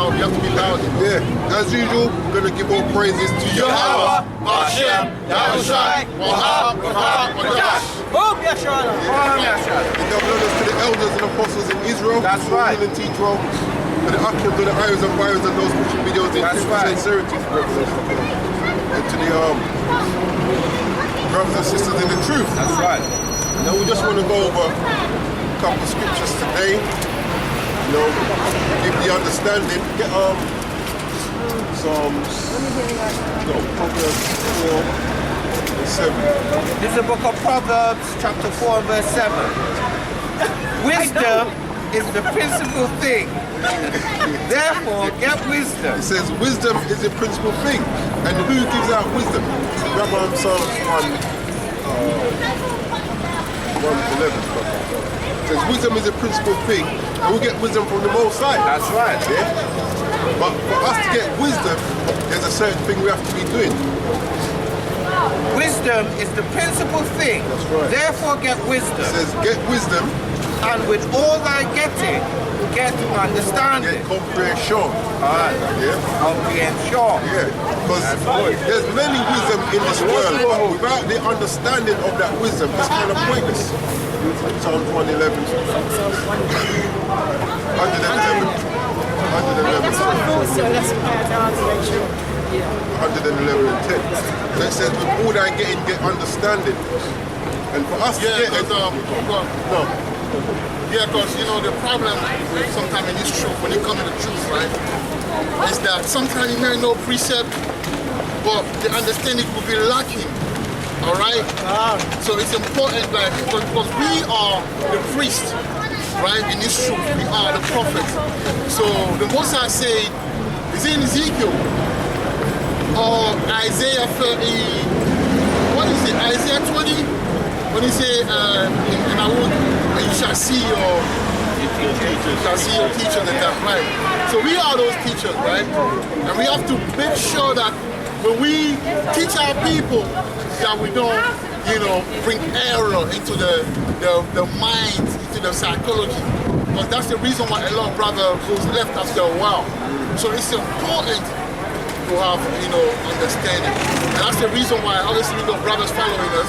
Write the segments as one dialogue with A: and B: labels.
A: loud. You have to be loud.
B: Yeah. As usual, we're gonna give all praises to Yahweh,
A: Hashem, Yahushai, Wahab, Wadash.
C: Boom, Yeshua.
B: The double honors to the elders and apostles in Israel.
D: That's right.
B: And teach well. To the Akims, to the Iris and Wires and those pushing videos in
D: That's right.
B: sincerity. And to the brothers and sisters in the truth.
D: That's right.
B: Now we just want to go over a couple of scriptures today. You know, give the understanding. Get Psalms, Proverbs 4 and 7.
D: This is the book of Proverbs, chapter 4, verse 7. Wisdom is the principal thing. Therefore, get wisdom.
B: It says wisdom is the principal thing. And who gives out wisdom? Grab on Psalms 1:11. It says wisdom is the principal thing. And we get wisdom from the Most High.
D: That's right.
B: Yeah? But for us to get wisdom, there's a certain thing we have to be doing.
D: Wisdom is the principal thing.
B: That's right.
D: Therefore, get wisdom.
B: It says get wisdom,
D: And with all thy getting, get understanding.
B: get comprehension.
D: Alright.
B: Yeah?
D: Comprehension.
B: Yeah. Because there's many wisdom in this world, but without the understanding of that wisdom, it's kind of pointless. Psalm 111. 111. 111.
C: So let's prepare to answer, make sure.
B: 111 and 10. So it says, with all thy getting, get understanding. And for us to get it, no.
A: Yeah, because you know the problem with sometimes in this truth, when you come to the truth, right, is that sometimes you may know precept, but the understanding will be lacking. All right. So it's important that because we are the priest, right, in this truth, we are the prophet. So the Most High said, is in Ezekiel or Isaiah 30. What is it? Isaiah 20. When he say, and I will, you shall see your teachers and that, right? So we are those teachers, right? And we have to make sure that when we teach our people that we don't, you know, bring error into the minds, into the psychology. Because that's the reason why a lot of brothers goes left after a while. So it's important to have, you know, understanding. And that's the reason why, obviously, we got brothers following us.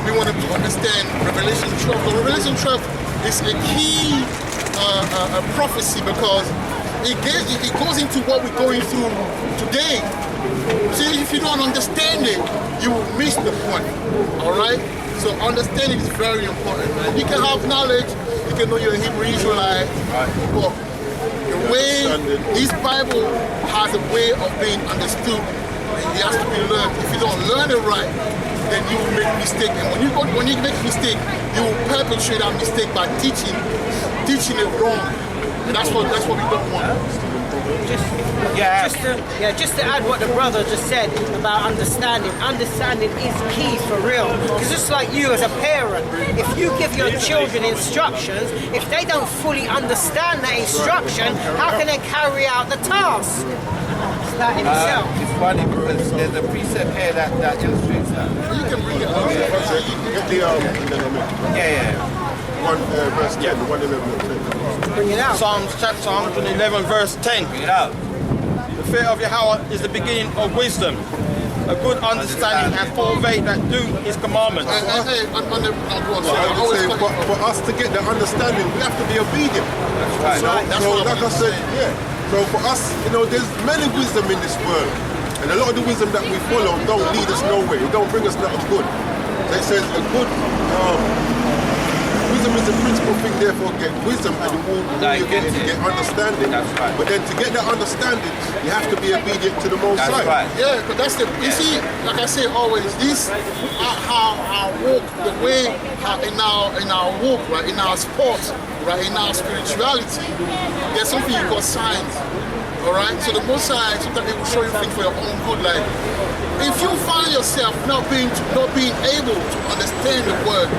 A: We want them to understand Revelation 12. But Revelation 12 is a key prophecy because it goes into what we're going through today. See, if you don't understand it, you will miss the point. All right? So understanding is very important. Man. You can have knowledge, you can know you're a Hebrew Israelite, but the way this Bible has a way of being understood, it has to be learned. If you don't learn it right, then you will make mistake. And when you make mistake, you will perpetrate that mistake by teaching it wrong. And that's what we don't want.
C: Just to add what the brother just said about understanding. Understanding is key for real. Because just like you as a parent, if you give your children instructions, if they don't fully understand that instruction, how can they carry out the task? That in itself.
D: It's funny because there's a precept here that illustrates that.
A: You can bring it up.
B: One verse 10, 111.
C: Bring it out.
E: Psalms chapter 111 verse 10.
D: Bring it out.
E: The fear of Yahweh is the beginning of wisdom. A good understanding and full faith that do his commandments.
A: For
B: us to get the understanding, we have to be obedient.
D: That's right.
B: So like I said, so for us, you know, there's many wisdom in this world. And a lot of the wisdom that we follow don't lead us nowhere. It don't bring us nothing good. So it says a good wisdom is the principal thing, therefore get wisdom and you get understanding.
D: That's right.
B: But then to get that understanding, you have to be obedient to the Most High.
D: That's right.
A: Yeah, because that's the, you see, like I say always, this, how our walk, the way in our walk, right, in our sports, right, in our spirituality, there's something you call signs. All right, so the Most High, sometimes it will show you things for your own good. Like, if you find yourself not being able to understand the word,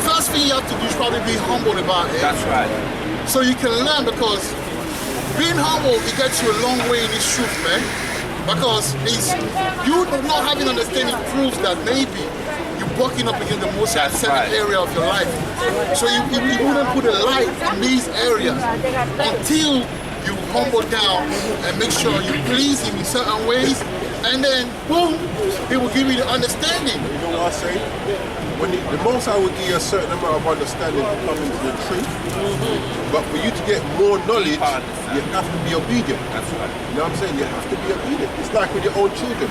A: first thing you have to do is probably be humble about it.
D: That's right.
A: So you can learn, because being humble, it gets you a long way in this truth, man. Because it's you not having understanding proves that maybe you're bucking up against the most certain area of your life. So you wouldn't put a light in these areas until you humble down and make sure you please him in certain ways, and then boom, he will give you the understanding.
B: You know what I say? When the Most High will give you a certain amount of understanding to come into the truth, but for you to get more knowledge, you have to be obedient.
D: That's right.
B: You know what I'm saying? You have to be obedient. It's like with your own children.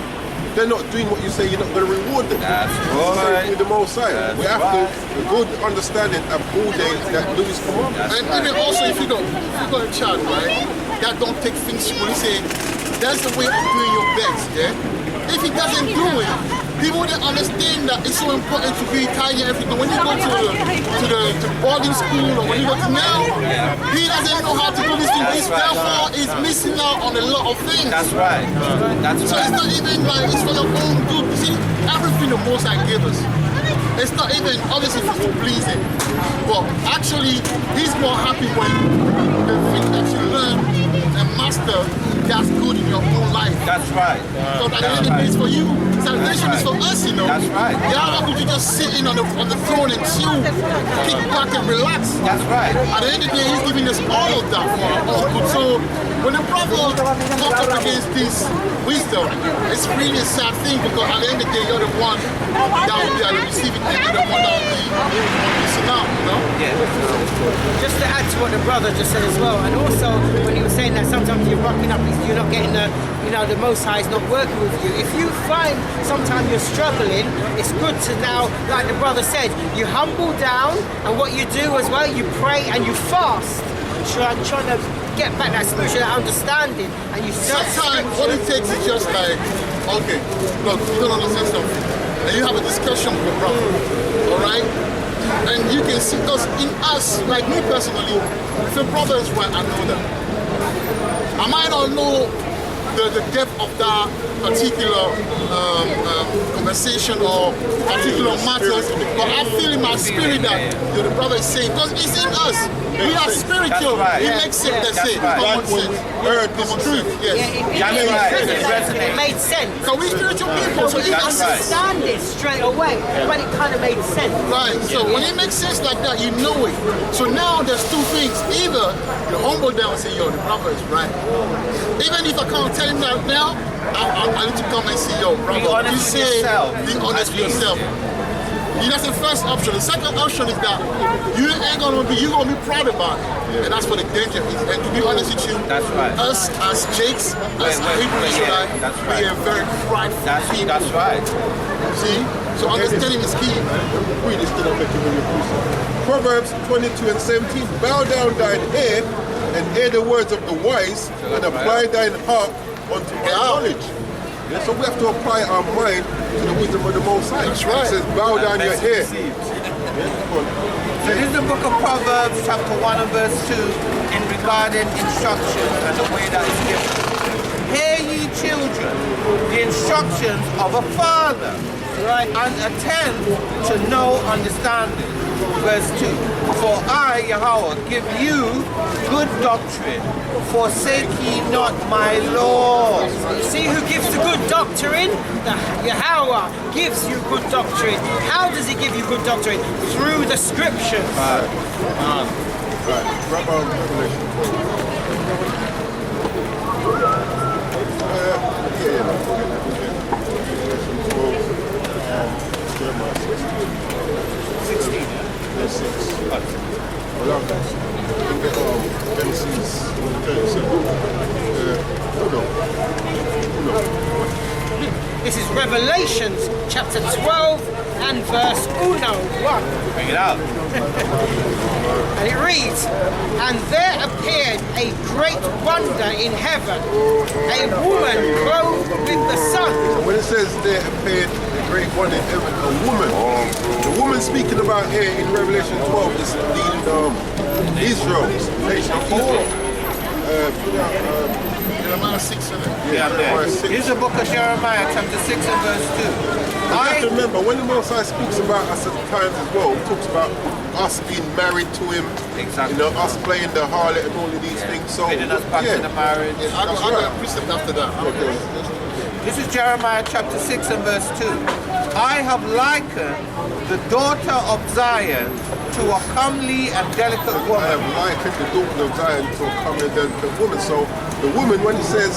B: If they're not doing what you say, you're not going to reward them.
D: That's
B: It's the same
D: right.
B: with the Most High. We have to, a good understanding of all that do his commandments.
A: And even also, if you got a child, right, that don't take things when you say that's the way of doing your best, yeah. If he doesn't do it, people wouldn't understand that it's so important to be tidy and everything. When you go to the boarding school or when you go to now, he doesn't know how to do these things. Therefore, he's missing out on a lot of things.
D: That's right. That's
A: So it's
D: right.
A: not even like it's for your own good. You see, everything the Most High gave us. It's not even obviously for pleasing, but actually, he's more happy when the thing that you learn and master that's good in your own life.
D: That's right.
A: Because at the end of the day, it's for you. Salvation is for us, you know.
D: That's right.
A: Yeah, how could you just sit in on the throne and chill, kick back and relax?
D: That's right.
A: At the end of the day, he's giving us all of that for our own good. So when the brother comes up against this wisdom, it's really a sad thing because at the end of the day, you're the one that will be able to receive it and you're the one that will be missing out, you know?
D: Yeah.
C: Just to add to what the brother just said as well, and also when he was saying that sometimes you're rocking up, you're not getting the, the Most High is not working with you. If you find sometimes you're struggling, it's good to now, like the brother said, you humble down, and what you do as well, you pray and you fast, trying to get back that spiritual understanding, and you
A: Sometimes what it takes is just like, okay, look, you don't understand something, and you have a discussion with your brother, all right? And you can see, because in us, like me personally, if a brother is right, I know that. I might not know the depth of that particular conversation or particular matters, but I feel in my spirit that the brother is saying, because it's in us. We are spiritual.
D: That's right.
A: It makes sense,
D: That's
A: that's it.
D: right.
A: Common
B: Like when
A: sense.
B: we heard this truth.
A: Yes.
C: it made sense.
A: So we spiritual people, so
C: We
A: it
D: That's
A: makes sense.
C: understand it straight away, but it kind of made sense.
A: Right, so when it makes sense like that, you know it. So now there's two things. Either you humble down and say, yo, the brother is right. Even if I can't tell him that now, I need to come and say, yo, brother,
D: honest
A: you
D: with
A: say,
D: yourself.
A: be honest with yourself. That's the first option. The second option is that you're gonna be proud about it. And that's what the danger is. And to be honest with you,
D: That's right.
A: us as Jakes, as Hebrew Israelites,
D: that's
A: we
D: right.
A: are very prideful people.
D: That's right.
A: See? So understanding is key.
B: Read this to them, make it really appreciate. Proverbs 22 and 17. Bow down thine ear and hear the words of the wise, and apply thine heart unto my knowledge. Yeah, so we have to apply our mind to the wisdom of the Most High.
A: That's right.
B: It says, bow down your ear.
D: So this is the book of Proverbs, chapter 1 and verse 2, in regarding instruction and the way that is given. Hear ye children, the instructions of a father, and attend to know understanding. Verse 2, for I, Yahweh, give you good doctrine, forsake ye not my laws.
C: You see who gives the good doctrine? The Yahweh gives you good doctrine. How does he give you good doctrine? Through the scriptures.
B: Right. Grab our Revelation. Jeremiah 16. Well, Genesis 37.
C: This is Revelations chapter 12 and verse 1.
D: Bring it out.
C: And it reads, and there appeared a great wonder in heaven, a woman clothed with the sun.
B: When it says there appeared a great one in heaven, a woman. The woman speaking about here in Revelation 12 is indeed Israel, nation of Israel.
A: Jeremiah 6, isn't it?
D: Yeah,
B: Jeremiah 6.
D: Here's the book of Jeremiah, chapter 6 and verse 2.
B: You have to remember, when the Most High speaks about us at times as well, he talks about us being married to him,
D: Exactly.
B: you know, us playing the harlot and all of these things. So,
D: Bidding us back to the marriage.
A: I got a precept after that.
D: This is Jeremiah chapter 6 and verse 2. I have likened the daughter of Zion to to a comely and delicate
B: I
D: woman.
B: have likened the daughter of Zion to a comely and delicate woman. So the woman, when he says,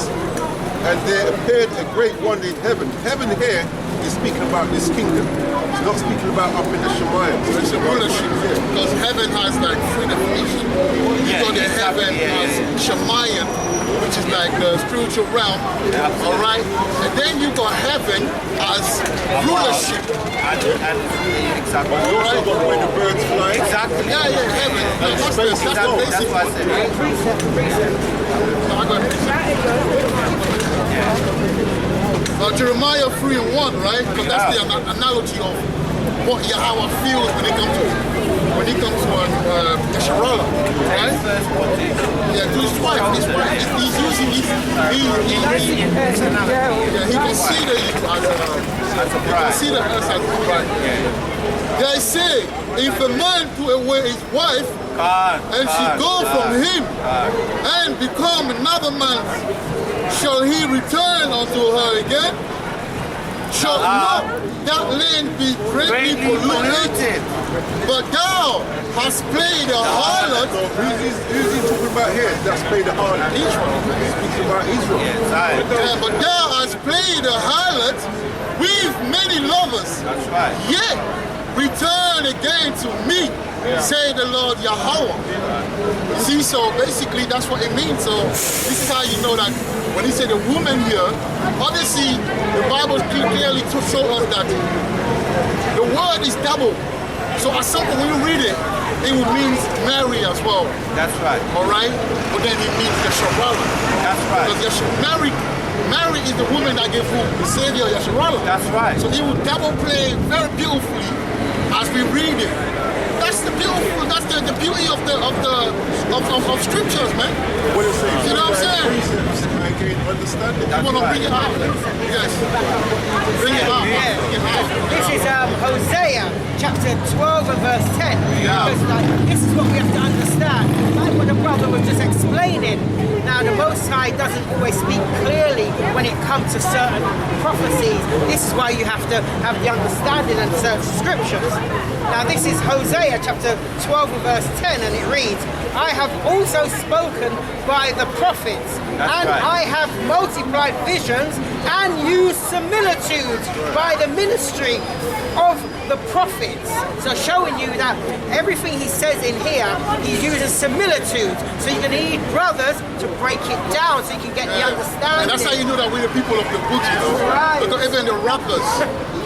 B: and there appeared a great wonder in heaven. Heaven here is speaking about this kingdom. It's not speaking about up in the Shemayim.
A: So it's a rulership. Because heaven has like three definitions. You go to heaven as Shemayim, which is like the spiritual realm. All right? And then you got heaven as rulership.
D: Exactly.
B: You also got where the birds fly.
D: Exactly.
A: Yeah, heaven. That's the
D: Exactly. That's
A: basic
D: what I
A: one.
D: said.
A: So I got Jeremiah 3:1, right? Because that's the analogy of what Yahweh feels when it comes to Yesharala, right? Yeah, to his wife. He's using he considers it as a bride. They say if a man put away his wife and she go from him and become another man, shall he return unto her again? Shall not that land be greatly polluted? But thou hast played a harlot.
B: So who's he talking about here? That's played the harlot.
A: Israel.
B: He's speaking about Israel.
A: Yeah, but thou hast played a harlot with many lovers.
D: That's right.
A: Yet return again to me, say the Lord Yahweh. You see, so basically that's what it means. So this is how you know that when he said the woman here, obviously the Bible clearly to show us that the word is double. So at some point when you read it, it would mean Mary as well.
D: That's right.
A: All right? But then it means Yesharala.
D: That's right.
A: Because Mary is the woman that gave whom the Savior Yesharala.
D: That's right.
A: So it would double play very beautifully as we read it. That's the beauty of scriptures, man.
B: What it says,
A: You know what I'm saying?
B: precepts and gain understanding.
A: You want to bring it out? Yes. Bring it out.
C: Yeah.
A: Bring it out.
C: This is Hosea chapter 12 and verse 10. Because this is what we have to understand. Like what the brother was just explaining. Now the Most High doesn't always speak clearly when it comes to certain prophecies. This is why you have to have the understanding and certain scriptures. Now this is Hosea chapter 12 and verse 10, and it reads, I have also spoken by the prophets, and I have multiplied visions and used similitudes by the ministry of the prophets. So showing you that everything he says in here, he's using similitudes. So you're going to need brothers to break it down so you can get the understanding.
A: And that's how you know that we're the people of the book, you know.
C: Right.
A: Because even the rappers,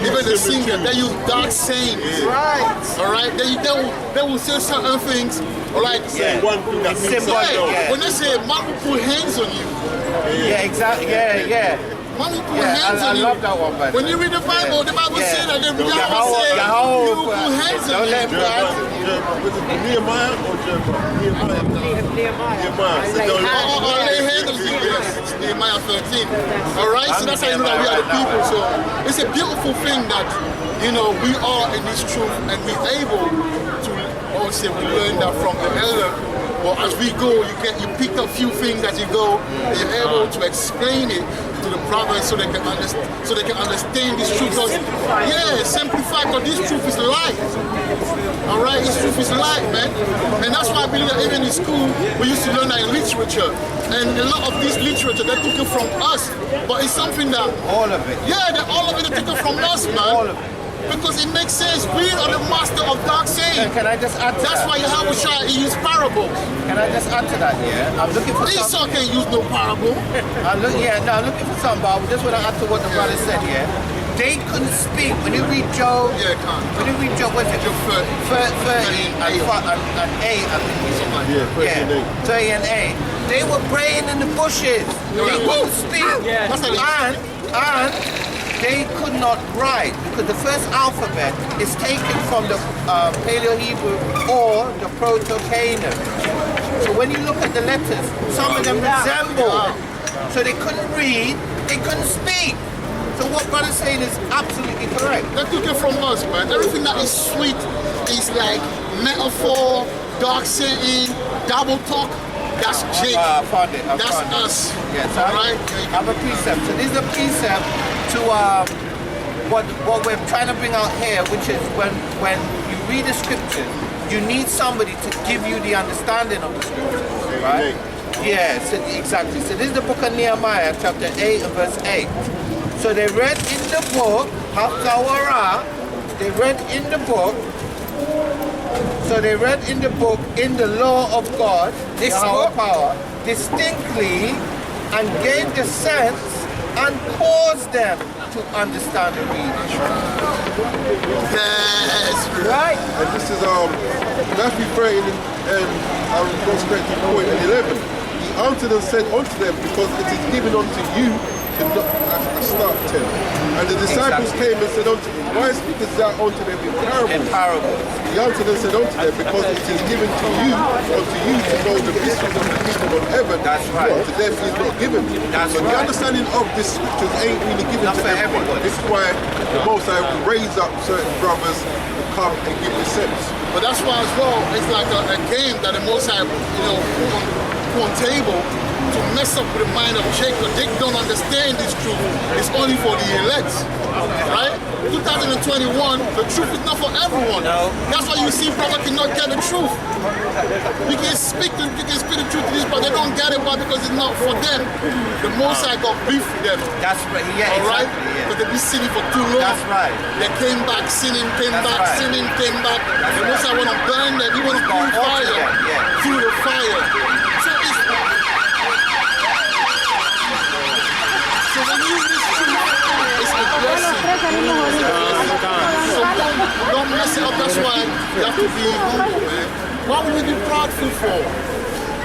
A: even the singers, they use dark sayings.
C: Right.
A: All right? They will say certain things. All right?
B: Say one thing that means
D: Symbol,
B: something else.
D: yeah.
A: When they say man will put hands on you,
D: Yeah, exactly. Yeah.
A: man will put
D: Yeah,
A: hands
D: I
A: on you.
D: love that one, by the
A: When
D: way.
A: you read the Bible, the Bible
D: Yeah.
A: says that the Yahweh
D: Yahweh-
A: said
D: Yahweh
A: you will put hands on
D: don't
A: you.
D: let him put hands on you.
B: Was it Nehemiah or Jeremiah? Nehemiah. So
C: Lay
B: don't-
C: hands.
A: All lay hands on you. Yes. Nehemiah 13. All right? So that's how you know that we are the people. So it's a beautiful thing that, you know, we are in this truth and we're able to, also we learn that from the elder. Well, as we go, you pick up a few things as you go, and you're able to explain it to the brothers so they can understand this truth. Yeah, simplify, because this truth is light. All right, this truth is light, man. And that's why I believe that even in school, we used to learn that in literature. And a lot of this literature, they took it from us. But it's something that...
D: All of it.
A: Yeah, all of it, they took it from us, man.
D: All of it.
A: Because it makes sense. We are the master of dark saying.
D: Can I just add to
A: That's
D: that?
A: why Yahweh Shai, he used parables.
D: Can I just add to that, yeah? I'm looking for something.
A: Esau can't use no parable.
D: I'm looking for something, but I just want to add to what the brother said, yeah? They couldn't speak. When you read Job,
A: Yeah, can't.
D: when you read Job, what's it?
A: Job 30.
D: 30 and 8, I think it's something.
B: Yeah, 30 and 8.
D: 30 and 8. They were praying in the bushes. They couldn't speak.
C: Yeah.
A: That's how they-
D: And they could not write because the first alphabet is taken from the Paleo-Hebrew or the Proto-Canaan. So when you look at the letters, some of them resemble. So they couldn't read, they couldn't speak. So what brother's saying is absolutely correct.
A: They took it from us, man. Everything that is sweet is like metaphor, dark saying, double talk. That's Jake.
D: I found it. I
A: That's
D: found it.
A: us.
D: Yes,
A: All right?
D: I have a precept. So this is a precept to what we're trying to bring out here, which is when you read the scriptures, you need somebody to give you the understanding of the scriptures, right? Yeah, so exactly. So this is the book of Nehemiah, chapter 8 and verse 8. So they read in the book, Haftarah, they read in the book, so they read in the book, in the law of God, this power, distinctly, and gave the sense and caused them to understand the reading.
A: Yes.
D: Right?
B: And this is Matthew 13 and goes straight to point 11. He answered and said unto them, because it is given unto you to not start 10. And the disciples came and said unto him, why speakest thou unto them in parables?
D: In parables.
B: He answered and said unto them, because it is given to you to know the mysteries of the kingdom of heaven.
D: That's right.
B: To them is not given.
D: That's
B: so
D: right.
B: the understanding of the scriptures ain't really given
D: Not
B: to
D: for
B: everyone.
D: everybody.
B: This is why the Most High will raise up certain brothers to come and give the sense.
A: But that's why as well, it's like a game that the Most High, put on table to mess up with the mind of Jacob. They don't understand this truth. It's only for the elect, right? 2021, the truth is not for everyone.
D: No.
A: That's why you see brother cannot get the truth. You can speak the truth to this, but they don't get it. Why? Because it's not for them. The Most High got beef with them.
D: That's right. Yeah,
A: All right?
D: exactly. Yeah.
A: Because they've been sinning for too long.
D: That's right.
A: They came back sinning, came
D: That's
A: back
D: right.
A: sinning, came back. The Most High want to burn them. He want to
D: Gonna
A: purify
D: alter
A: them
D: them, yeah.
A: through the fire. So it's so when you use truth, it's a blessing. So don't mess it up. That's why you have to be humble, man. What would we be prideful for?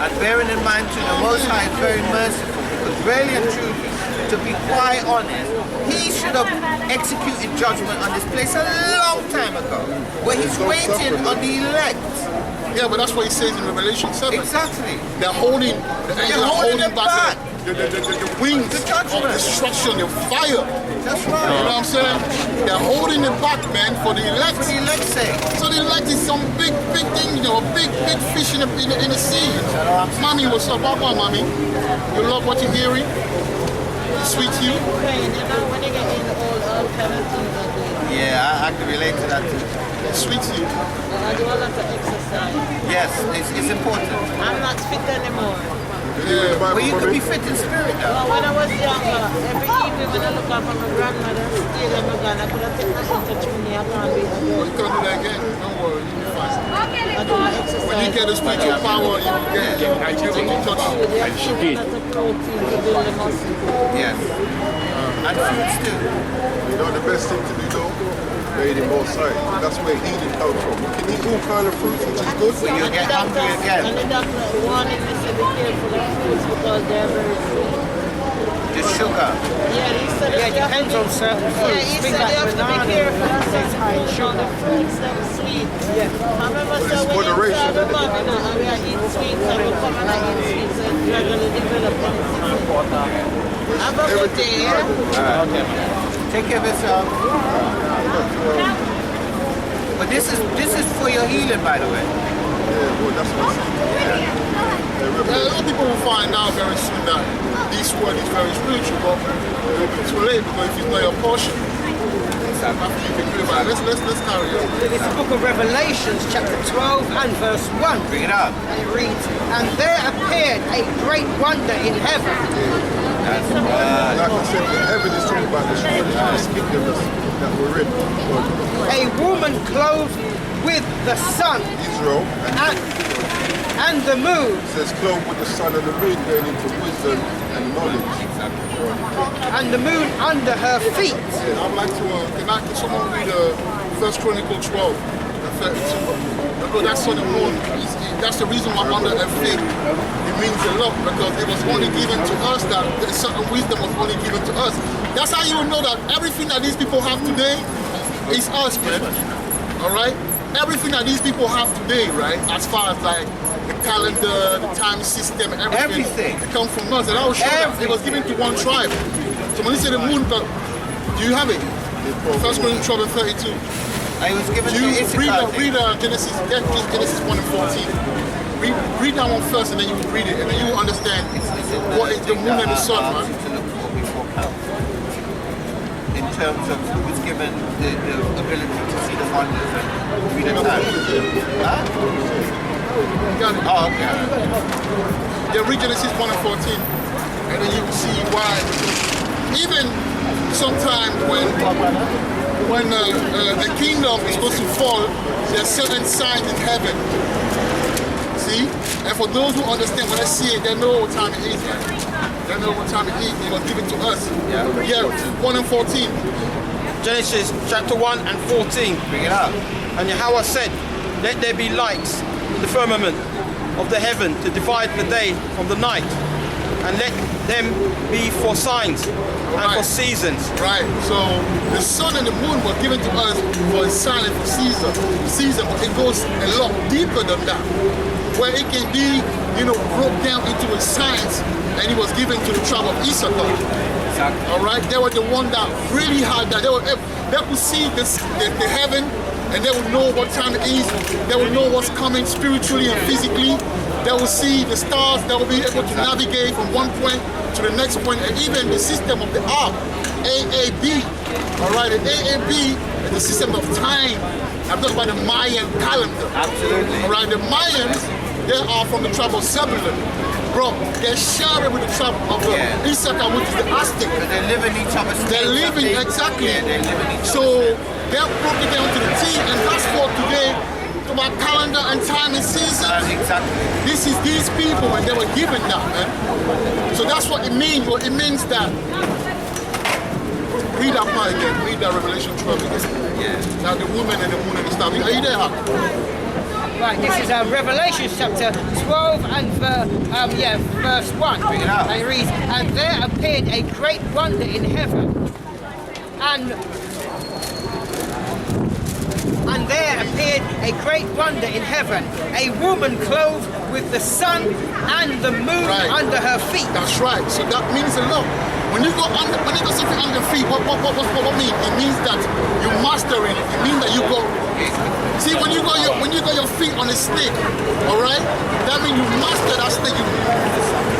D: And bearing in mind too, the Most High is very merciful, because really and truly, to be quite honest, he should have executed judgment on this place a long time ago, but he's waiting on the elect.
A: Yeah, but that's what he says in Revelation 7.
D: Exactly.
A: They're holding, the angels are
D: holding
A: holding
D: them
A: back
D: back.
A: the wings
D: The
A: of
D: judgment.
A: destruction, the fire.
D: That's
A: You
D: right.
A: know what I'm saying? They're holding it back, man, for the elect.
D: For the elect's sake.
A: So the elect is some big thing, a big fish in the sea. Mommy, what's up? Papa, mommy? You love what you're hearing? Sweet to you?
D: Yeah, I can relate to that too.
A: Sweet to you?
F: I do a lot of exercise.
D: Yes, it's important.
F: I'm not fit anymore.
A: Yeah.
D: But you could be fit in spirit now.
F: Well, when I was younger, every evening when I look up at my grandmother, still I'm gone. I could have taken myself to me. I can't be
A: Well,
F: again.
A: you can't do that again. Don't worry, you'll be fine.
F: I do my exercise.
A: When you get the spiritual power, you will get it. You will be touched.
F: You have to get a protein to build the muscle.
D: Yes. And fruits too.
B: You know the best thing to do though? Made in both sides. That's where healing comes from. You can eat all kind of fruits, which is good.
D: But you get hungry again.
F: And the doctor warning me to be careful of fruits because they're very sweet.
D: The sugar.
F: Yeah, he said
C: Yeah, it depends on certain
F: Yeah,
C: fruits.
F: he
C: Things
F: said
C: like
F: you have to be
C: banana
F: careful of
C: is high in
F: certain
C: sugar.
F: fruits that are sweet.
C: Yeah.
F: I remember
B: But
F: so
B: it's
F: when you
B: moderation,
F: serve a
B: isn't it?
F: man, and we are eating sweets, and we come and I eat sweets, and gradually develop anything. Have a good day, yeah?
D: Take care of yourself. But this is for your healing, by the way.
B: Yeah, well, that's what I'm saying.
A: A lot of people will find out very soon that this word is very spiritual, but it will be too late because if it's not your portion, let's carry on.
C: It's the book of Revelations, chapter 12 and verse 1.
D: Bring it up.
C: And it reads, and there appeared a great wonder in heaven.
D: That's
B: Like I said, the heaven is talking about this kingdom that we're in.
C: A woman clothed with the sun
B: Israel,
C: and the moon,
B: it says clothed with the sun and the moon, going into wisdom and knowledge.
C: and the moon under her feet.
A: Yeah, I'd like to, can someone read 1 Chronicle 12 and 32? Because that's on the moon. That's the reason why under her feet it means a lot, because it was only given to us, that a certain wisdom was only given to us. That's how you will know that everything that these people have today is us, man. Alright? Everything that these people have today, right? As far as like the calendar, the time system, everything. It comes from us. And I will show that it was given to one tribe. So when you say the moon, do you have it? 1 Corinthians 12 and 32.
D: I was given to
A: You
D: Issachar.
A: read Genesis 1 and 14. Read that one first, and then you will read it, and then you will understand what is the moon and the sun, man.
D: To look for before counts. In terms of who was given the ability to see the wonders and read the time. Huh?
A: Got it.
D: Oh, okay.
A: Yeah, read Genesis 1 and 14, and then you will see why. Even sometimes when the kingdom is supposed to fall, there are certain signs in heaven. See? And for those who understand, when they see it, they know what time it is. They know what time it is. They will give it to us. Yeah, 1 and 14.
E: Genesis chapter 1 and 14.
D: Bring it up.
E: And Yahweh said, let there be lights in the firmament of the heaven to divide the day from the night, and let them be for signs and for seasons.
A: Right. So the sun and the moon were given to us for a sign and for season, but it goes a lot deeper than that, where it can be, broke down into a science, and it was given to the tribe of Issachar.
D: Exactly.
A: All right. They were the one that really had that. They could see the heaven, and they would know what time it is. They would know what's coming spiritually and physically. They will see the stars. They will be able to navigate from one point to the next point, and even the system of the ark, AAB. All right, the AAB is the system of time. I'm talking about the Mayan calendar.
D: Absolutely.
A: All right, the Mayans, they are from the tribe of Zebulun. Bro, they're sharing with the tribe of the Issachar, which is the Aztec.
D: But they live in each other's
A: They're
D: states,
A: living,
D: I think.
A: exactly.
D: Yeah, they live in each
A: So
D: other's
A: they're broken down to the T, and that's what today, about calendar and time and seasons.
D: Exactly.
A: This is these people, and they were given that, man. So that's what it means. Well, it means that. Read that part again. Read that Revelation 12 again.
D: Yeah.
A: Now the woman and the moon and the star. Are you there, Hak?
C: Right, this is Revelation chapter 12 and verse 1.
D: Bring it up.
C: And it reads, and there appeared a great wonder in heaven, and there appeared a great wonder in heaven, a woman clothed with the sun and the moon under her feet.
A: That's right. So that means a lot. When you go something under feet, what mean? It means that you're mastering it. It means that you go. See, when you got your feet on a stick, all right, that means you master that stick.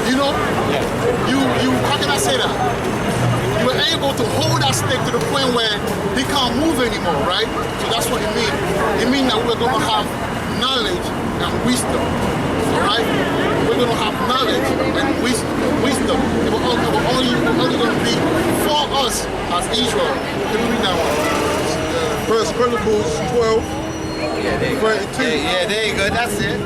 A: You how can I say that? You were able to hold that stick to the point where they can't move anymore, right? So that's what it means. It means that we're going to have knowledge and wisdom, all right? We're going to have knowledge and wisdom. It will only going to be for us as Israel. Can we read that one?
B: First Chronicles 12, 32.
D: Yeah, there you go. That's it.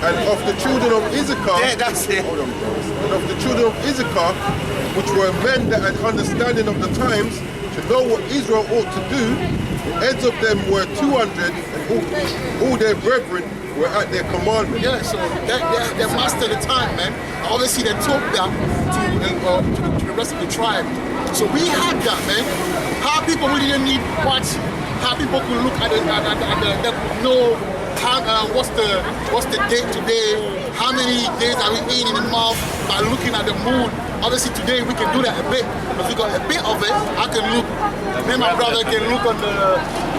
B: And of the children of Issachar,
D: Yeah, that's it.
B: hold on, guys. And of the children of Issachar, which were men that had understanding of the times, to know what Israel ought to do, the heads of them were 200, and all their brethren were at their commandment.
A: Yeah, so they master the time, man. Obviously, they took that to the rest of the tribe. So we had that, man. How people really didn't need watch. How people could look at it, they could know what's the date today. How many days are we in the month by looking at the moon. Obviously today we can do that a bit because we got a bit of it. I can look. Me and my brother can look on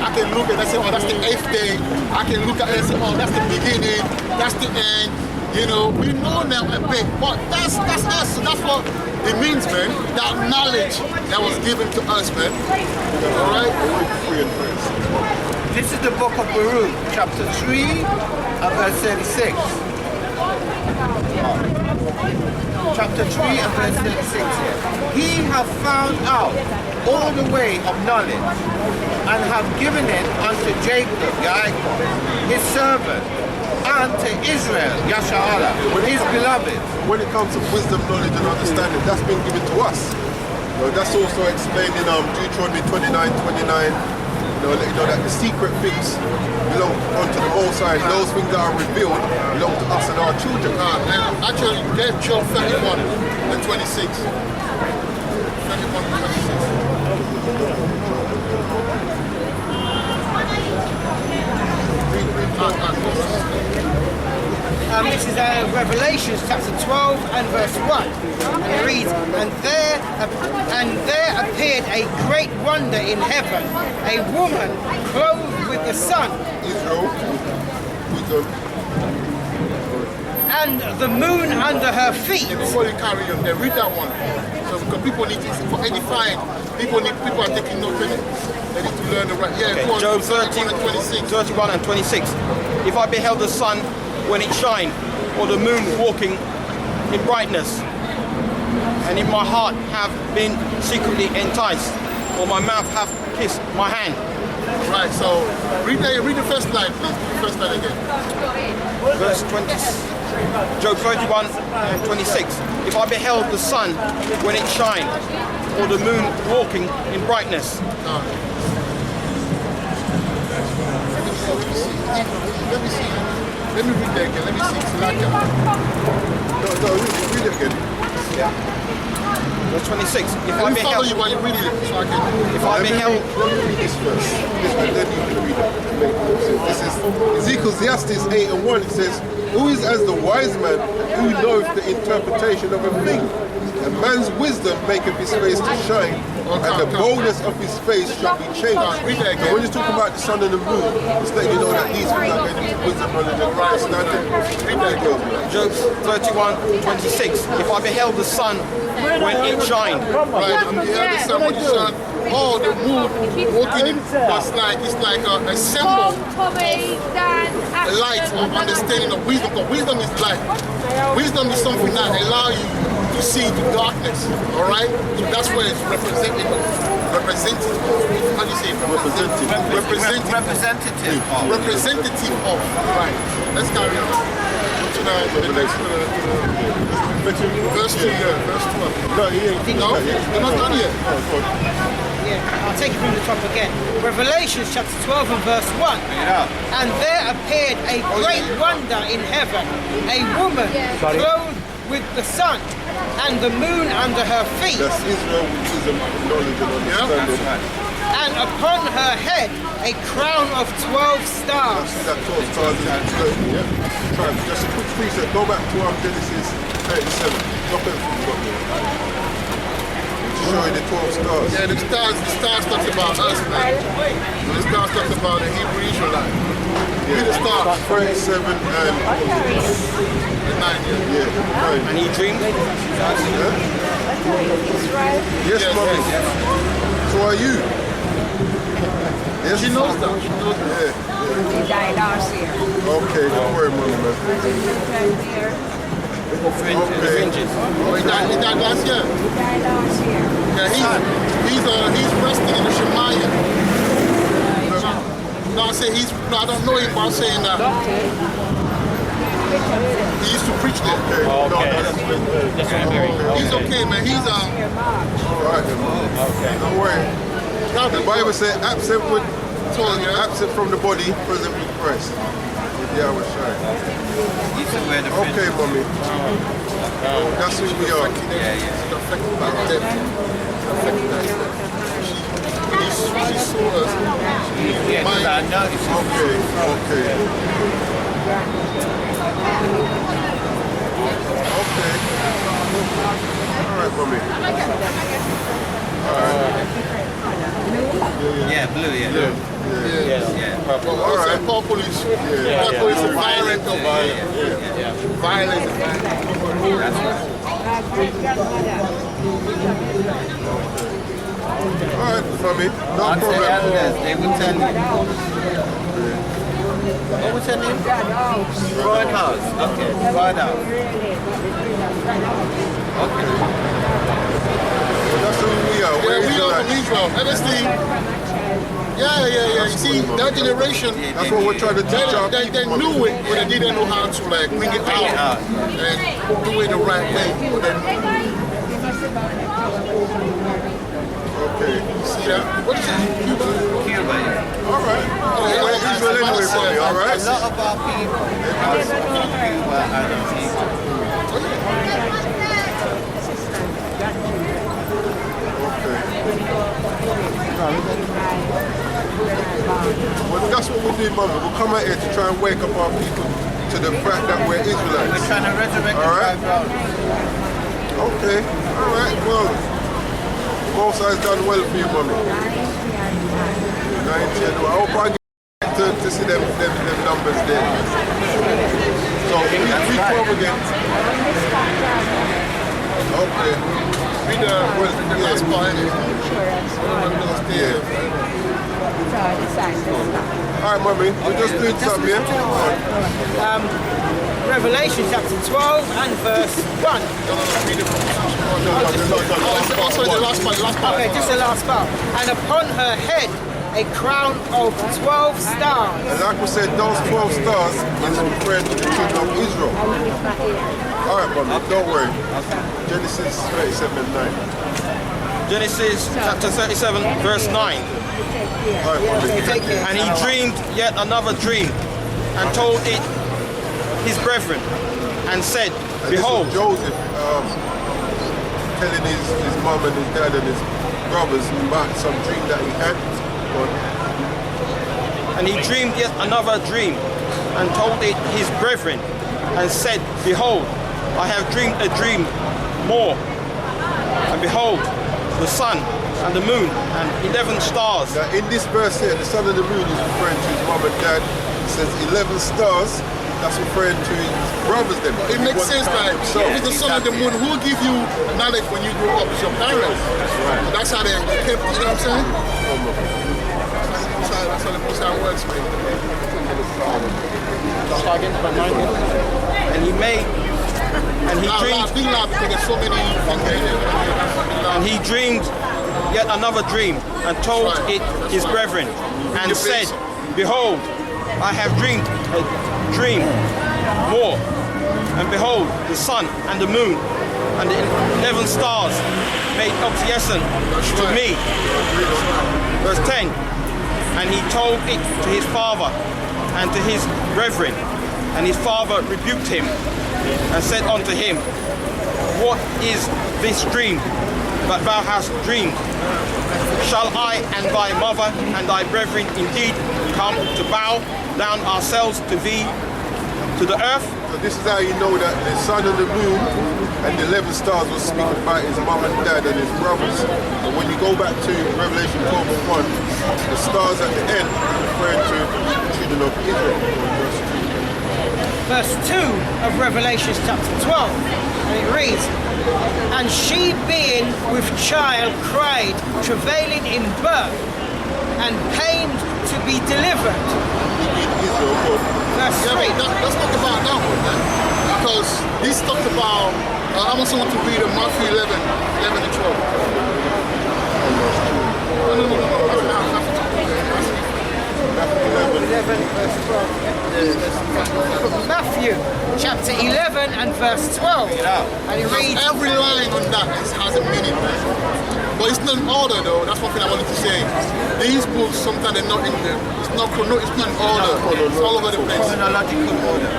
A: I can look and I say, oh, that's the 8th day. I can look at it and say, oh, that's the beginning, that's the end. We know now a bit, but that's us. So that's what it means, man. That knowledge that was given to us, man. All right.
D: This is the book of Baruch, chapter 3 and verse 36. Chapter 3 and verse 36 here. He hath found out all the way of knowledge, and hath given it unto Jacob, Yaakov, his servant, and to Israel, Yasha'Allah, his beloved.
B: When it comes to wisdom, knowledge, and understanding, that's been given to us. That's also explained in Deuteronomy 29:29. Let you know that the secret things belong unto the Most High. Those things that are revealed belong to us and our children.
A: And actually, get Job 31 and 26. 31 and 26.
C: This is Revelation chapter 12 and verse 1. And it reads, and there appeared a great wonder in heaven, a woman clothed with the sun.
B: Israel, wisdom.
C: and the moon under her feet.
A: Before you carry on, then read that one. So because people need to, for edifying, people are taking notes in it. They need to learn the right. Yeah,
E: Okay,
A: go on,
E: Job
A: 31 and 26.
E: 31 and 26. If I beheld the sun when it shine, or the moon walking in brightness, and in my heart have been secretly enticed, or my mouth have kissed my hand.
A: Right, so read the first line, please. The first line again.
E: Verse 20, Job 31 and 26. If I beheld the sun when it shine, or the moon walking in brightness.
A: Let me see. Let me read that again. Let me see. It's like
B: No, read it again.
E: Verse 26. If
A: let
E: I
A: me follow
E: beheld,
A: you while you're reading it, so I can.
E: if I beheld,
B: Let me read this first. Then you can read it. To make more sense. This is Ecclesiastes 8 and 1. It says, "Who is as the wise man who knoweth the interpretation of a thing? A man's wisdom maketh his face to shine, and the boldness of his face shall be changed." So when you're talking about the sun and the moon, it's letting you know that these things are going to be wisdom, knowledge, and understanding. Read that again.
E: Job 31, 26. If I beheld the sun when it shined,
A: Right, and the other sun when you shine. Oh, the moon walking in, it's like a symbol of light, of understanding of wisdom. Because wisdom is light. Wisdom is something that allows you to see into darkness. All right, so that's where it's representative. How do you say it? Representative of. Right. Let's carry on. To the next verse 2. Yeah, verse 12.
B: No, he ain't.
A: No, they're not done yet.
C: Yeah, I'll take it from the top again. Revelations chapter 12 and verse 1. And there appeared a great wonder in heaven, a woman clothed with the sun and the moon under her feet,
B: That's Israel with wisdom, knowledge, and understanding.
C: and upon her head a crown of 12 stars.
B: See that 12 stars in that yeah. Try just a quick preset. Go back to Genesis 37. Drop it from the show you the 12 stars.
A: Yeah, the stars talks about us, man. The stars talks about the Hebrew Israelite. Read the stars.
B: 37 and
A: 9, yeah.
B: yeah.
E: and he dreamed.
B: Yes,
A: Yes,
B: mommy.
A: yes.
B: So are you? Yes,
A: She knows that. She knows that.
B: Yeah.
G: He died last year.
B: Okay, don't worry, mommy, man.
E: Fringes.
A: Oh, he died last year.
G: He died last year.
A: Yeah, he's resting in the Shemaiah. No, I say I don't know him, but I'm saying that he used to preach there. He's okay, man. He's
B: All right, then, man. Don't worry. The Bible says absent from the body, present with Christ. Yeah, I was shy. Okay, mommy. That's who we are.
A: She saw us.
D: I noticed.
B: Okay. All right, mommy.
D: Yeah, blue,
A: All right. Purple is violent.
B: All right, mommy. No
D: Once the
B: problem.
D: elders, they will tell you. What was her name? Broadhouse. Okay, Broadhouse.
B: That's who we are.
A: Yeah,
B: We're
A: we are from
B: Israelites.
A: Israel. Honestly, yeah. You see, that generation,
B: That's what we're trying to teach our
A: they
B: people.
A: knew it, but they didn't know how to like bring it out and do it the right way. But then,
B: Okay.
A: see that? What is it? Cuba?
D: Cuba, yeah.
B: All right. We're Israel anyway, mommy. All right.
D: A lot of our people are from Cuba and Egypt.
B: Well, that's what we're doing, mother. We'll come out here to try and wake up our people to the fact that we're Israelites.
D: We're trying to resurrect the
B: All right.
D: tribe.
B: Okay. All right. Well, Most has done well for you, mommy. 90. I hope I get to see them numbers there. So read 12 again. Okay.
A: Read the last part.
B: Yeah. Alright, mommy, we're just doing something, yeah?
C: Revelation chapter 12 and verse 1.
A: Also the last part.
C: Okay, just the last part. And upon her head a crown of 12 stars.
B: And like we said, those 12 stars is referring to the children of Israel. Alright, mommy, don't worry. Genesis 37 and 9.
E: Genesis chapter 37, verse 9.
B: Alright, mommy.
C: Take care.
E: And he dreamed yet another dream, and told it his brethren, and said,
B: And
E: Behold,
B: this was Joseph telling his mom and his dad and his brothers about some dream that he had.
E: and he dreamed yet another dream, and told it his brethren, and said, Behold, I have dreamed a dream more. And behold, the sun and the moon and 11 stars.
B: Now in this verse here, the sun and the moon is referring to his mom and dad. It says 11 stars. That's referring to his brothers then.
A: It makes sense that if it's the sun and the moon, who will give you knowledge when you grow up? It's your parents.
B: Right.
A: That's how they kept, you know what I'm saying? That's how the Most High works, man.
E: And he made, and he dreamed,
A: Big loud because there's so many things in it.
E: and he dreamed yet another dream, and told it his brethren, and said, Behold, I have dreamed a dream more. And behold, the sun and the moon and the 11 stars made obseisance to me. Verse 10. And he told it to his father and to his brethren, and his father rebuked him and said unto him, What is this dream that thou hast dreamed? Shall I and thy mother and thy brethren indeed come to bow down ourselves to thee, to the earth?
B: So this is how you know that the sun and the moon and the 11 stars was speaking about his mom and dad and his brothers. And when you go back to Revelation 12 and 1, the stars at the end are referring to the children of Israel.
C: Verse 2 of Revelation chapter 12. And it reads, And she being with child cried, travailing in birth, and pained to be delivered.
B: Israel, but
C: Verse
A: Yeah,
C: 3.
A: but let's talk about that one, man. Because this talked about, I also want to read Matthew 11 and 12.
C: Matthew chapter 11 and verse 12. And it reads,
A: Every line on that has a meaning, man. But it's not in order, though. That's one thing I wanted to say. These books, sometimes they're not in there. It's not in order. It's all over the place.
D: Chronological order.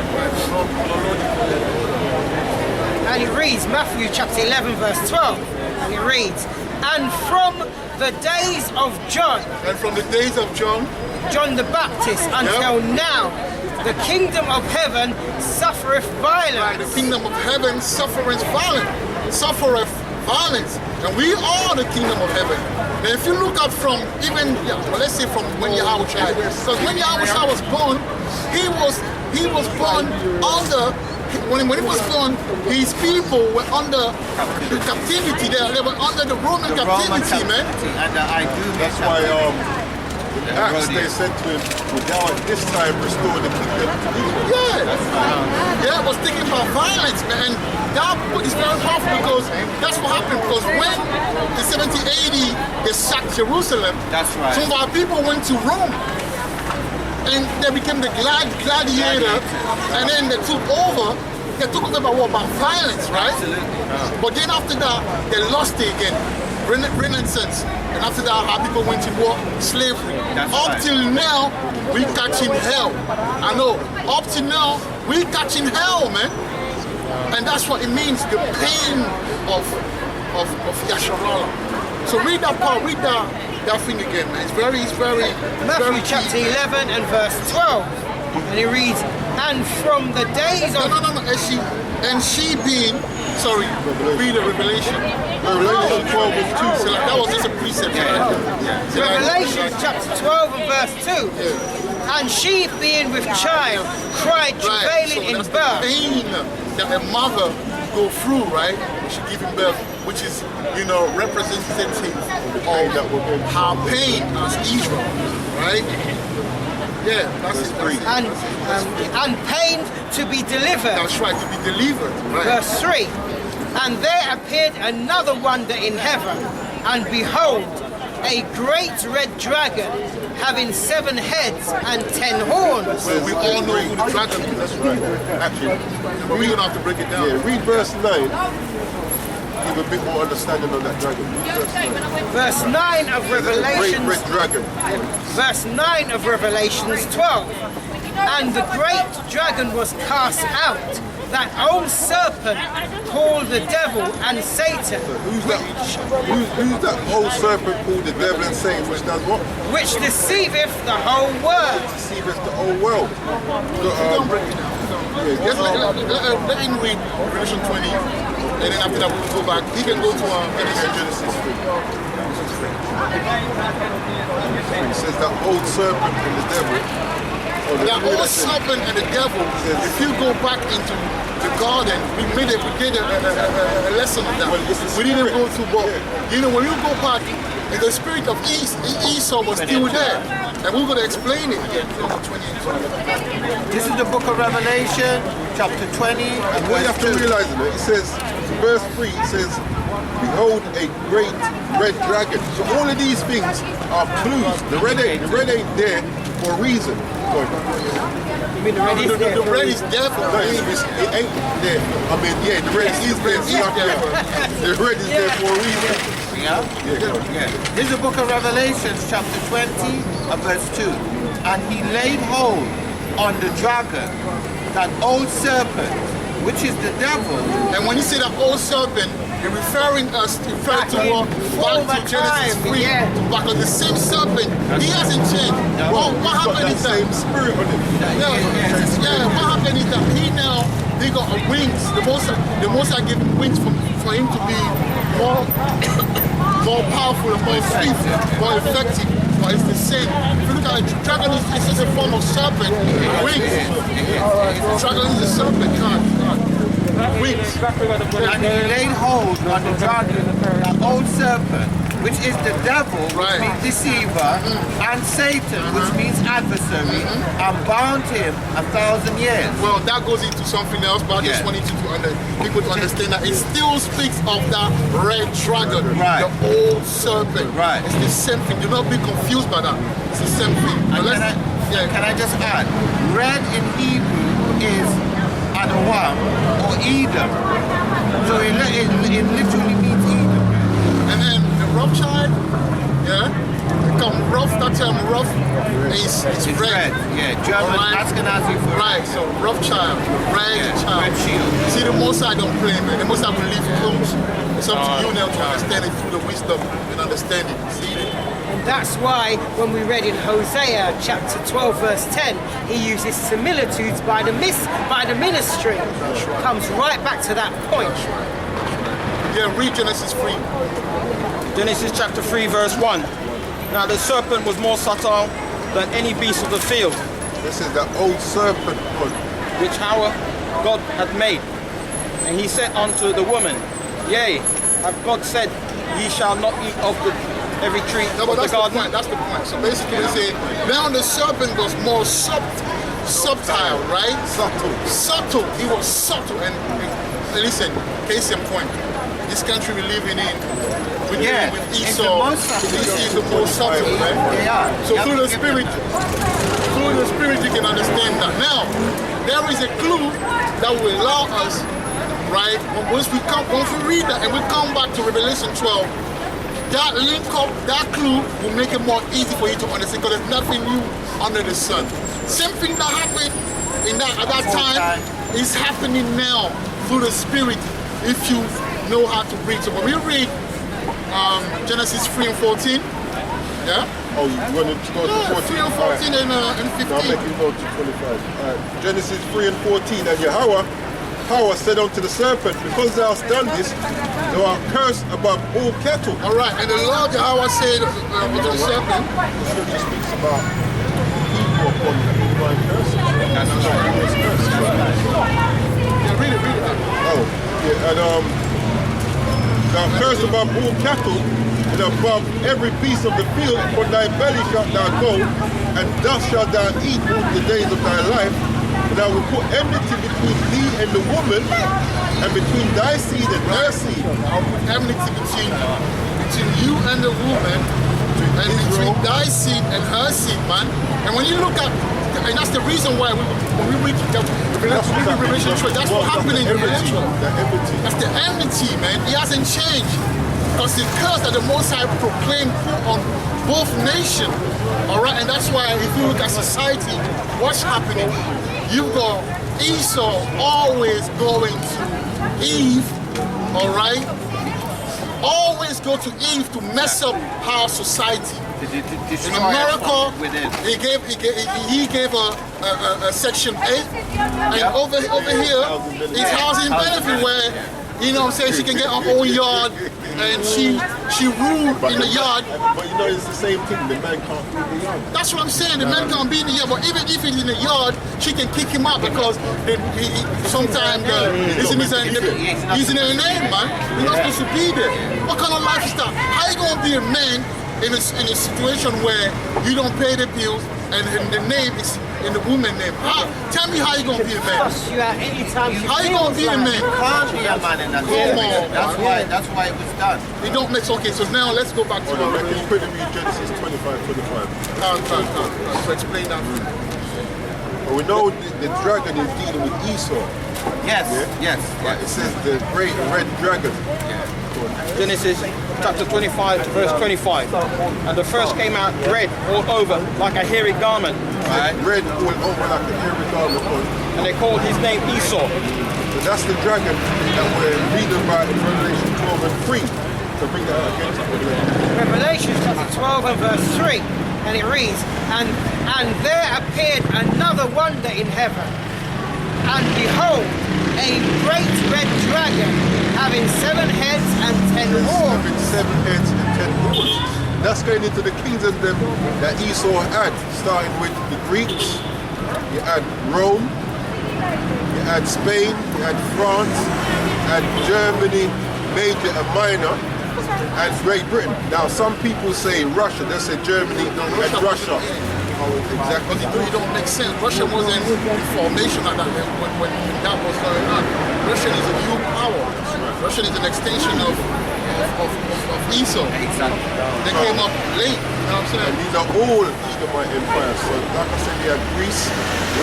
C: and it reads, Matthew chapter 11 verse 12. And it reads, And from the days of John,
A: And from the days of John,
C: John the Baptist, until now, the kingdom of heaven suffereth
A: and the
C: violence.
A: kingdom of heaven suffereth violence. And we are the kingdom of heaven. Now if you look up from even, let's say from when Yahweh Shai, because when Yahweh Shai was born, he was born under, when he was born, his people were under the captivity. They were under the Roman captivity, man.
D: And I do
B: that's why Acts they said to him, "Would thou at this time restore the kingdom to Israel?"
A: Yeah, it was taken by violence, man. That is very powerful because that's what happened. Because when in 70 AD they sacked Jerusalem,
D: That's right.
A: some of our people went to Rome. And they became the gladiator, and then they took over. They took over by what? By violence, right?
D: Absolutely.
A: But then after that, they lost it again. Renaissance. And after that, our people went to war, slavery.
D: That's
A: Up
D: right.
A: till now, we catching hell. I know. Up till now, we catching hell, man. And that's what it means, the pain of Yasharala. So read that part, read that thing again, man. It's very
C: Matthew
A: very
C: chapter
A: key.
C: 11 and verse 12. And it reads, And from the days of...
A: No. And she being, sorry, read the Revelation.
B: Revelation 12 and 2.
A: So like, that was just a precept. Right? So like-
C: Revelation chapter 12 and verse 2. And she, being with child, cried, travailing in
A: that's
C: birth.
A: the pain that a mother go through, right? When she giving birth, which is, representative of her pain as Israel, right? Yeah, that's it.
C: And pained to be delivered.
A: That's right, to be delivered, right?
C: Verse 3. And there appeared another wonder in heaven, and behold, a great red dragon, having 7 heads and 10 horns.
A: Well, we all know who the dragon is.
B: That's right. Actually,
A: But we're going to have to break it down.
B: yeah, read verse 9. Give a bit more understanding on that dragon. Read verse 9.
C: Verse 9 of
B: Great
C: Revelations.
B: red dragon.
C: Verse 9 of Revelations 12. And the great dragon was cast out, that old serpent called the devil and Satan,
B: Who's that old serpent called the devil and Satan, which does what?
C: which deceiveth the whole world.
B: Deceiveth the whole world.
A: Don't break it down. Just let him read Revelation 20, and then after that we'll go back. He can go to Genesis 3.
B: It says that old serpent and the devil.
A: That old serpent and the devil, if you go back into the garden, we did a lesson on that. We didn't go through, but when you go back, the spirit of Esau was still there. And we're going to explain it here.
D: This is the book of Revelation, chapter 20.
B: And what you have to realize in it says, verse 3, it says, behold a great red dragon. So all of these things are clues. The red ain't there for a reason.
C: You mean the red is there?
A: The red is there for
B: No, it ain't there. I mean, yeah, the red is there. The red is there for a reason.
D: This is the book of Revelation, chapter 20, verse 2. And he laid hold on the dragon, that old serpent, which is the devil.
A: And when you say that old serpent, you're referring to back to Genesis 3, back on the same serpent. He hasn't changed. What happened is that
B: same spirit on it.
A: what happened is that he got wings. The most I give him wings for him to be more powerful and more swift, more effective. But it's the same. If you look at the dragon, it's just a form of serpent. Wings. The dragon is a serpent. Wings.
D: And he laid hold on the dragon, the old serpent, which is the devil, which means deceiver, and Satan, which means adversary, and bound him 1,000 years.
A: Well, that goes into something else, but I just wanted people to understand that it still speaks of that red dragon, the old serpent. It's the same thing. Do not be confused by that. It's the same thing.
D: Can I just add? Red in Hebrew is Adawam or Edom. So it literally means Edom.
A: And then the rough child, become rough, that term rough is red.
D: German, Ashkenazi for
A: right, so rough child, red child.
D: Red shield.
A: See, the Most High don't play, man. The Most High will leave close. It's up to you now to understand it through the wisdom and understanding. See it?
C: And that's why when we read in Hosea chapter 12 verse 10, he uses similitudes by the ministry. Comes right back to that point.
A: Yeah, read Genesis 3.
E: Genesis chapter 3 verse 1. Now the serpent was more subtle than any beast of the field,
B: This is the old serpent one.
E: which God had made. And he said unto the woman, Yea, hath God said, Ye shall not eat of every tree
A: No, but
E: of the garden?
A: That's the point. So basically they say, now the serpent was more subtle, right? Subtle. He was subtle. And listen, case in point, this country we're living in, we're dealing with Esau. Esau is the most subtle, right?
D: They are.
A: So through the spirit you can understand that. Now, there is a clue that will allow us, right? Once we read that and we come back to Revelation 12, that link up, that clue will make it more easy for you to understand because there's nothing new under the sun. Same thing that happened at that time is happening now through the spirit if you know how to read. So when we read Genesis 3 and 14,
B: Oh, you want to go to 14?
A: 3 and 14 and 15.
B: I'll make you go to 25. Genesis 3 and 14. And Yahweh said unto the serpent, because thou hast done this, thou art cursed above all cattle.
A: All right, and the Lord Yahweh said to the serpent,
B: The scripture speaks about people upon divine curses.
D: That's right.
A: Yeah, read it.
B: Oh, yeah, and thou curse above all cattle, and above every beast of the field, from thy belly shalt thou go, and dust shalt thou eat all the days of thy life. And I will put enmity between thee and the woman, and between thy seed and her seed.
A: I'll put enmity between you and the woman, and between thy seed and her seed, man. And when you look at, and that's the reason why when we read the Revelation 12, that's what happened in the Revelation. That's the enmity, man. It hasn't changed. Because the curse that the Most High proclaimed on both nations. Alright, and that's why if you look at society, what's happening? You've got Esau always going to Eve, alright? Always go to Eve to mess up our society. In America, he gave a Section 8, and over here, it's housing benefit where, you know what I'm saying, she can get her own yard, and she ruled in the yard.
B: But you know, it's the same thing, the man can't be in the yard.
A: That's what I'm saying, the man can't be in the yard, but even if he's in the yard, she can kick him out because sometimes he's in her name, man. He's not supposed to be there. What kind of lifestyle? How you gonna be a man in a situation where you don't pay the bills and the name is in the woman's name? Tell me how you gonna be a man. How you gonna be a man?
D: You can't be a man in that situation. That's why it was done.
A: It don't make okay. So now let's go back to
B: Hold on, let's quickly read Genesis 25:25.
A: So explain that.
B: But we know the dragon is dealing with Esau.
D: Yes, yes.
B: Right? It says the great red dragon.
E: Genesis chapter 25, verse 25. And the first came out red all over, like a hairy garment.
B: Right? Red all over like a hairy garment.
E: And they called his name Esau.
B: So that's the dragon that we're reading about in Revelation 12 and 3. So bring that out again.
C: Revelation chapter 12 and verse 3, and it reads, and there appeared another wonder in heaven, and behold, a great red dragon, having 7 heads and 10 horns.
B: Having 7 heads and 10 horns. That's going into the kingdom that Esau had, starting with the Greeks. You had Rome, you had Spain, you had France, you had Germany, major and minor, and Great Britain. Now some people say Russia, they say Germany and Russia. Exactly.
A: But it don't make sense. Russia wasn't in formation at that when that was going on. Russia is a new power. Russia is an extension of Esau.
D: Exactly.
A: They came up late, you know what I'm saying?
B: And these are all Edomite empires. So like I said, you have Greece,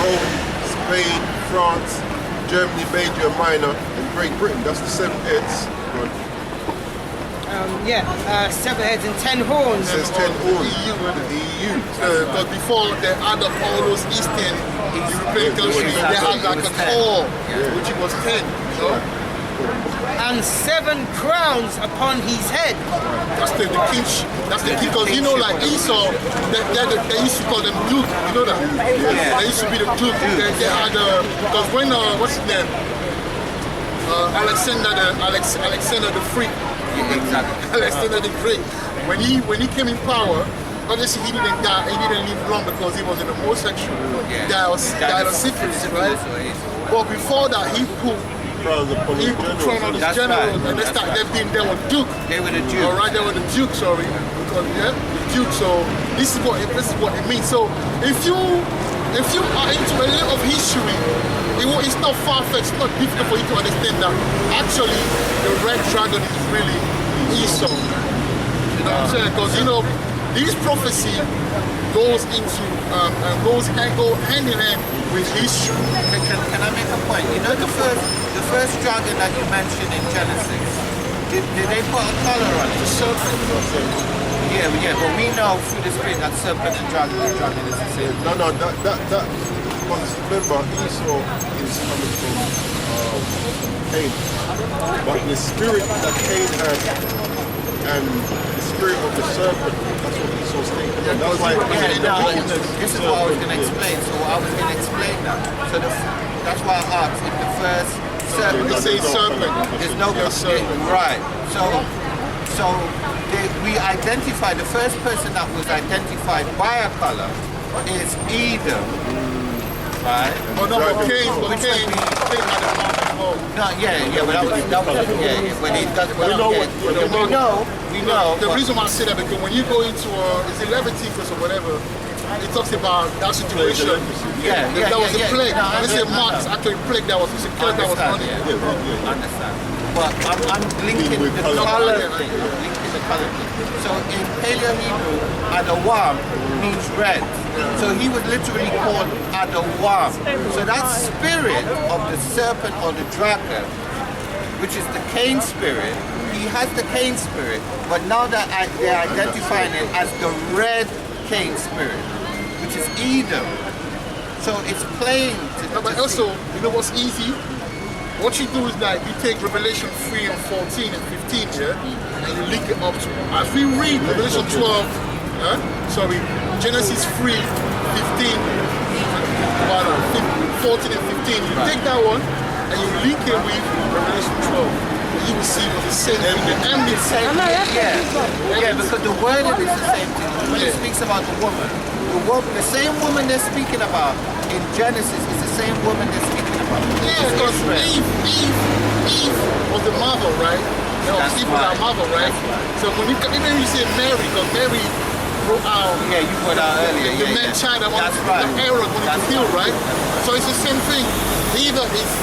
B: Rome, Spain, France, Germany, major and minor, and Great Britain. That's the 7 heads.
C: 7 heads and 10 horns.
B: It says 10 horns.
A: The EU. But before they add up all those Eastern European countries, they had like a core, which it was 10. You know?
C: And 7 crowns upon his head.
A: That's the king. That's the king. Because you know, like Esau, they used to call them Duke. You know that? Yeah. They used to be the Duke. They had because when what's his name? Alexander the Free.
D: Exactly.
A: Alexander the Great. When he came in power, obviously he didn't die. He didn't live long because he was an homosexual. He died of syphilis, right? But before that, he put
B: Crowns upon his
A: crown on his generals, and they were Duke.
D: They were the Jews.
A: All right, they were the Duke. Sorry, because the Duke. So this is what it means. So if you are into a little of history, it's not far-fetched. It's not difficult for you to understand that actually the red dragon is really Esau. You know what I'm saying? Because you know this prophecy goes into goes hand in hand with history.
D: Can I make a point? You know the first dragon that you mentioned in Genesis, did they put a collar on it?
A: The serpent.
D: Yeah, but we know through the spirit that serpent and dragon is the same.
B: No, that because remember Esau is coming from Cain. But the spirit that Cain had and the spirit of the serpent, that's what Esau's taking. And that's why
D: this is what I was going to explain. So I was going to explain that. So that's why I asked if the first serpent.
A: They say serpent.
D: There's no serpent. Right. So we identified the first person that was identified by a color is Edom, right?
A: Oh no, but Cain had
D: Which
A: a mouth as well.
D: No, yeah, but that was when he does.
A: We know
D: we know.
A: The reason why I say that because when you go into is it Leviticus or whatever, it talks about that situation. That was a plague.
D: No,
A: This is Mark, it's actually a plague that was a plague that was on it.
D: I understand. But I'm linking the color thing. I'm linking the color thing. So in Paleo Hebrew, Adawam means red. So he was literally called Adawam. So that spirit of the serpent or the dragon, which is the Cain spirit, he has the Cain spirit, but now that they're identifying it as the red Cain spirit, which is Edom. So it's plain to
A: But also, you know what's easy? What you do is that you take Revelation 3 and 14 and 15 here, and you link it up to, as we read Revelation 12, Genesis 3, 15, 14 and 15, you take that one, and you link it with Revelation 12, and you will see what the same thing, the end is same.
D: Yeah, because the word is the same thing. When it speaks about the woman, the same woman they're speaking about in Genesis is the same woman they're speaking about.
A: Yeah, because Eve was the mother, right? Eve was our mother, right? So when even you say Mary, because Mary brought out
D: you put out earlier.
A: the man child that wanted the Aaron wanted to kill, right? So it's the same thing. Either it's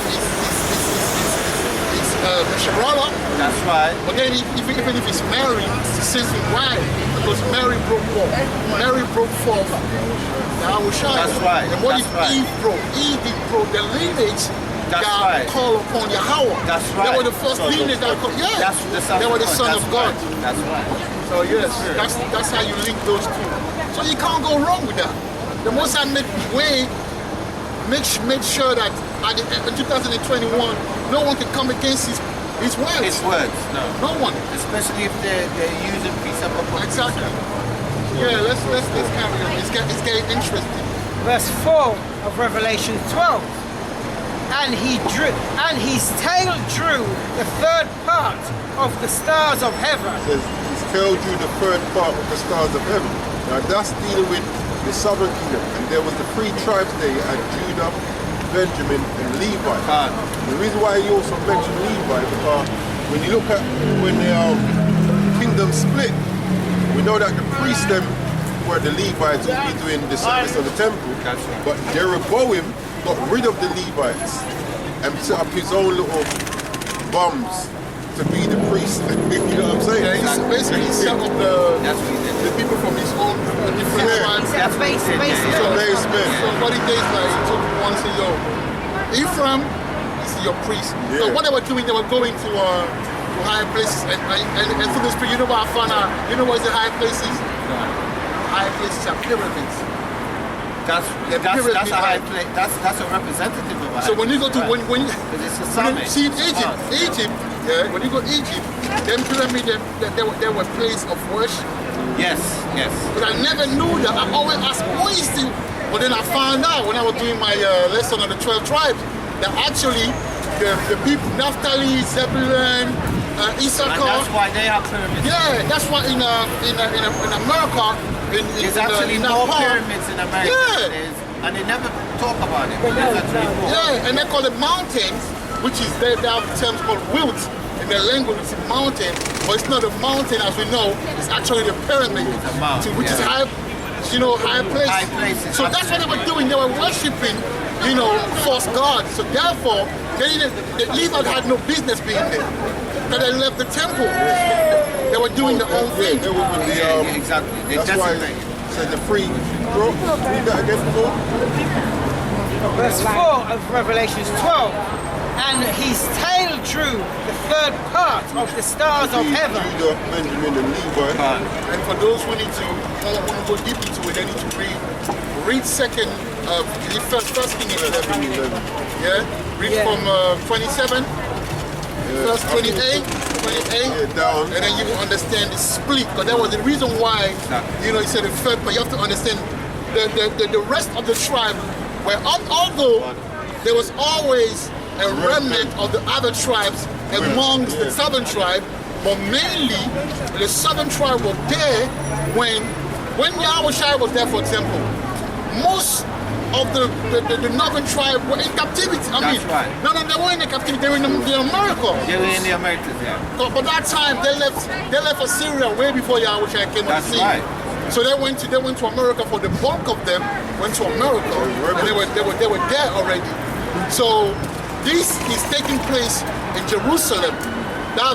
A: Mesharala.
D: That's right.
A: But then even if it's Mary, it's the same thing. Why? Because Mary broke forth. Mary broke forth the Ahushai.
D: That's right.
A: And what did Eve broke? Eve broke the lineage that called upon Yahweh.
D: That's right.
A: They were the first lineage that called. Yeah.
D: That's the son.
A: They were the son of God.
D: That's right.
A: So yes, that's how you link those two. So you can't go wrong with that. The Most High make sure that in 2021, no one can come against his words.
D: His words, no.
A: No one.
D: Especially if they're using precept upon
A: Exactly. Yeah, let's carry on. It's getting interesting.
C: Verse 4 of Revelation 12. And his tail drew the third part of the stars of heaven.
B: It says his tail drew the third part of the stars of heaven. Now that's dealing with the southern kingdom. And there was the three tribes there. You had Judah, Benjamin, and Levi. The reason why he also mentioned Levi because when you look at when the kingdom split, we know that the priests them were the Levites who be doing the service of the temple. But Jeroboam got rid of the Levites and set up his own little bums to be the priest. You know what I'm saying?
A: Yeah, he's basically set up the people from his own different tribes.
C: That's basement.
A: So what he did is like he took one and said, yo, Ephraim, this is your priest. So what they were doing, they were going to higher places and through the spirit, you know what I found out? You know what's the higher places? Higher places are pyramids.
D: That's a high place. That's a representative of a high
A: So when you go to when
D: it's a summit.
A: see Egypt, when you go to Egypt, them pyramids they were place of worship.
D: Yes.
A: But I never knew that. I always asked, what is the? But then I found out when I was doing my lesson on the 12 tribes that actually the people Naphtali, Zebulun, Issachar.
D: And that's why they have pyramids.
A: Yeah, that's why in America.
D: There's actually more pyramids in America than there is, and they never talk about it.
A: And they call it mountains, which is they have terms called wilt in their language. It's a mountain, but it's not a mountain as we know. It's actually the pyramid, which is high, high places.
D: High places.
A: So that's what they were doing. They were worshiping, false gods. So therefore, the Levites had no business being there. Because they left the temple. They were doing their own thing.
B: They were with the,
D: exactly.
B: That's why it said the free. Bro, read that again, bro.
C: Verse 4 of Revelation 12. And his tail drew the third part of the stars of heaven.
B: Judah, Benjamin, and Levi.
A: And for those who need to want to go deep into it, they need to read first King 11. Yeah? Read from 27. Verse 28,
B: down.
A: and then you will understand the split. Because that was the reason why, he said the third, but you have to understand the rest of the tribe, where although there was always a remnant of the other tribes amongst the southern tribe, but mainly the southern tribe was there when Yahushua was there, for example. most of the northern tribe were in captivity. I
D: That's
A: mean,
D: right.
A: no, they weren't in captivity. They were in America.
D: They were in the Americas, yeah.
A: But that time they left Assyria way before Yahushua came on
D: That's
A: the scene.
D: right.
A: So they went to America. For the bulk of them went to America, and they were there already. So this is taking place in Jerusalem. The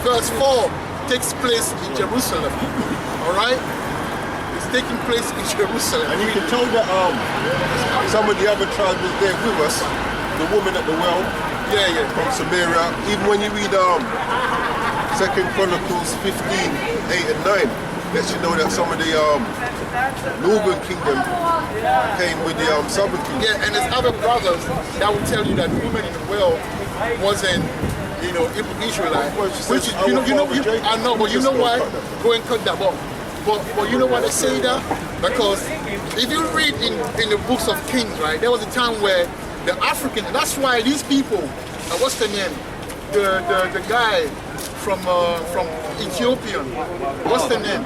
A: verse 4 takes place in Jerusalem. All right, it's taking place in Jerusalem.
B: And you can tell that some of the other tribes was there with us. The woman at the well, from Samaria. Even when you read 2 Chronicles 15, 8 and 9, lets you know that some of the northern kingdom came with the southern kingdom.
A: Yeah, and there's other brothers that will tell you that the woman in the well wasn't, Israelite. Which is, I know, but you know why? Go and cut that off. But you know why they say that? Because if you read in the books of Kings, right, there was a time where the African, that's why these people, what's the name? The guy from Ethiopian, what's the name?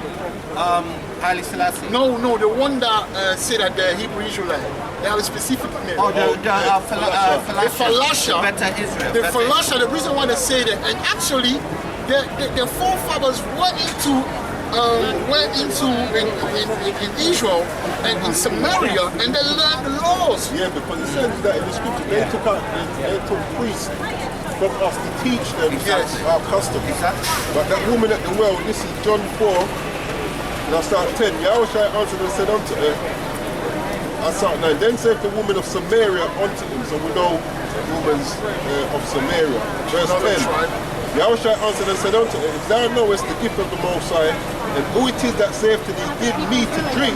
D: Haile Selassie.
A: No, the one that said that they're Hebrew Israelite. They have a specific name.
D: Oh, the
A: Falasha.
D: Better Israel.
A: The Falasha, the reason why they say that, and actually, their forefathers went into in Israel and in Samaria, and they learned the laws.
B: Yeah, because it says that in the scripture they took priests from us to teach them our customs.
D: Exactly.
B: But that woman at the well, this is John 4, and I start 10. Yahushua answered and said unto her, I start 9. Then said the woman of Samaria unto him. So we know women of Samaria. Verse 10. Yahushua answered and said unto her, if thou knowest the gift of the Most High, and who it is that saith to thee, give me to drink,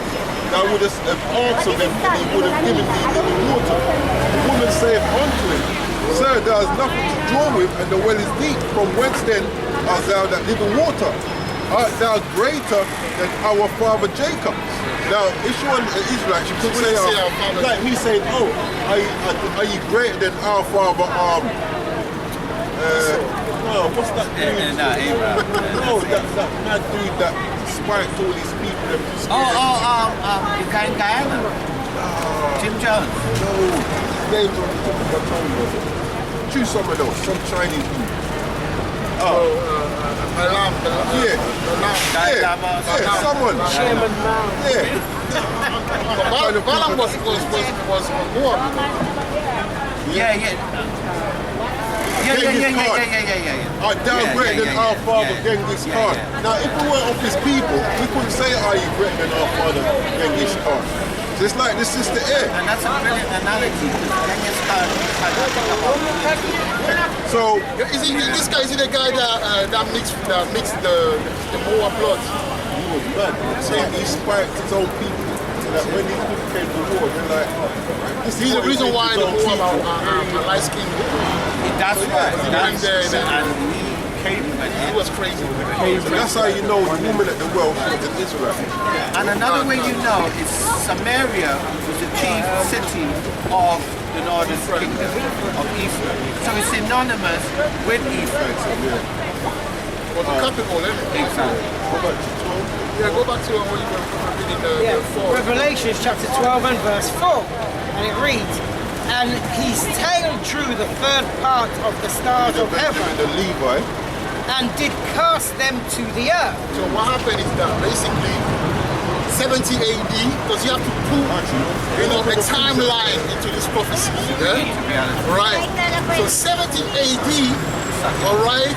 B: thou wouldest have answered him, and he would have given thee living water. The woman saith unto him, Sir, thou hast nothing to draw with, and the well is deep. From whence then art thou that living water? Art thou greater than our father Jacob? Now, if she was an Israelite, she could say, like me saying, oh, are you greater than our father, what's that dude? No, that mad dude that spiked all these people.
D: The guy in Guyana. Jim Jones.
B: No, his name's on the top of my tongue. Choose someone else, some Chinese dude. Someone.
C: Chairman Mao.
A: Balaam was Moab.
B: Art thou greater than our father Genghis Khan? Now, if we weren't of his people, we couldn't say, are you greater than our father Genghis Khan? So it's like the sister air.
D: And that's a brilliant analogy. Genghis Khan
A: So, this guy is the guy that mixed the Moab blood?
B: He was mad. So he spiked his own people. So that when these people came to war, they're like,
A: He's the reason why the Moab are light skinned.
D: That's right.
A: He was crazy.
B: So that's how you know the woman at the well was an Israelite.
D: And another way you know is Samaria was the chief city of the northern kingdom of Ephraim. So it's synonymous with Ephraim.
A: Was the capital, isn't it?
D: Exactly.
A: Go back to what you were reading the 4.
C: Revelation chapter 12 and verse 4. And it reads, and his tail drew the third part of the stars of heaven
B: The Levi.
C: and did cast them to the earth.
A: So what happened is that basically 70 AD, because you have to put a timeline into this prophecy. Yeah? Right. So 70 AD, all right,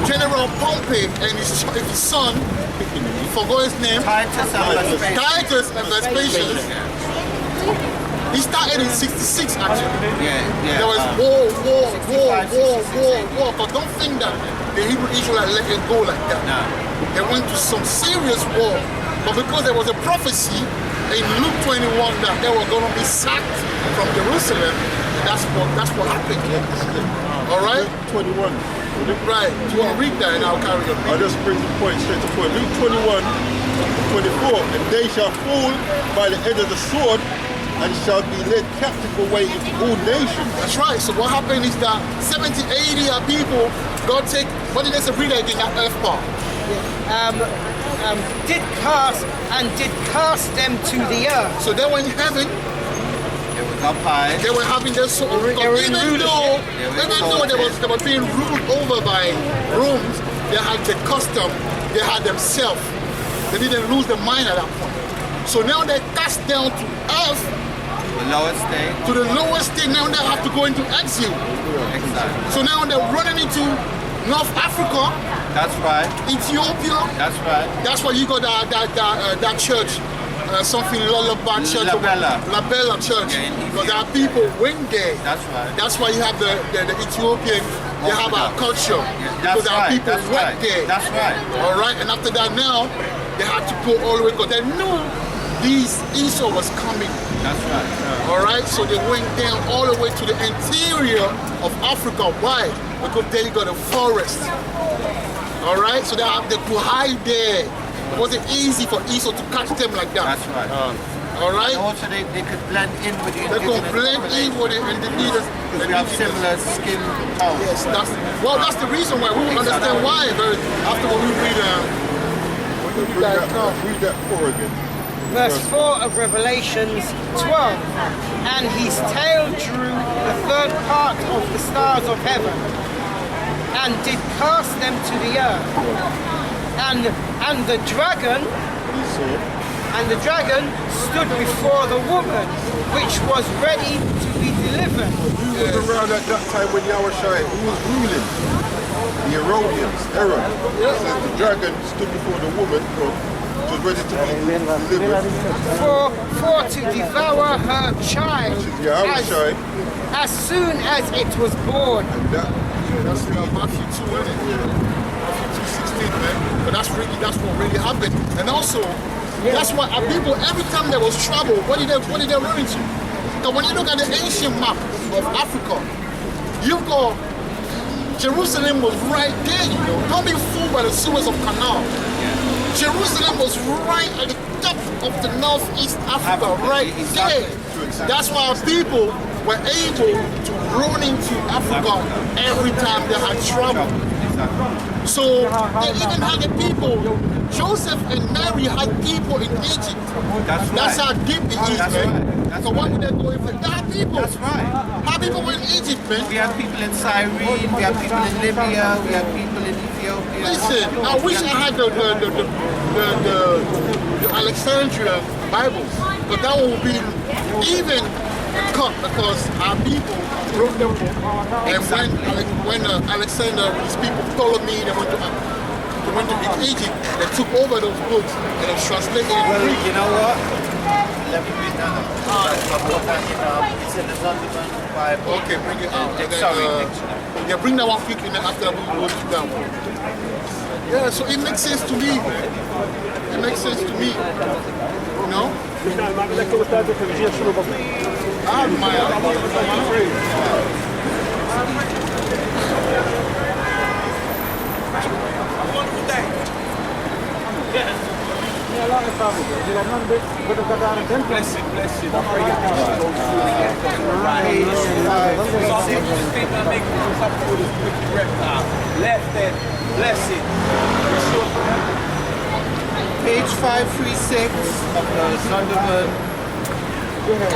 A: General Pompey and his son, forgot his name, Titus and Vespasian. He started in 66 actually. There was war. But don't think that the Hebrew Israelites let it go like that.
D: No.
A: They went to some serious war. But because there was a prophecy in Luke 21 that they were going to be sacked from Jerusalem, that's what happened. All right?
B: 21.
A: Right. Do you want to read that and I'll carry on?
B: I'll just bring the point straight to point. Luke 21, 24. And they shall fall by the edge of the sword and shall be led captive away into all nations.
A: That's right. So what happened is that 70, 80 are people, God take, what did they say, read that again, that earth part?
C: did cast them to the earth.
A: So they were in heaven.
D: It was up high.
A: They were having their soul.
C: They were in
A: Even though they were being ruled over by Romans, they had the custom, they had themselves. They didn't lose their mind at that point. So now they cast down to earth,
D: The lowest state.
A: to the lowest state. Now they have to go into exile.
D: Exactly.
A: So now they're running into North Africa,
D: That's right.
A: Ethiopia.
D: That's right.
A: That's why you got that church, something Lullaby Church, La Bella Church.
D: Yeah, in
A: Because there are people went there.
D: That's right.
A: That's why you have the Ethiopian. They have our culture.
D: That's
A: Because there are
D: right.
A: people
D: That's
A: went
D: right.
A: there.
D: That's right.
A: All right, and after that now, they had to go all the way because they knew Esau was coming.
D: That's right.
A: All right, so they went down all the way to the interior of Africa. Why? Because there you got a forest. All right, so they could hide there. It wasn't easy for Esau to catch them like that.
D: That's right.
A: All right,
D: And also they could blend in with the
A: they could
D: indigenous
A: blend in with it and the leaders.
D: because we have similar skin tones.
A: Yes, that's the reason why we will understand why. But after what we read,
B: Read that 4 again.
C: Verse 4 of Revelations 12. And his tail drew the third part of the stars of heaven, and did cast them to the earth. And the dragon stood before the woman, which was ready to be delivered.
B: Who was around at that time when Yahushua, who was ruling? The Herodians, Herod. It says the dragon stood before the woman, which was ready to be delivered.
C: For to devour her child
B: Yahushua.
C: as soon as it was born.
B: And
A: that's Matthew 2, isn't it? Matthew 2:16, man. But that's what really happened. And also, that's why our people, every time there was trouble, what did they run into? Because when you look at the ancient map of Africa, you go, Jerusalem was right there, you know. Don't be fooled by the Suez of Canal. Jerusalem was right at the top of the northeast Africa, right there. That's why our people were able to run into Africa every time they had trouble. So they even had the people, Joseph and Mary had people in Egypt. That's how deep it is, man. So why would they go if there are people?
D: That's right.
A: How people were in Egypt, man?
D: We have people in Cyrene, we have people in Libya, we have people in Ethiopia.
A: Listen, I wish I had the Alexandria Bibles, but that would be even cut because our people wrote them. And when Alexander with his people followed me, they went to Egypt, they took over those books and they translated in
D: Well,
A: Greek.
D: you know what? Let me read that up. It's in the Zondervan Bible.
A: Okay, bring it out. And then,
D: Dictionary.
A: yeah, bring that one quickly, and after we go to that one. Yeah, so it makes sense to me, man. It makes sense to me. You know?
D: Page 536 of the Zondervan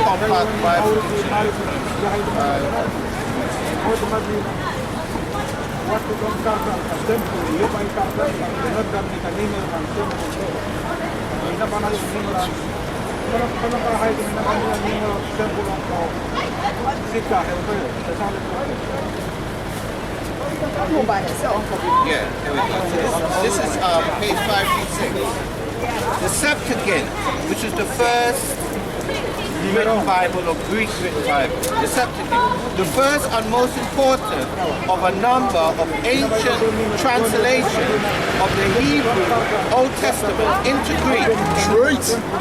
D: Compact Bible Yeah, here we go. This is page 536. The Septuagint, which is the first written Bible or Greek written Bible. The Septuagint, the first and most important of a number of ancient translations of the Hebrew Old Testament into Greek.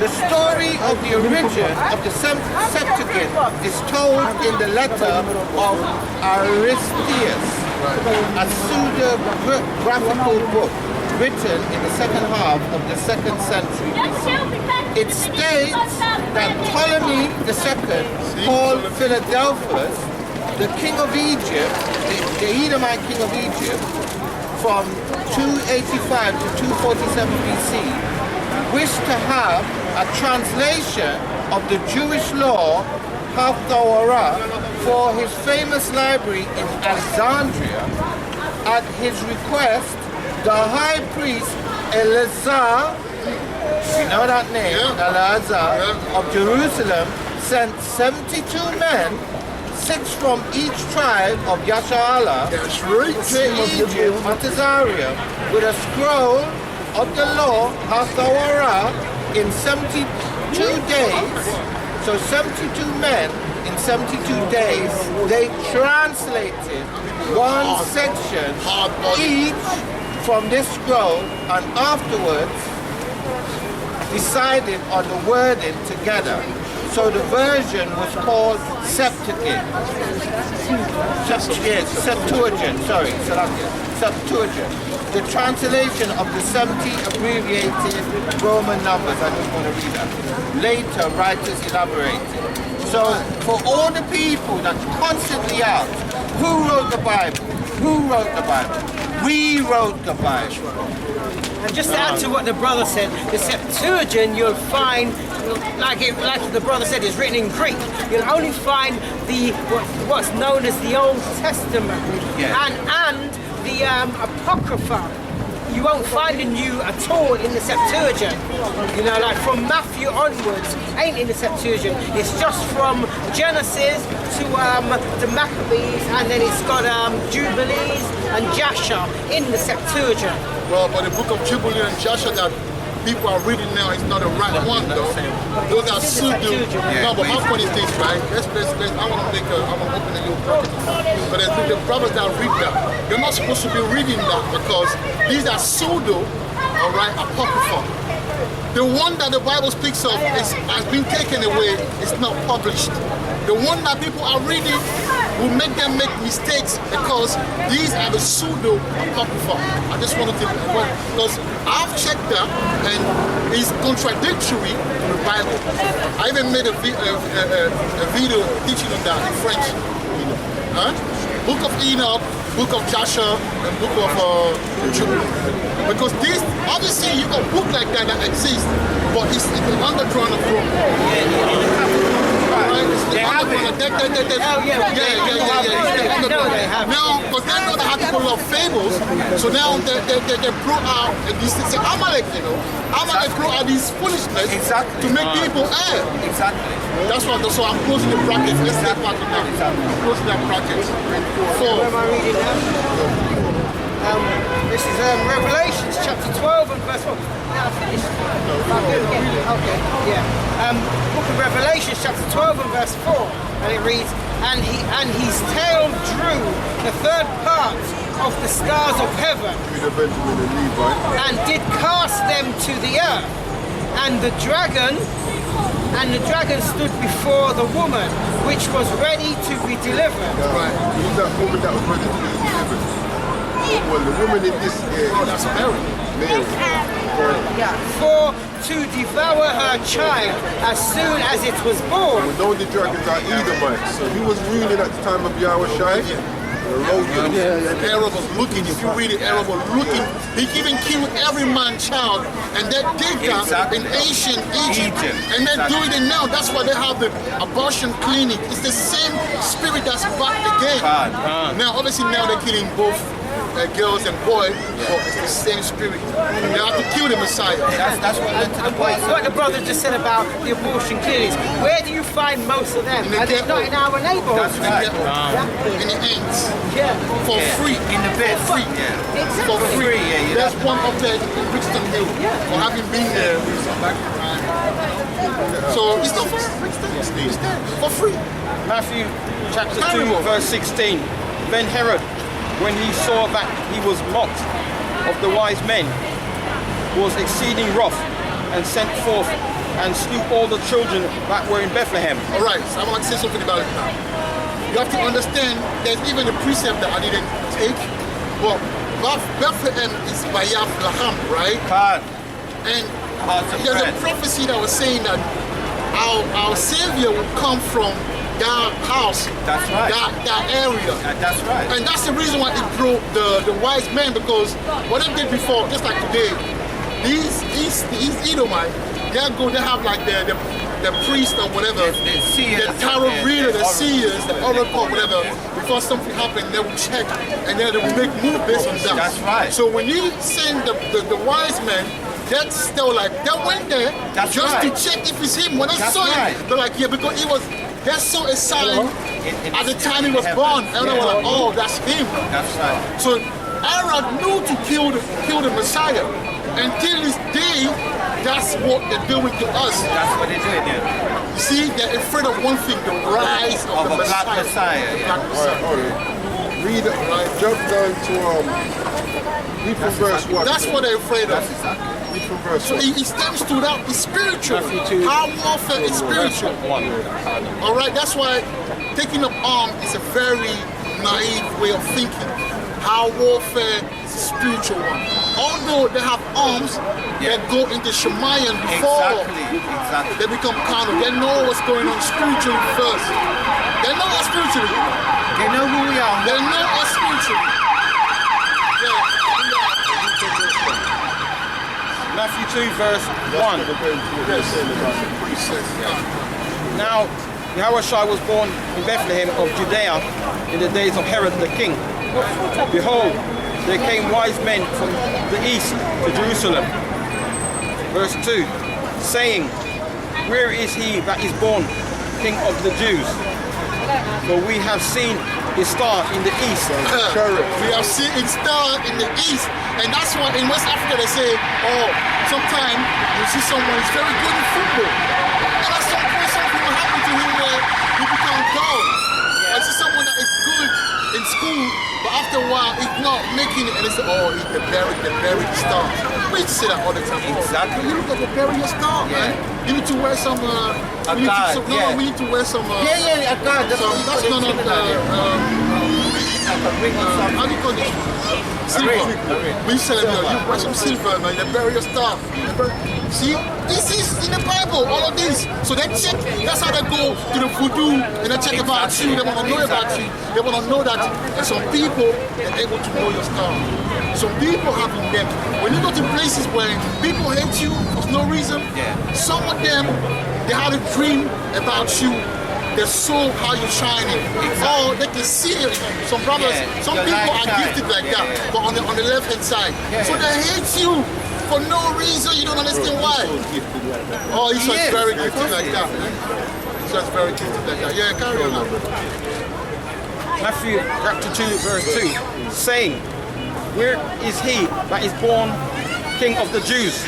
D: The story of the origin of the Septuagint is told in the letter of Aristeas, a pseudo-graphical book written in the second half of the 2nd century BC. It states that Ptolemy II called Philadelphus, the king of Egypt, the Edomite king of Egypt, from 285 to 247 BC, wished to have a translation of the Jewish law, Haftarah, for his famous library in Alexandria. At his request, the high priest Eleazar, you know that name, Eleazar, of Jerusalem, sent 72 men, 6 from each tribe of Yasharallah,
A: That's right.
D: to Egypt, Montezaria, with a scroll of the law, Haftarah, in 72 days. So 72 men in 72 days, they translated one section each from this scroll, and afterwards decided on the wording together. So the version was called Septuagint. Septuagint. The translation of the 70 abbreviated Roman numbers. I just want to read that. Later, writers elaborated. So for all the people that constantly ask, who wrote the Bible? Who wrote the Bible? We wrote the Bible.
C: And just to add to what the brother said, the Septuagint you'll find, like the brother said, is written in Greek. You'll only find what's known as the Old Testament and the Apocrypha. You won't find the new at all in the Septuagint. You know, like from Matthew onwards, ain't in the Septuagint. It's just from Genesis to the Maccabees, and then it's got Jubilees and Jasher in the Septuagint.
A: Well, but the book of Jubilee and Joshua that people are reading now is not the right one, though. Those are pseudo. No, but my point is this, right? I want to open a little bracket. But the brothers that read that, they're not supposed to be reading that because these are pseudo, all right, apocrypha. The one that the Bible speaks of has been taken away. It's not published. The one that people are reading will make them make mistakes because these are the pseudo apocrypha. I just wanted to, because I've checked that and it's contradictory to the Bible. I even made a video teaching on that in French. Book of Enoch, Book of Joshua, and Book of Jubilee. Because this, obviously, you got a book like that exists, but it's underground of Rome. They have it. Now, but they know they have people love fables, so now they brought out this Amalek, you know. Amalek brought out this foolishness to make people err.
D: Exactly.
A: That's what. So I'm closing the bracket. Let's take part in that. I'm closing that bracket.
C: Where am I reading now? This is Revelations chapter 12 and verse 4. Now I finished. Okay, yeah. Book of Revelations chapter 12 and verse 4. And it reads, and his tail drew the third part of the stars of heaven and did cast them to the earth. And the dragon stood before the woman, which was ready to be delivered.
B: Right. Who's that woman that was ready to be delivered? Well, the woman in this
A: That's Mary.
C: For to devour her child as soon as it was born.
B: We know the dragons are Edomites, so he was ruling at the time of Yahweh Shai.
A: Arab was looking, if you read it, Arab was looking. He even killed every man child, and they did that in ancient Egypt. And they're doing it now. That's why they have the abortion clinic. It's the same spirit that's back again. Now, obviously, now they're killing both girls and boys, but it's the same spirit. They have to kill the Messiah.
D: That's what led to the point.
C: What the brother just said about the abortion clinics, where do you find most of them? Are they not in our neighborhood?
A: That's right. In the ends.
C: Yeah.
A: For free.
D: In the bed.
A: Free.
C: Exactly.
A: For free.
D: Yeah.
A: There's one up there in Brixton Hill. For having been there back in time. So it's not for free. It's there for free.
E: Matthew chapter 2 verse 16. Then Herod, when he saw that he was mocked of the wise men, was exceeding wroth, and sent forth and slew all the children that were in Bethlehem.
A: All right, so I want to say something about it now. You have to understand, there's even a precept that I didn't take. Well, Bethlehem is Bayaf Laham, right? And there's a prophecy that was saying that our Savior will come from that house,
D: That's right.
A: that area.
D: That's right.
A: And that's the reason why it brought the wise men, because what they did before, just like today, these Edomite, they have like the priest or whatever,
D: The seers,
A: the tarot reader, the
D: oracle.
A: seers, the oracle, whatever. Before something happened, they will check and then they will make move based on that.
D: That's right.
A: So when you send the wise men, that's still like they went there
D: That's
A: just
D: right.
A: to check if it's him. When I
D: That's
A: saw
D: right.
A: him, they're like, yeah, because he was. They saw a sign
D: In
A: at the
D: his
A: time he was
D: heaven.
A: born, and they were like, oh, that's him.
D: That's right.
A: So Aaron knew to kill the Messiah. Until this day, that's what they're doing to us.
D: That's what they did, yeah.
A: You see, they're afraid of one thing, the rise of
D: Of
A: the
D: a black
A: Messiah.
D: Messiah, yeah.
A: Black Messiah.
B: All right. Read, jump down to, read from verse 1.
A: That's what they're afraid of.
D: That's exactly.
B: Read from verse
A: So
B: 1.
A: it stems to that. It's spiritual.
E: Matthew 2.
A: Our warfare is spiritual.
E: 1.
A: All right, that's why taking up arms is a very naive way of thinking. Our warfare is a spiritual one. Although they have arms, they go into Shemayan before
D: Exactly.
A: they become carnal. They know what's going on spiritually first. They know us spiritually.
D: They know who we are.
A: They know us spiritually.
E: Matthew 2 verse 1. Now Yahushua was born in Bethlehem of Judea in the days of Herod the king. Behold, there came wise men from the east to Jerusalem. Verse 2, saying, where is he that is born King of the Jews? For we have seen his star in the east.
A: We have seen it star in the east, and that's why in West Africa they say, oh, sometimes you see someone is very good in football, and at some point something will happen to him where he becomes dull. I see someone that is good in school, but after a while he's not making it, and they say, oh, he's the buried star. We used to say that all the time.
D: Exactly.
A: You look like the buried star, man. You need to wear some. We need to wear some.
D: Yeah, God. That's
A: So
D: what
A: that's none of the. How do you call this? Silver. We said you wear some silver, man. They bury your stuff. See, this is in the Bible. All of this. So they check. That's how they go to the voodoo and they check about you. They want to know about you. They want to know that some people are able to know your stuff. Some people have in them. When you go to places where people hate you for no reason, some of them they had a dream about you. They saw how you're shining. Or they can see it. Some brothers, some people are gifted like that, but on the left hand side. So they hate you for no reason. You don't understand why. Oh, he's just very gifted like that. He's just very gifted like that. Yeah, carry on.
E: Matthew chapter 2 verse 2, saying, where is he that is born King of the Jews?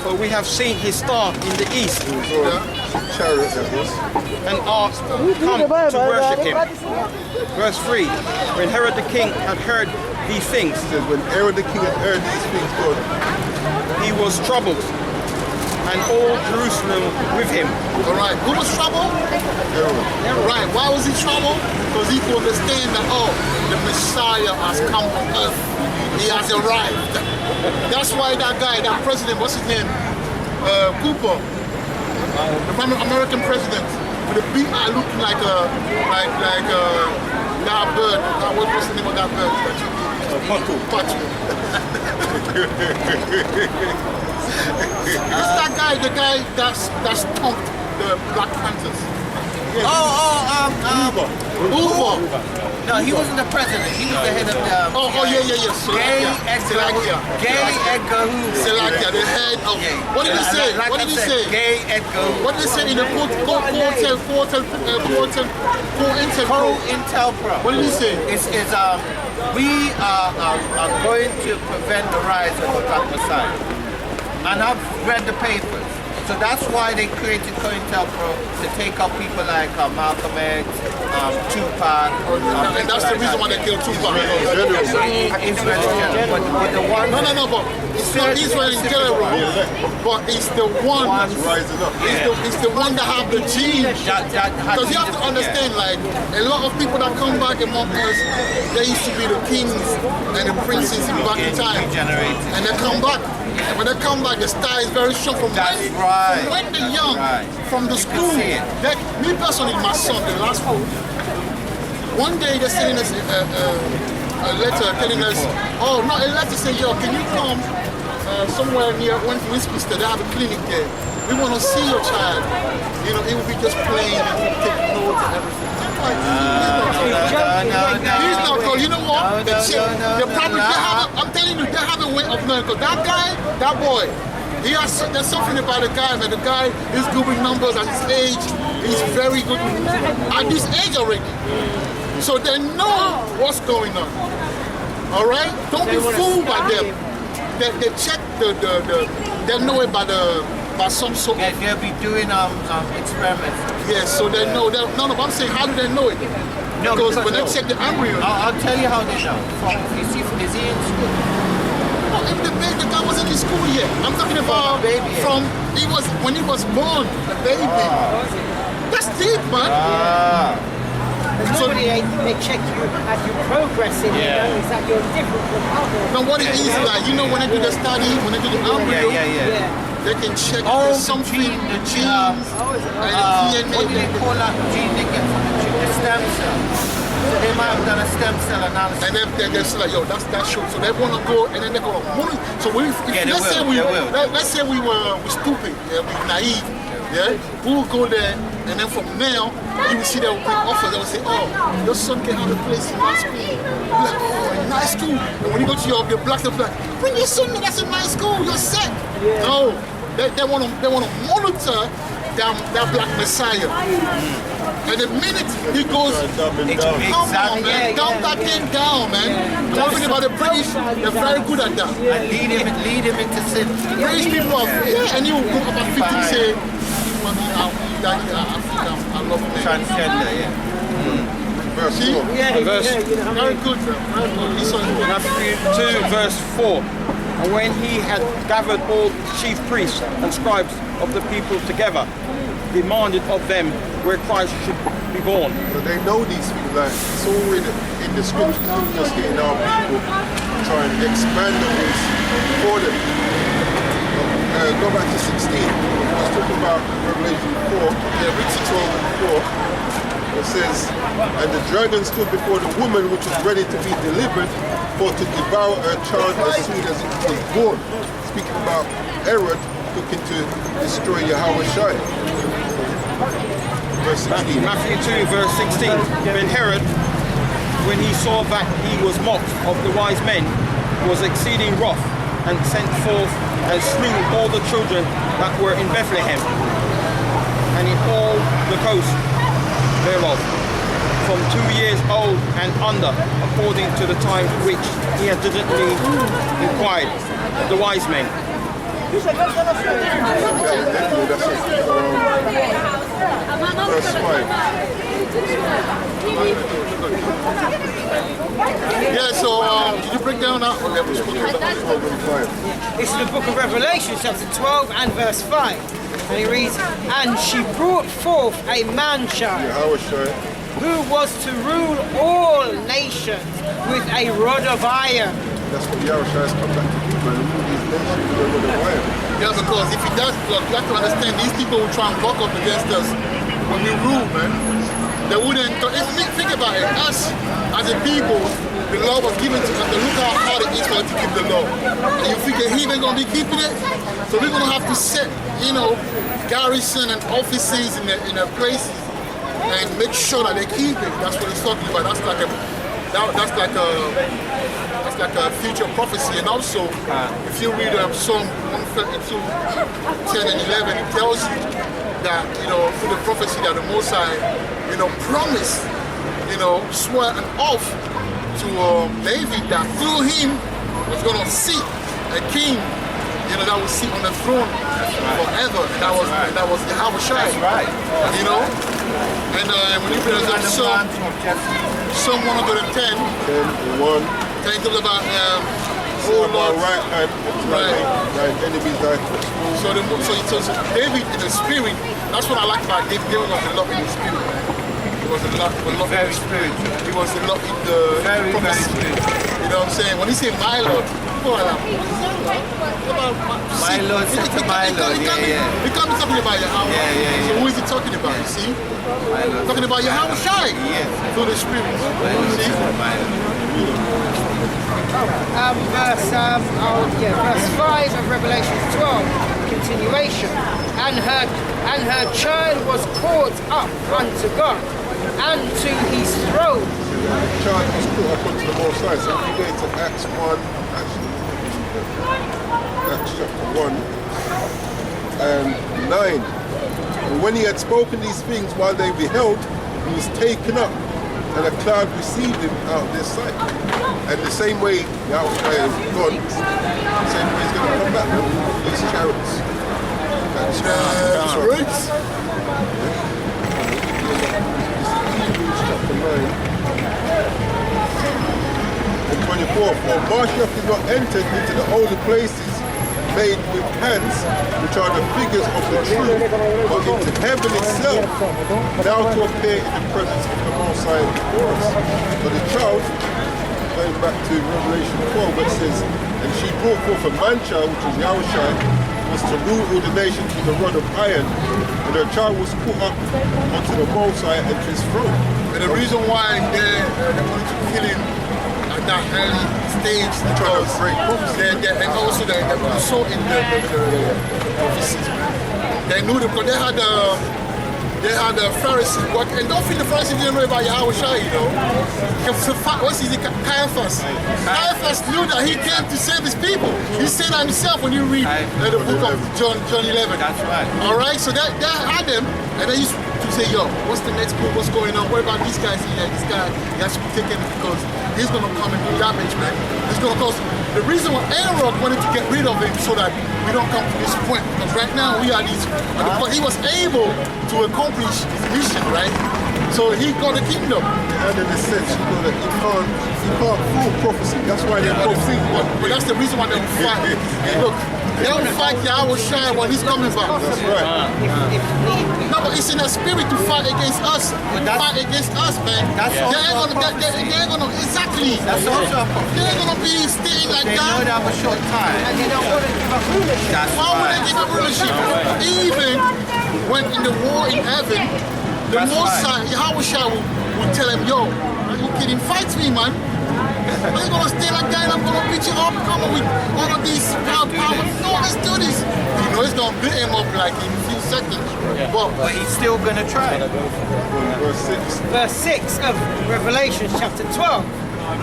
E: For we have seen his star in the east
B: Chariot, that was.
E: and are come to worship him. Verse 3, when Herod the king had heard these things,
B: It says, when Herod the king had heard these things, God,
E: he was troubled, and all Jerusalem with him.
A: All right. Who was troubled?
B: Herod.
A: Right. Why was he troubled? Because he could understand that, oh, the Messiah has come on earth. He has arrived. That's why that guy, that president, what's his name? Cooper, the American president, with a big eye looking like that bird. What's the name of that bird? Patu. It's that guy, the guy that stomped the Black Panthers. Hoover.
D: No, he wasn't the president. He was the head of the.
A: Yeah.
D: Gay Edgar Hoover.
A: Selakia, the head of. What did he say?
D: Like
A: What did he say?
D: Gay Edgar Hoover.
A: What did he say in the
D: Intel Pro.
A: What did he say?
D: We are going to prevent the rise of the Black Messiah. And I've read the papers. So that's why they created COINTELPRO to take up people like Malcolm X, Tupac.
A: And that's the reason why they killed Tupac.
D: Israel but the one.
A: No, but it's not Israel in general. But it's the one.
B: Rising up.
A: It's the one that have the gene. Because you have to understand, like, a lot of people that come back among us, they used to be the kings and the princes back in time. And they come back. And when they come back, the star is very strong from
D: That's
A: when
D: Right.
A: When they're young,
D: Right.
A: from the
D: You can
A: school,
D: see it.
A: like me personally, my son, the last one, one day they're sending us a letter telling us, oh, no, a letter saying, yo, can you come somewhere near Westminster, they have a clinic there. We want to see your child. You know, it will be just playing and take notes and everything. I'm like, he's not cool. You know what? I'm telling you, they have a way of knowing. Because that guy, that boy, there's something about the guy, man. The guy is good with numbers at his age. He's very good at this age already. So they know what's going on. All right? Don't be fooled by them. They check they know it by some sort of...
D: They'll be doing experiments.
A: Yes, so they know. No, I'm saying, how do they know it?
D: No,
A: because when they check the embryo...
D: I'll tell you how they know. Is he in school?
A: No, the guy wasn't in school yet. I'm talking about when he was born, the baby. That's deep, man.
C: Normally they check you as you're progressing, you know, is that you're different from others.
A: Now what it is like, you know, when they do the study, when they do the embryo, they can check there's something, the genes, DNA.
D: What do they call that gene they get from the stem cell? So they might have done a stem cell analysis.
A: And then they're just like, yo, that's show. So they want to go, and then they're going to monitor. So let's say we were stupid, we're naive. Yeah, we will go there, and then from now, you will see they will bring offers. They will say, oh, your son can have a place in my school. You're like, oh, a nice school. And when you go to your black, they'll be like, bring your son, that's in my school, you're set. Yeah. No, they want to monitor that black messiah. And the minute he goes, come on, man, dump that thing down, man. One thing about the British, they're very good at that.
D: And lead him into sin.
A: British people are, and you will go about 50 and say, I love him.
D: Transgender,
B: Verse 4.
A: Very good,
E: Matthew 2, verse 4. And when he had gathered all the chief priests and scribes of the people together, demanded of them where Christ should be born.
B: So they know these things, like it's all in the scriptures, we're just getting our people trying to expand on this for them. Go back to 16. Let's talk about Revelation 4. Read 12 and 4. It says, and the dragon stood before the woman which was ready to be delivered for to devour her child as soon as it was born. Speaking about Herod looking to destroy Yahweh Shai. Verse 16.
E: Matthew 2, verse 16. Then Herod, when he saw that he was mocked of the wise men, was exceeding wroth, and sent forth and slew all the children that were in Bethlehem, and in all the coast thereof, from 2 years old and under, according to the time which he had diligently inquired of the wise men.
B: Verse 5.
A: Yeah, so did you break down that?
C: It's the book of Revelation, chapter 12 and verse 5. And he reads, and she brought forth a man-child who was to rule all nations with a rod of iron.
B: That's what Yahweh has come back to do, man. Rule these nations with a rod of iron.
A: Yeah, because if he does, you have to understand, these people will try and buck up against us when we rule, man. They wouldn't, think about it, us as a people, the law was given to us, and look how hard it is for us to keep the law. And you think the heathen gonna be keeping it? So we're gonna have to set, garrison and offices in their places and make sure that they keep it. That's what he's talking about. That's like a future prophecy. And also, if you read Psalm 132, 10 and 11, it tells you that, through the prophecy that the Most High, promised, swear an oath to David that through him was going to sit a king, that will sit on the throne forever. And that was Yahweh Shai.
D: That's right.
A: And when you read Psalm 110, 10 talks about
B: Oh Lord, right hand, right enemies thy footstool.
A: So David in the spirit, that's what I like about David, giving us a lot in the spirit. was a lot.
D: Very spiritual.
A: He was a lot in the
D: Very, very
A: prophecy.
D: spiritual.
A: You know what I'm saying? When he said my Lord, people are like,
D: My Lord said to my Lord,
A: He can't be talking about Yahweh.
D: Yeah.
A: So who is he talking about? You see?
D: My Lord.
A: Talking about Yahweh Shai.
D: Yes.
A: Through the Spirit.
D: My Lord
A: See?
D: said to my Lord.
C: Verse 5 of Revelation 12, continuation. And her child was caught up unto God and to his throne.
B: The child was caught up onto the Most High. So if you go into Acts 1, Acts chapter 1 and 9. And when he had spoken these things while they beheld, he was taken up, and a cloud received him out of their sight. And the same way Yahweh is gone, the same way he's going to come back with his chariots. That's
A: Right.
B: Hebrews chapter 9 and 24. For Mashiach did not enter into the holy places made with hands, which are the figures of the true, but into heaven itself, now to appear in the presence of the Most High for us. But the child, going back to Revelation 12, where it says, and she brought forth a man-child, which was Yahushua, was to rule all the nations with a rod of iron, and her child was put up onto the Most High and to his throne.
A: And the reason why they wanted to kill him at that early stage because and also they saw in the prophecies. They knew them because they had the Pharisees work, and don't think the Pharisees didn't know about Yahweh Shai, you know. What's his name? Caiaphas. Caiaphas knew that he came to save his people. He said that himself when you read the book of John 11.
D: That's right.
A: All right, so they had them, and they used to say, yo, what's the next move? What's going on? What about these guys here? This guy, he has to be taken because he's going to come and do damage, man. He's going to cause. The reason why Aaron wanted to get rid of him so that we don't come to this point, because right now we are these. But he was able to accomplish his mission, right? So he got the kingdom.
B: And in a sense, you know that you can't fool prophecy. That's why they're both think one.
A: But that's the reason why they don't fight. Hey, look, they don't fight Yahweh Shai when he's coming back.
B: That's right.
A: No, but it's in the spirit to fight against us. Fight against us, man.
D: That's
A: They ain't gonna exactly.
D: That's also a prophet.
A: They ain't gonna be staying like
D: They know
A: that.
D: they have a short time.
C: And they don't want to give up rulership.
D: That's
A: Why would they
D: right.
A: give up rulership? Even when in the war in heaven, the
D: That's
A: Most
D: right.
A: High, Yahweh Shai will tell him, yo, are you kidding? Fight me, man. Are you gonna stay like that and I'm gonna beat you up? Come on with all of these power. No, let's do this. You know, it's gonna beat him up like in a few seconds.
D: But he's still gonna try.
B: Verse 6.
C: Verse 6 of Revelation chapter 12.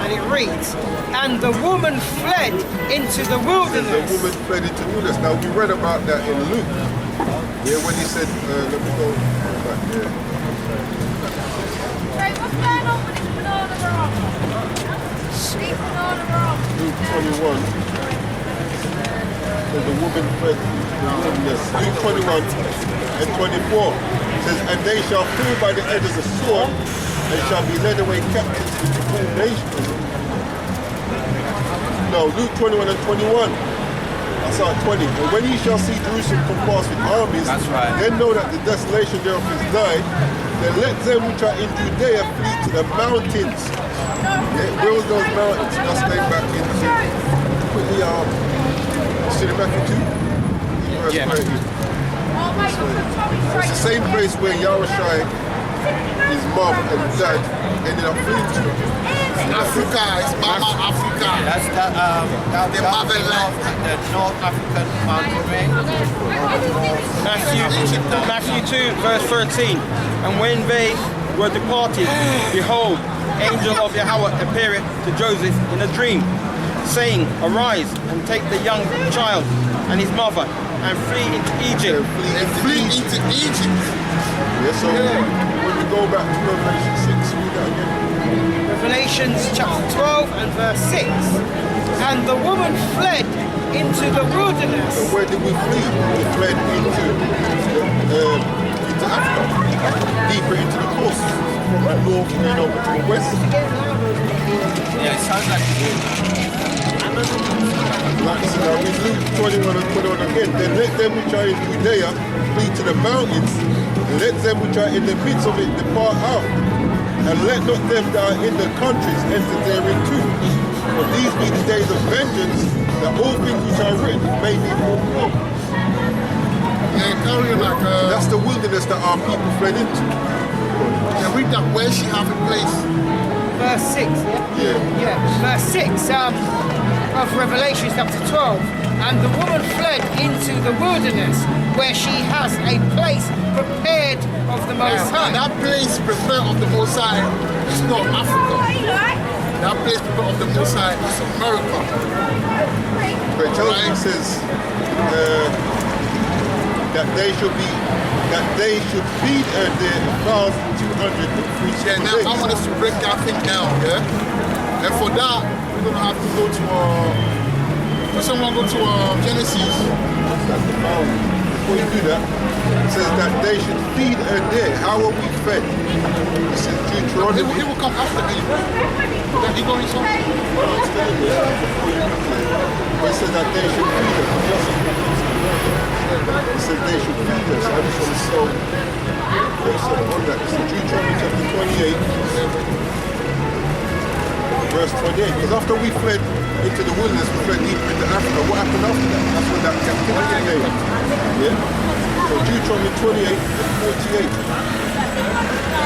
C: And it reads, and the woman fled into the
B: The
C: wilderness.
B: woman fled into the wilderness. Now we read about that in Luke. Yeah, when he said, let me go back there.
H: What's going on with this banana roll? This banana roll.
B: Luke 21. Says the woman fled into the wilderness. Luke 21 and 24 says, and they shall fall by the edge of the sword and shall be led away captives into all nations. No, Luke 21 and 21. I saw 20. And when ye shall see Jerusalem compassed with armies,
D: That's right.
B: then know that the desolation thereof is nigh. Then let them which are in Judea flee to the mountains. Yeah, where was those mountains? That's going back into quickly see the Matthew 2? Verse 30.
H: Oh, mate,
B: It's the same place where Yahushua, his mom and dad ended up fleeing to.
A: Africa is Mama Africa.
D: That's
A: The motherland.
D: the North African mountain range.
E: Matthew 2, verse 13. And when they were departed, behold, angel of Yahweh appeared to Joseph in a dream, saying, arise and take the young child and his mother and flee into Egypt.
A: They flee into Egypt.
B: Yeah, so when we go back to Revelation 6, read that again.
C: Revelations chapter 12 and verse 6. And the woman fled into the wilderness.
B: So where did we flee? We fled into Africa, deeper into the coast, from the north and over to the west.
D: Yeah, it sounds like
B: Like so now we Luke 21 and 21 again. Then let them which are in Judea flee to the mountains, and let them which are in the midst of it depart out. and let not them that are in the countries enter therein too. For these be the days of vengeance, that all things which are written may be fulfilled.
A: Yeah, carry on like
B: That's the wilderness that our people fled into.
A: yeah, read that where she have a place.
C: Verse 6, yeah?
B: Yeah.
C: Verse 6 of Revelation chapter 12. And the woman fled into the wilderness where she has a place prepared of the Most
A: And
C: High.
A: that place prepared of the Most High is not Africa. That place prepared of the Most High is America.
B: But it tells me, it says that they should feed her there 1,203
A: Yeah, now I want us to break that thing down, yeah? And for that, we're gonna have to go to someone go to Genesis.
B: Before you do that, it says that they should feed her there. How are we fed? This is Deuteronomy.
A: It will come after me. That he going somewhere.
B: But it says that they should feed her. It says they should feed her. So I just want to show on that. This is Deuteronomy chapter 28, verse 28. Because after we fled into the wilderness, we fled deep into Africa. What happened after that? That's when that captivity came. Yeah? So Deuteronomy 28 and 48.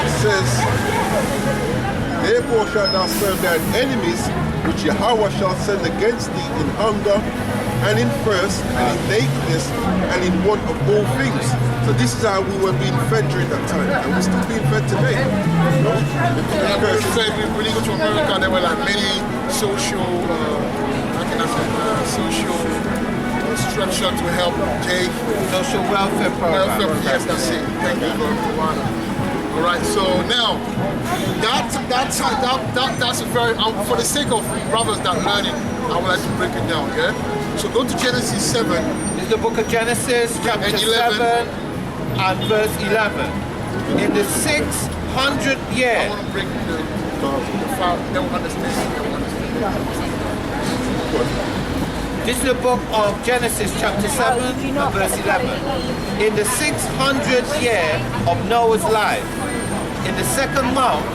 B: It says, therefore shalt thou serve thine enemies, which Yahweh shall send against thee in hunger, and in thirst, and in nakedness, and in want of all things. So this is how we were being fed during that time, and we're still being fed today. You know?
A: When you go to America, there were like many social, how can I say, social structure to help take
D: Social welfare program.
A: Yes, that's it. Thank you for all right. So now that's a very for the sake of brothers that learn it, I would like to break it down. Yeah. So go to Genesis 7.
D: This is the book of Genesis, chapter
A: And 11.
D: 7 and verse 11. In the 600th
A: I
D: year,
A: want to break the file. They will understand. They will understand.
D: this is the book of Genesis, chapter 7 and verse 11. In the 600th year of Noah's life, in the second month,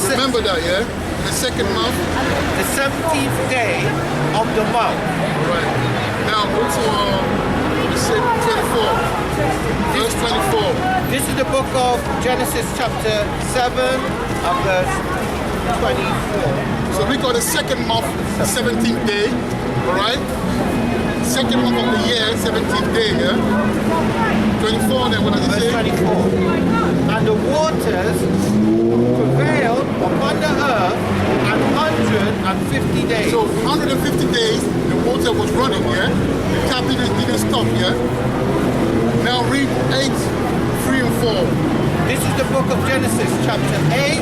A: Remember that, yeah? The second month.
D: the 17th day of the month.
A: Right. Now go to 24. Verse 24.
D: This is the book of Genesis, chapter 7 and verse 24.
A: So we got the second month, 17th day. Alright? Second month of the year, 17th day, yeah? 24, then what does it
D: Verse
A: say?
D: 24. And the waters prevailed upon the earth 150 days.
A: So 150 days, the water was running, yeah? The captivity didn't stop, yeah? Now read 8, 3 and 4.
D: This is the book of Genesis, chapter 8,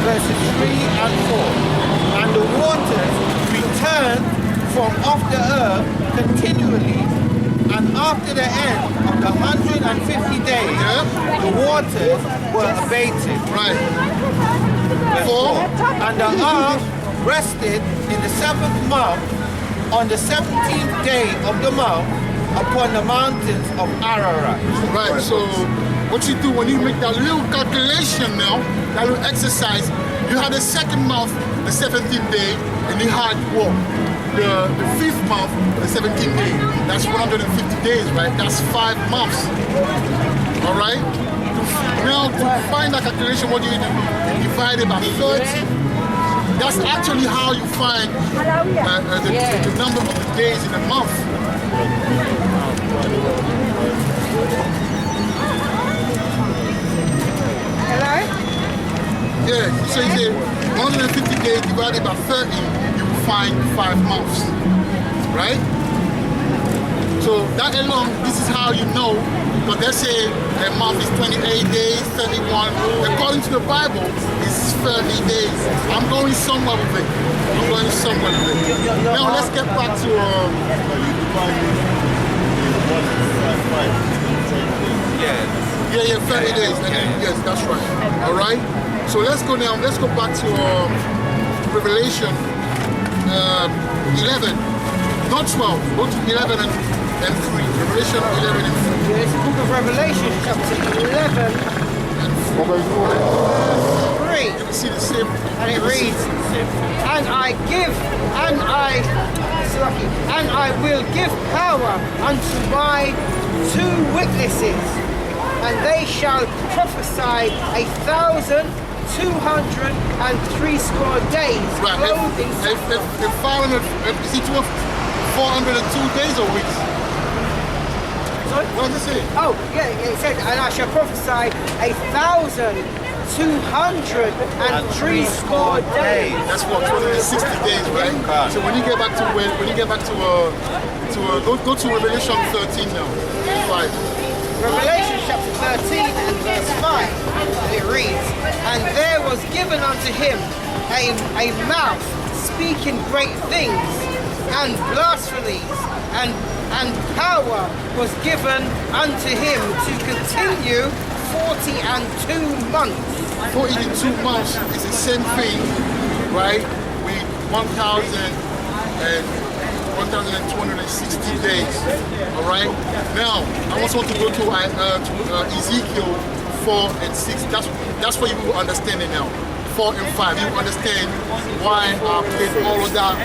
D: verses 3 and 4. And the waters returned from off the earth continually, and after the end of the 150 days,
A: Yeah.
D: the waters were abated.
A: Right.
D: Verse
A: 4.
D: And the earth rested in the 7th month, on the 17th day of the month, upon the mountains of Ararat.
A: Right, so what you do when you make that little calculation now, that little exercise, you had the second month, the 17th day, and you had what? The 5th month, the 17th day. That's 150 days, right? That's 5 months. All right? Now to find that calculation, what do you do? Divide it by 30. That's actually how you find the number of the days in a month.
C: Hello?
A: Yeah, so you say 150 days divided by 30, you will find 5 months, right? So that alone, this is how you know, but let's say a month is 28 days, 31, according to the Bible, it's 30 days. I'm going somewhere with it. I'm going somewhere with it. Now let's get back to, yeah, 30 days. Yes, that's right. All right. So let's go now. Let's go back to Revelation 11, not 12. Go to 11 and 3. Revelation 11 and 3.
C: It's the book of Revelation, chapter 11,
A: And 3.
C: 3.
A: You can see the same.
C: And it reads, and I will give power unto my 2 witnesses, and they shall prophesy 1,203 days,
A: Right.
C: clothing
A: If 402 days or weeks.
C: Sorry?
A: What does it say?
C: Oh, yeah, it said, and I shall prophesy 1,203 days.
A: That's what 260 days, right? So when you get back to go to Revelation 13 now, 5.
C: Revelation chapter 13 and verse 5, and it reads, and there was given unto him a mouth speaking great things and blasphemies, and power was given unto him to continue 42 months.
A: 42 months is the same thing, right? With 1,260 days. All right. Now I also want to go to Ezekiel 4 and 6. That's what you will understand it now. 4 and 5. You understand why I played all of that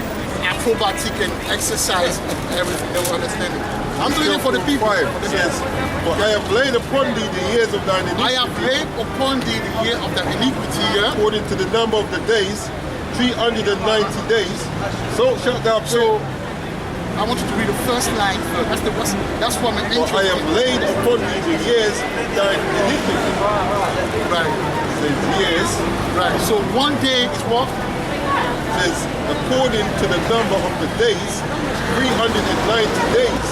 A: acrobatic and exercise and everything. They will understand it. I'm doing it for the people.
B: It says, but I have laid upon thee the years of thine iniquity.
A: I have laid upon thee the year of the iniquity, yeah?
B: According to the number of the days, 390 days. So shalt thou pay.
A: So I want you to read the first line first. That's what my
B: But
A: intro
B: I have laid upon thee the years of thine iniquity.
A: Right.
B: It says years.
A: Right. So one day is what?
B: It says according to the number of the days, 390 days.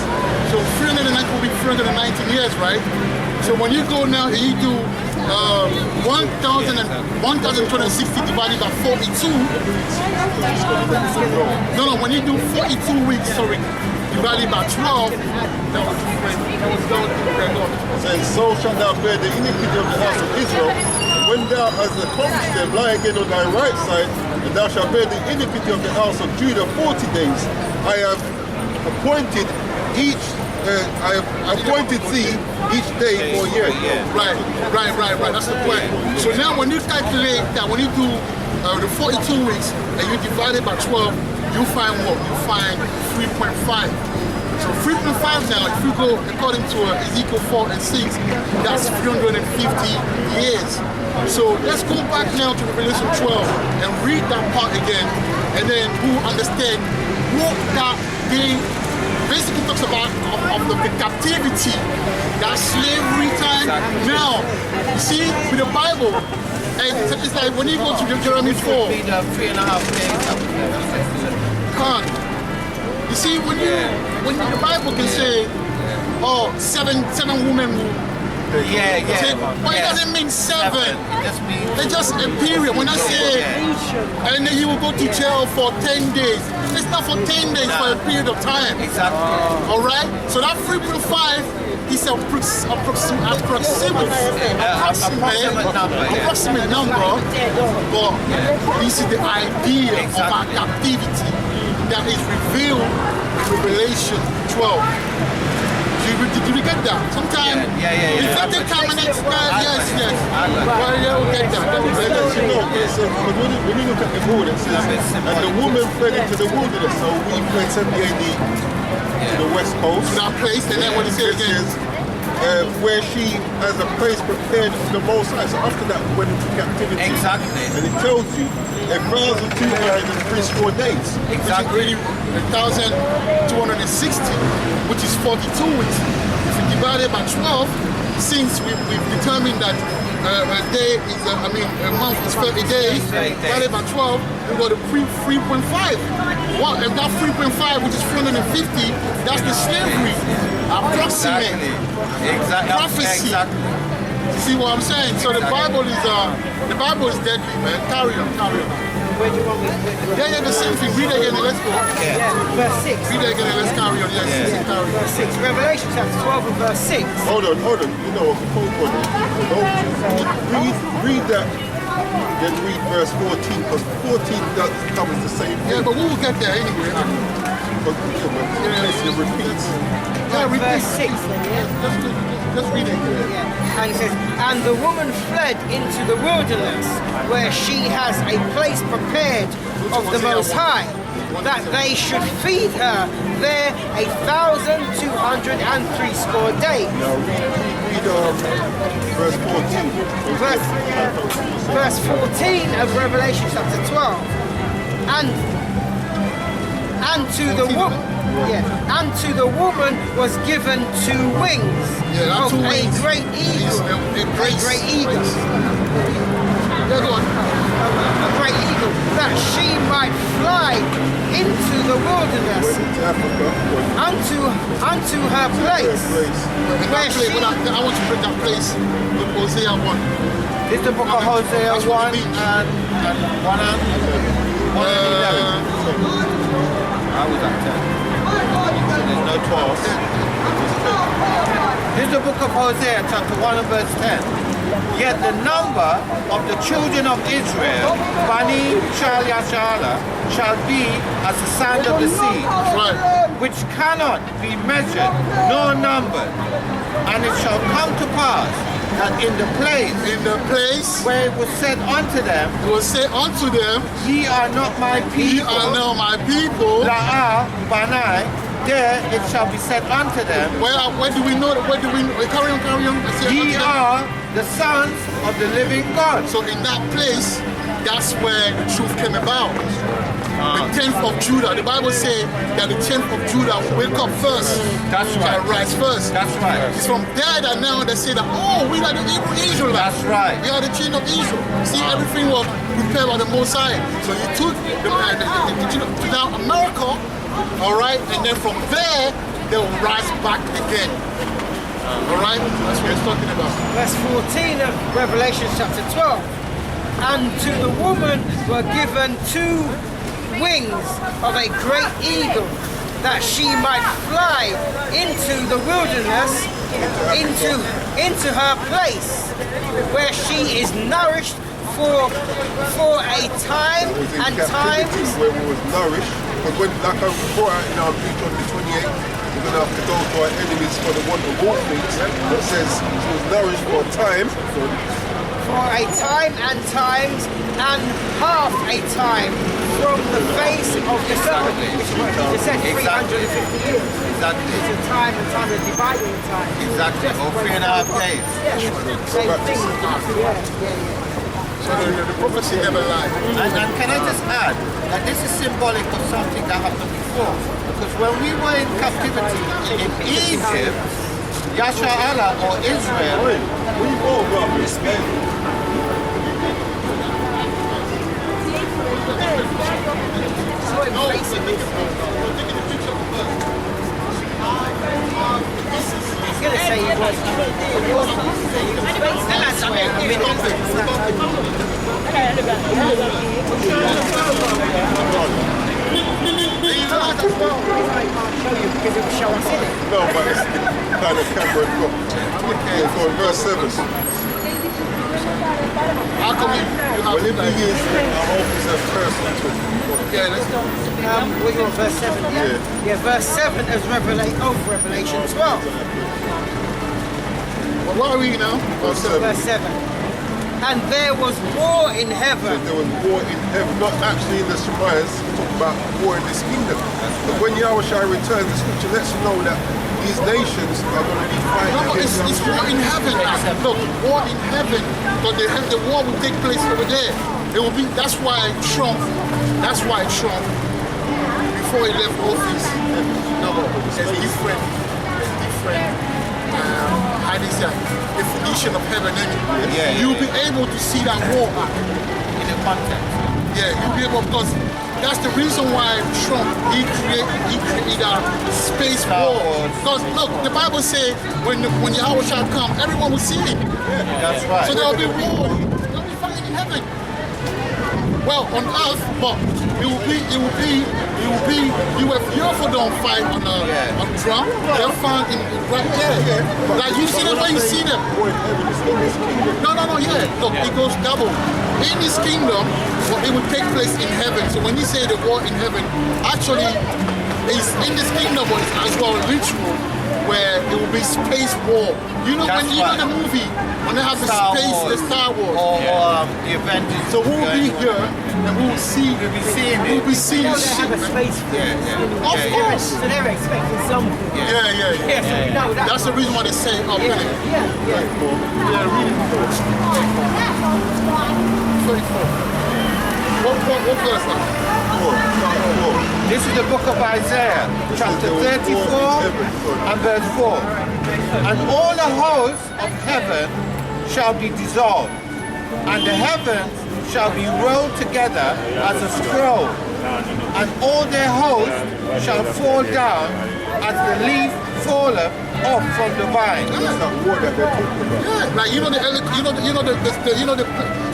A: So 390 will be 319 years, right? So when you go now and you do 1,260 divided by 42. No, when you do 42 weeks, sorry, divided by 12, that was different.
B: And so shalt thou bear the iniquity of the house of Israel. When thou hast accomplished them, lie again on thy right side, and thou shalt bear the iniquity of the house of Judah 40 days. I have appointed thee each day for a year.
A: Right. That's the point. So now when you calculate that, when you do the 42 weeks and you divide it by 12, you find what? You find 3.5. So 3.5 now, if you go according to Ezekiel 4 and 6, that's 350 years. So let's go back now to Revelation 12 and read that part again, and then we'll understand what that day basically talks about of the captivity, that slavery time. Now, you see, with the Bible, and it's like when you go to Jeremiah 4,
D: Be the 3.5 days.
A: you see, when the Bible can say, oh, seven women will say, well, it doesn't mean 7. It's just a period. When I say, and then you will go to jail for 10 days, it's not for 10 days, for a period of time.
D: Exactly.
A: All right? So that 3.5 is approximate number, but this is the idea of our captivity that is revealed in Revelation 12. Did you get that? Sometimes, if that take time and it's yes. Well, they'll get that.
B: When you look at the board, it says, and the woman fled into the wilderness. So we fled 70 AD to the west coast.
A: To that place, and then what it says again?
B: Where she has a place prepared for the Most High. So after that, we went into captivity.
D: Exactly.
B: And it tells you 1,203 days.
A: Exactly. 1,260, which is 42 weeks. If you divide it by 12, since we've determined that a day is, a month is 30 days, divided by 12, we got a 3.5. Well, if that 3.5, which is 350, that's the slavery. Approximate. Prophecy. You see what I'm saying? So the Bible is deadly, man. Carry on.
C: Where do you want me to
A: Yeah, the same thing. Read it again and let's go.
C: verse 6.
A: Read it again and let's carry on. Yes, carry on.
C: Verse 6. Revelation chapter 12 and verse 6.
B: Hold on. You know, read that, then read verse 14, because 14 covers the same thing.
A: Yeah, but we will get there anyway.
B: But, It repeats.
A: Yeah, repeat.
C: Verse 6 then, yeah?
A: Just read it.
C: Yeah. And it says, and the woman fled into the wilderness, where she has a place prepared of the Most High, that they should feed her there 1,260 days.
B: Now read verse 14.
C: Verse 14 of Revelation chapter 12. And to the woman, and to the woman was given 2 wings
A: Yeah,
C: of
A: two
C: a
A: wings.
C: great eagle.
A: A
C: Great eagle.
A: Yeah, go on.
C: A great eagle, that she might fly into the wilderness
B: Went into Africa.
C: unto her place,
A: In
C: where
A: that place,
C: she
A: I want to bring that place with Hosea 1.
D: This is the book of Hosea
A: That's what
D: 1
A: it means.
D: and 1 and 11. I was at 10. So there's no 12. This is the book of Hosea, chapter 1 and verse 10. Yet the number of the children of Israel, Bani Yashala, shall be as the sand of the sea,
A: Right.
D: which cannot be measured nor numbered. And it shall come to pass that in the place where it was said unto them,
A: It will say unto them,
D: Ye are not my
A: ye
D: people,
A: are now my people.
D: La'ah, Banai, there it shall be said unto them,
A: Where do we know? Where do we know? Carry on, carry on. Let's say
D: Ye
A: unto them.
D: are the sons of the living God.
A: So in that place, that's where the truth came about. The 10th of Judah. The Bible says that the 10th of Judah will wake up first.
D: That's right.
A: Shall rise first.
D: That's right.
A: It's from there that now they say that, oh, we are the Israelites.
D: That's right.
A: We are the children of Israel. See, everything was prepared by the Most High. So you took the children to down America, all right, and then from there, they will rise back again. All right? That's what it's talking about.
C: verse 14 of Revelation chapter 12. And to the woman were given 2 wings of a great eagle, that she might fly into the wilderness, into her place, where she is nourished for a time
B: It was in
C: and
B: captivity
C: times.
B: where we was nourished. But when, like I brought out in our preach on the 28th, we're going to have to go to our enemies for the want of all things. It says she was nourished for a time.
C: For a time and times and half a time from the face of the sun, which is what Jesus said, 350 years.
D: Exactly.
C: It's a time and time, a dividing time.
D: Exactly.
C: Just
D: Or
C: when
D: 3.5
C: God-
D: days.
C: Yeah, same thing. Yeah.
A: So the prophecy never lied.
D: And can I just add that this is symbolic of something that happened before? Because when we were in captivity in Egypt, Yasha'Allah or Israel,
C: He's going to say he was. And that's where I mean, I can't show you because it will show us in it.
B: No, but it's the kind of camera it got. Yeah, go on, verse 7.
A: How come you have
B: Well, if he is, our office has cursed unto him.
A: Yeah, let's go.
C: We're on verse 7, yeah? Yeah, verse 7 is Revelation 12.
A: Well, what are we now?
B: Verse 7.
C: Verse 7. And there was war in heaven.
B: There was war in heaven, not actually in the Shemaiahs, we talk about war in this kingdom. But when Yahweh shall return, the scripture lets you know that these nations are going to be fighting
A: No, but
B: against
A: it's war in heaven. Look, war in heaven. But the war will take place over there. It will be. That's why Trump. Before he left office, there's different. How do you say? Definition of heaven.
D: Yeah,
A: You'll be able to see that war.
D: in the context.
A: Yeah, you'll be able because that's the reason why Trump he created a space war. Because look, the Bible says when Yahweh shall come, everyone will see him.
D: That's right.
A: So there will be war. There will be fighting in heaven. Well, on earth, but it will be. UFO don't fight on Trump. They'll fight in right there. Like you see them when you see them.
B: war in heaven is in this kingdom.
A: No, yeah. Look, it goes double. In this kingdom, it will take place in heaven. So when you say the war in heaven, actually, is in this kingdom, but it's as well literal, where it will be space war. You know
D: That's
A: when you know
D: right.
A: the movie when they have the
D: Star
A: space,
D: Wars.
A: the Star Wars.
D: Or the Avengers.
A: So we'll be here and we'll see.
D: We'll be seeing it.
A: We'll be seeing
C: They
A: shit.
C: have a
A: Man.
C: space force.
A: Of course.
C: So they're expecting something.
A: Yeah.
C: Yeah, so we know that.
A: That's the reason why they say it up,
C: Yeah,
A: innit?
C: yeah.
A: Yeah, really cool. 34. What verse now?
D: This is the book of Isaiah, chapter 34 and verse 4. And all the hosts of heaven shall be dissolved, and the heavens shall be rolled together as a scroll, and all their hosts shall fall down as the leaf falleth off from the vine.
B: That's that war that they're talking about.
A: Yeah, like the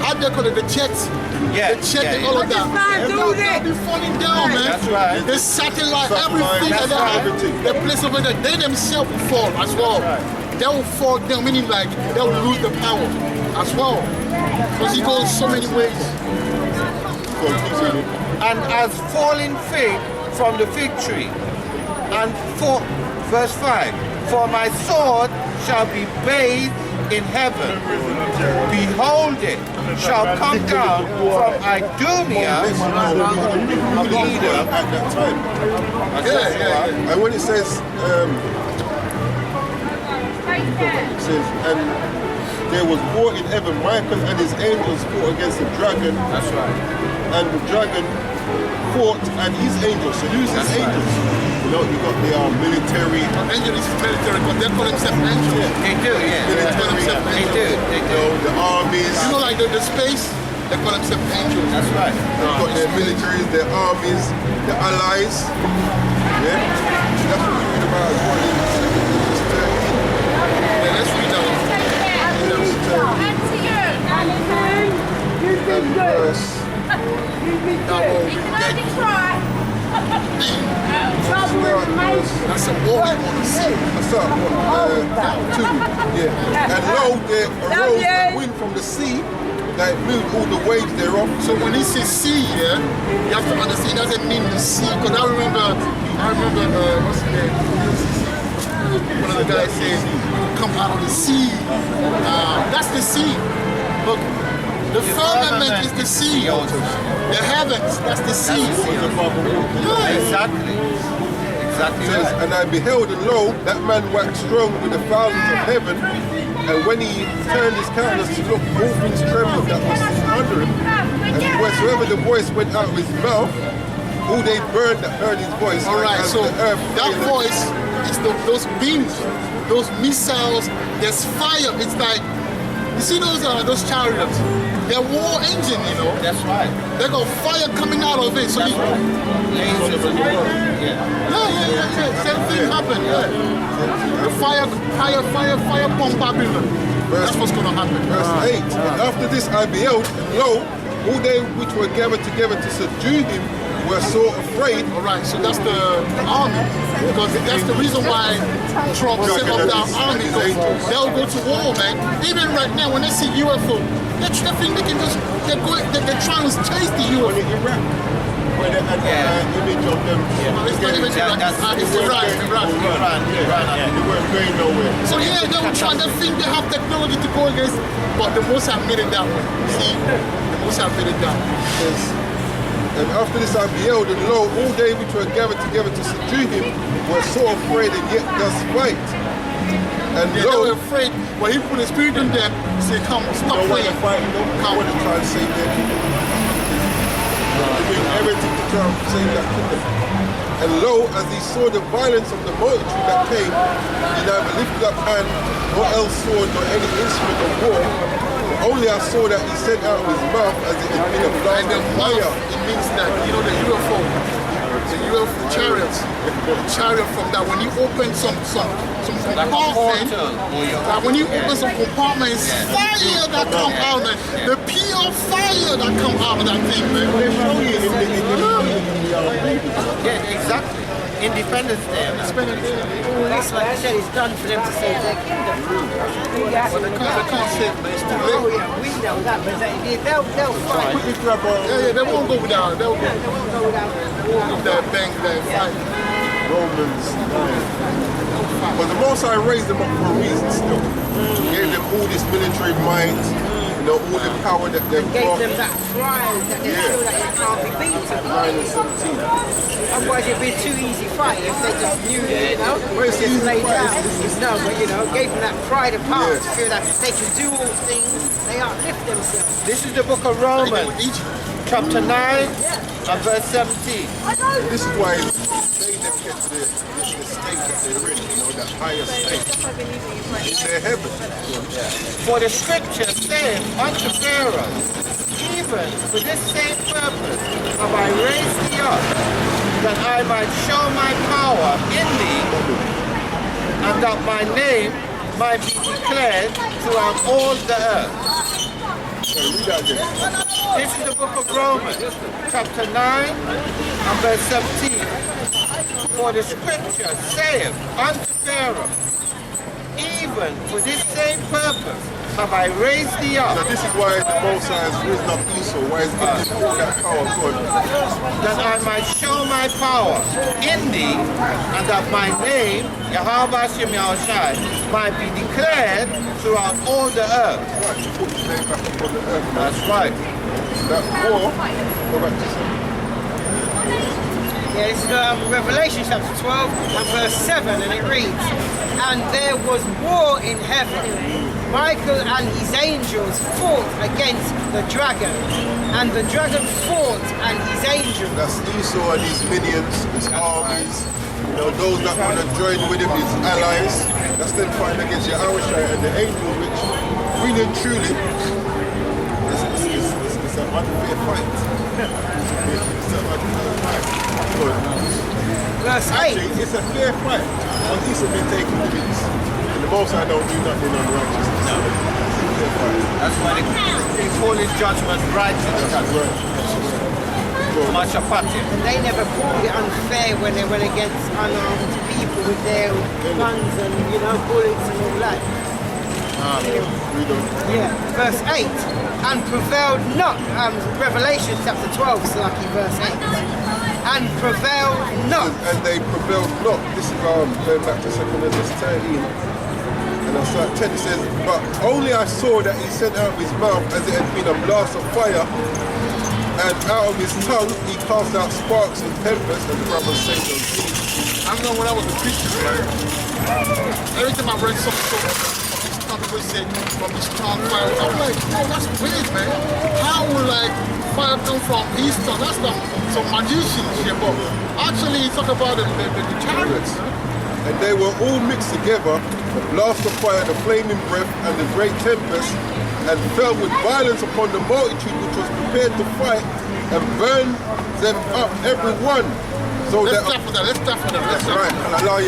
A: how they call it, the jets.
D: Yeah,
A: The jet
D: yeah,
A: and all of that.
G: do
A: They'll be falling down, man.
D: That's right.
A: The satellite,
B: Satellite,
A: everything
B: that's
A: that they
B: right.
A: have,
B: Everything.
A: the place over there, they themselves will fall as well. They will fall down, meaning like they will lose the power as well. Because it goes so many ways.
D: And as falling fig from the fig tree. And for verse 5, for my sword shall be bathed in heaven. Behold it shall come down from Idumea of Edom.
B: At that time.
A: Yeah.
B: And when it says, it says, and there was war in heaven, Michael and his angels fought against the dragon.
D: That's right.
B: And the dragon fought and his angels. So who's his angels? You know, you got the military.
A: Angel is military, but they call themselves angels.
D: They do, yeah.
A: They call themselves
D: They
A: angels.
D: do, they
B: You
D: do.
B: know, the armies.
A: You know, like the space, they call themselves angels.
D: That's right.
B: They've got their militaries, their armies, their allies. Yeah? That's what we read about as well in Genesis 13.
A: Yeah, let's read that one.
B: Genesis 13 and verse.
A: That one will be dead. That's a war we want to see.
B: I start on 2. Yeah. And lo, there arose a wind from the sea that moved all the waves thereof.
A: So when he says sea, yeah, you have to understand it doesn't mean the sea. Because I remember, what's his name? One of the guys said, come out of the sea. That's the sea. Look, the firmament is the sea. The heavens, that's the sea. Yeah.
D: Exactly. Exactly
B: Says,
D: right.
B: and I beheld, and lo, that man waxed strong with the fowls of heaven. And when he turned his countenance to look, all things trembled that was under him. And wheresoever the voice went out of his mouth, all they burned that heard his voice.
A: All right,
B: as
A: so
B: the earth
A: that
B: faileth.
A: voice is those beams, those missiles. There's fire. It's like, you see those chariots? They're war engine, you know.
D: That's right.
A: They got fire coming out of it. So you,
D: Lasers and
A: yeah. Same thing happened. Yeah. The fire bomb Babylon. That's what's gonna happen.
B: Verse 8. And after this I beheld, and lo, all they which were gathered together to subdue him were so afraid.
A: All right, so that's the army. Because that's the reason why Trump set up that army. Because they'll go to war, man. Even right now, when they see UFO, they think they can just, they're trying to chase the
B: When
A: UFO.
B: in Iraq, when they had that image of them.
A: It's not even Iraq, it's Iran.
B: They weren't going nowhere.
A: So yeah, they were trying to think they have technology to go against, but the most have made it that way. See, the most have made it that way.
B: Says, and after this I beheld, and lo, all they which were gathered together to subdue him were so afraid, and yet does fight. And
A: Yeah, they were
B: lo,
A: afraid. When he put his spirit in them, he said, come, stop
B: no one
A: playing.
B: to fight, no one to try and save them. They did everything to try and save that kingdom. And lo, as he saw the violence of the multitude that came, he neither lifted up hand, nor else sword, nor any instrument of war. Only I saw that he sent out of his mouth as it had been a blast
A: And the
B: of
A: mouth,
B: fire.
A: it means that, you know, the UFO chariots, the chariot from that, when you open some compartment, like when you open some compartment, it's fire that come out, man. The pure fire that come out of that thing, man.
B: They show you in the
D: Yeah, exactly. Independence Day.
C: That's like I said, it's done for them to save their kingdom.
A: But they can't say, man, it's too
C: Oh
A: late.
C: yeah, we know that, but they'll fight.
A: Yeah, they won't go without. They won't
C: They won't go without.
A: go with that bang, fight.
B: Romans 9. But the Most High raised them up for a reason still. Gave them all this military might, you know, all the power that they've
C: Gave
B: got.
C: them that pride that they feel that they can't be beaten.
B: 9 and 17.
C: Otherwise it'd be too easy fight if they just knew that, you know,
B: Well, it's
C: just
B: easy
C: laid
B: fight,
C: down. No, but you know, gave them that pride of power
B: Yes.
C: to feel that they can do all things, they uplift themselves.
D: This is the book of Romans, chapter 9 and verse 17.
B: This is why they never get to the state that they're in, you know, that higher state in their heaven.
D: For the scripture saith unto Pharaoh, even for this same purpose have I raised thee up, that I might show my power in thee, and that my name might be declared throughout all the earth.
B: So read that again.
D: This is the book of Romans, chapter 9 and verse 17. For the scripture saith unto Pharaoh, even for this same purpose have I raised thee up,
B: So this is why the Most High has risen up Esau, why he's given him all that power of God.
D: that I might show my power in thee, and that my name, Yahweh Hashem Yahushai, might be declared throughout all the earth.
B: Right, to put his name back upon the earth.
D: That's right.
B: That war, go back to something.
C: Yeah, it's Revelation chapter 12 and verse 7, and it reads, and there was war in heaven. Michael and his angels fought against the dragon, and the dragon fought and his angels.
B: That's Esau and his minions, his armies, you know, those that want to join with him, his allies. That's them fighting against Yahushua and the angels, which really and truly it's an unfair fight. It's an unfair fight. But
C: Verse 8.
B: actually, it's a fair fight. But Esau been taking the beats. And the Most High don't do nothing unrighteousness. No. It's a fair fight.
D: That's why they call his judgment righteous.
B: That's right.
D: Mashapati.
C: They never called it unfair when they went against unarmed people with their guns and, you know, bullets and all that.
B: We don't.
C: Yeah, verse 8. And prevailed not, Revelation chapter 12, Slaki, verse 8. And prevailed not.
B: And they prevailed not. This is going back to 2 Corinthians 13. And I start 10, it says, but only I saw that he sent out of his mouth as it had been a blast of fire, and out of his tongue he cast out sparks and tempest, and the brother said unto me.
A: I remember when I was a preacher, right? Every time I read something some people say from his tongue fire, I'm like, oh, that's weird, man. How will like fire come from his tongue? That's not some magician shit, but actually it's talk about the chariots.
B: And they were all mixed together, the blast of fire, the flaming breath, and the great tempest, and fell with violence upon the multitude which was prepared to fight, and burned them up every one. So
A: Let's
B: that
A: start for that. Let's start for that. Let's start.
B: right, and allow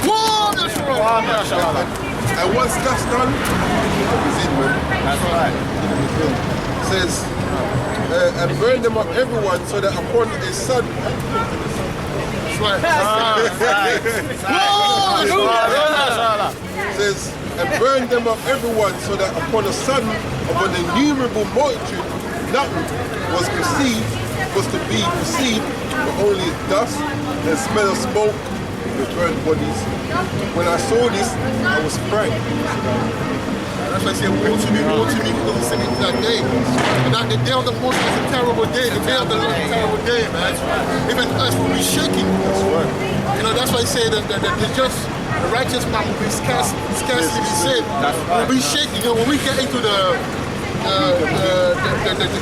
A: Whoa, that's right.
B: and once that's done, it's in, man.
D: That's right.
B: Says, and burn them up everyone, so that upon his son,
A: That's right.
B: says, and burn them up everyone, so that upon the son of an innumerable multitude, nothing was to be perceived, but only dust and smell of smoke with burnt bodies. When I saw this, I was frightened.
A: That's why I say, woe to me, because it's sending to that day. And that the day of the most is a terrible day. The day of the Lord is a terrible day, man. Even us will be shaking.
B: That's right.
A: You know, that's why I say that the righteous man will be scarcely be saved. We'll be shaking. You know, when we get into the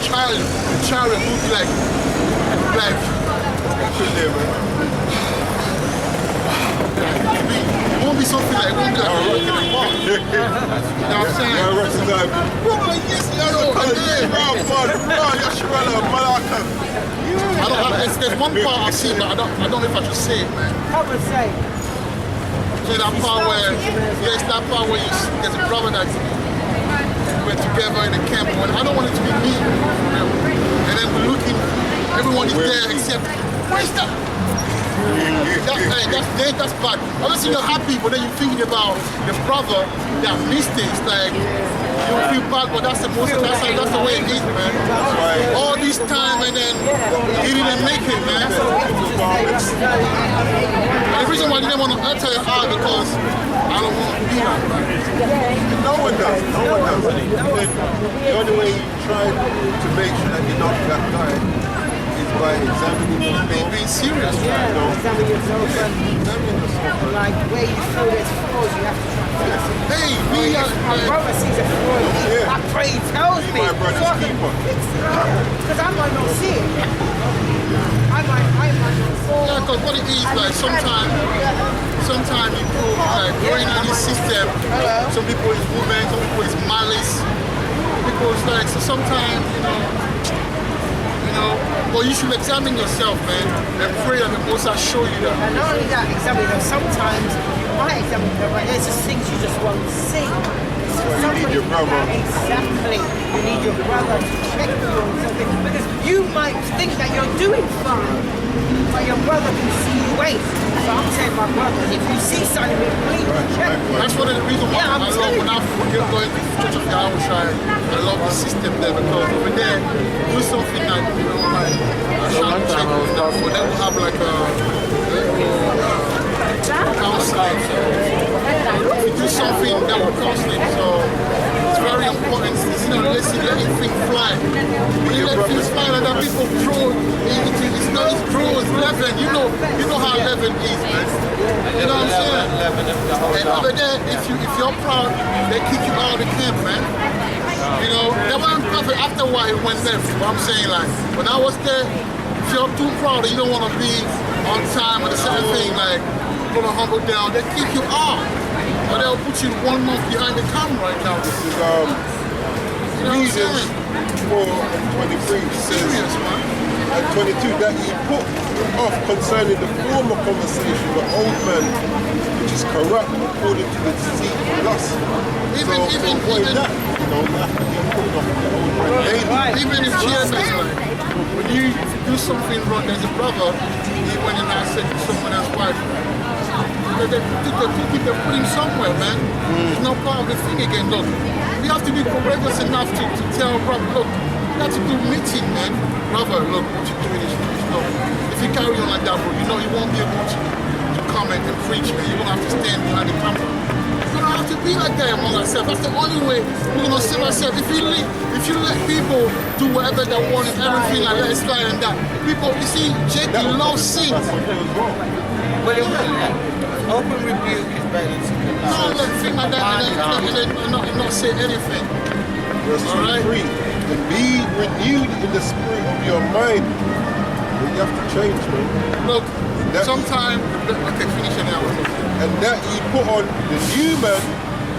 A: chariot, will be like, it won't be something like, it won't be like a rock in the park. You know what I'm saying?
B: Yeah, right to time.
A: Brother, yes, I know. There's one part I've seen, but I don't know if I should say it, man.
C: Come and say.
A: So that part where, yes, that part where there's a brother that we're together in a camp. When I don't want it to be me, you know? And then we're looking, everyone is there except, where's that? That's bad. Obviously you're happy, but then you're thinking about the brother that mistakes. Like you feel bad, but that's the way it is, man. All this time and then he didn't make it, man. And the reason why I didn't want to enter your heart because I don't want to be like that.
B: No one does. The only way you try to make sure that you're not that guy is by examining your faith.
A: Being serious,
C: Yeah,
A: man.
C: examine yourself and like where you feel there's flaws, you have to try and fix it.
A: Hey, me,
C: My brother sees a flaw,
B: Yeah.
C: I pray he tells me,
B: My brother's
C: so I can
B: keeper.
C: fix it. Because I might not see it. I might not see
A: yeah, because what it is, like sometimes you feel like going in this system, some people is women, some people is malice, people is like, so sometimes, but you should examine yourself, man, and pray that the Most High show you that.
C: And not only that, examine them. Sometimes you might examine them, but there's just things you just won't see.
B: Well, you need your brother.
C: Exactly. You need your brother to check you on something. Because you might think that you're doing fine, but your brother can see you wait. So I'm saying, my brother, if you see something, please check.
A: That's one of the reasons why
C: Yeah, I'm
A: I love
C: telling
A: when I'm going to the Church of Yahushua. I love the system there because over there, do something that, like, I shall check with them. For them to have like a counseling. If you do something, that will counseling. So it's very important. Letting things fly. When you let things fly, like that, people grow. It's grows, leaven. You know how leaven is, man. You know what I'm saying? And over there, if you're proud, they kick you out of the camp, man. They weren't perfect. After a while, it went left. What I'm saying, like, when I was there, if you're too proud, you don't want to be on time with a certain thing, like, gonna humble down, they kick you out. Or they'll put you 1 month behind the camera right now.
B: This is
A: Reasons
B: 4:23 says
A: serious, man.
B: at 22 that he put off concerning the former conversation, the old man, which is corrupt according to the deceit of lust.
A: Even
B: that, you have to be put off the old man daily.
A: Even if chairman's like, when you do something wrong, there's a brother, he went and I said to someone else's wife, they put him somewhere, man. It's not part of the thing again. Look, we have to be courageous enough to tell brother, look, we have to do meeting, man. Brother, look, what you're doing is no. If you carry on like that, bro, you won't be able to comment and preach, man. You're gonna have to stand behind the camera. We're gonna have to be like that among ourselves. That's the only way we're gonna save ourselves. If you let people do whatever they want and everything like that, it's like and that. People, you see, Jake, he loves sin.
D: But open rebuke is better than secret
A: No,
D: love.
A: let thing like that and not say anything.
B: Verse 23, and be renewed in the spirit of your mind. You have to change, man.
A: Look, sometimes, okay, finish it now.
B: And that ye put on the new man,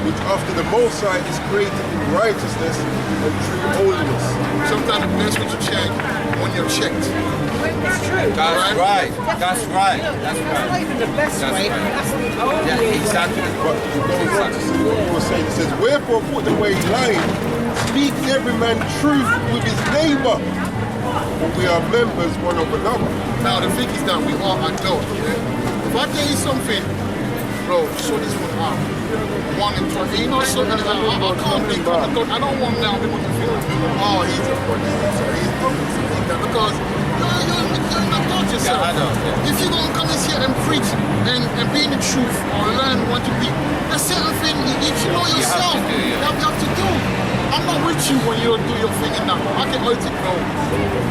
B: which after the Most High is created in righteousness and true holiness.
A: Sometimes the best way to change when you're checked.
C: It's true.
D: That's right. That's right. That's
C: That's not
D: right.
C: even the best
D: That's
C: way.
D: right.
C: That's the only
D: Yeah,
C: way.
D: exactly.
B: But to go back to see what you were saying, it says, wherefore put away lying, speak every man truth with his neighbor, for we are members one of another.
A: Now the thing is that we all adult, yeah? If I tell you something, bro, show this one out. 1 and 20. You know, so I can't be I don't want now people to feel, oh, he's a producer, he's doing something like that. Because you're an adult yourself.
D: Yeah, I know, yeah.
A: If you're going to come in here and preach and be in the truth or learn what to be, there's certain thing if you know yourself,
D: to do, yeah.
A: you have to do. I'm not with you when you do your thing now. I can always say, no,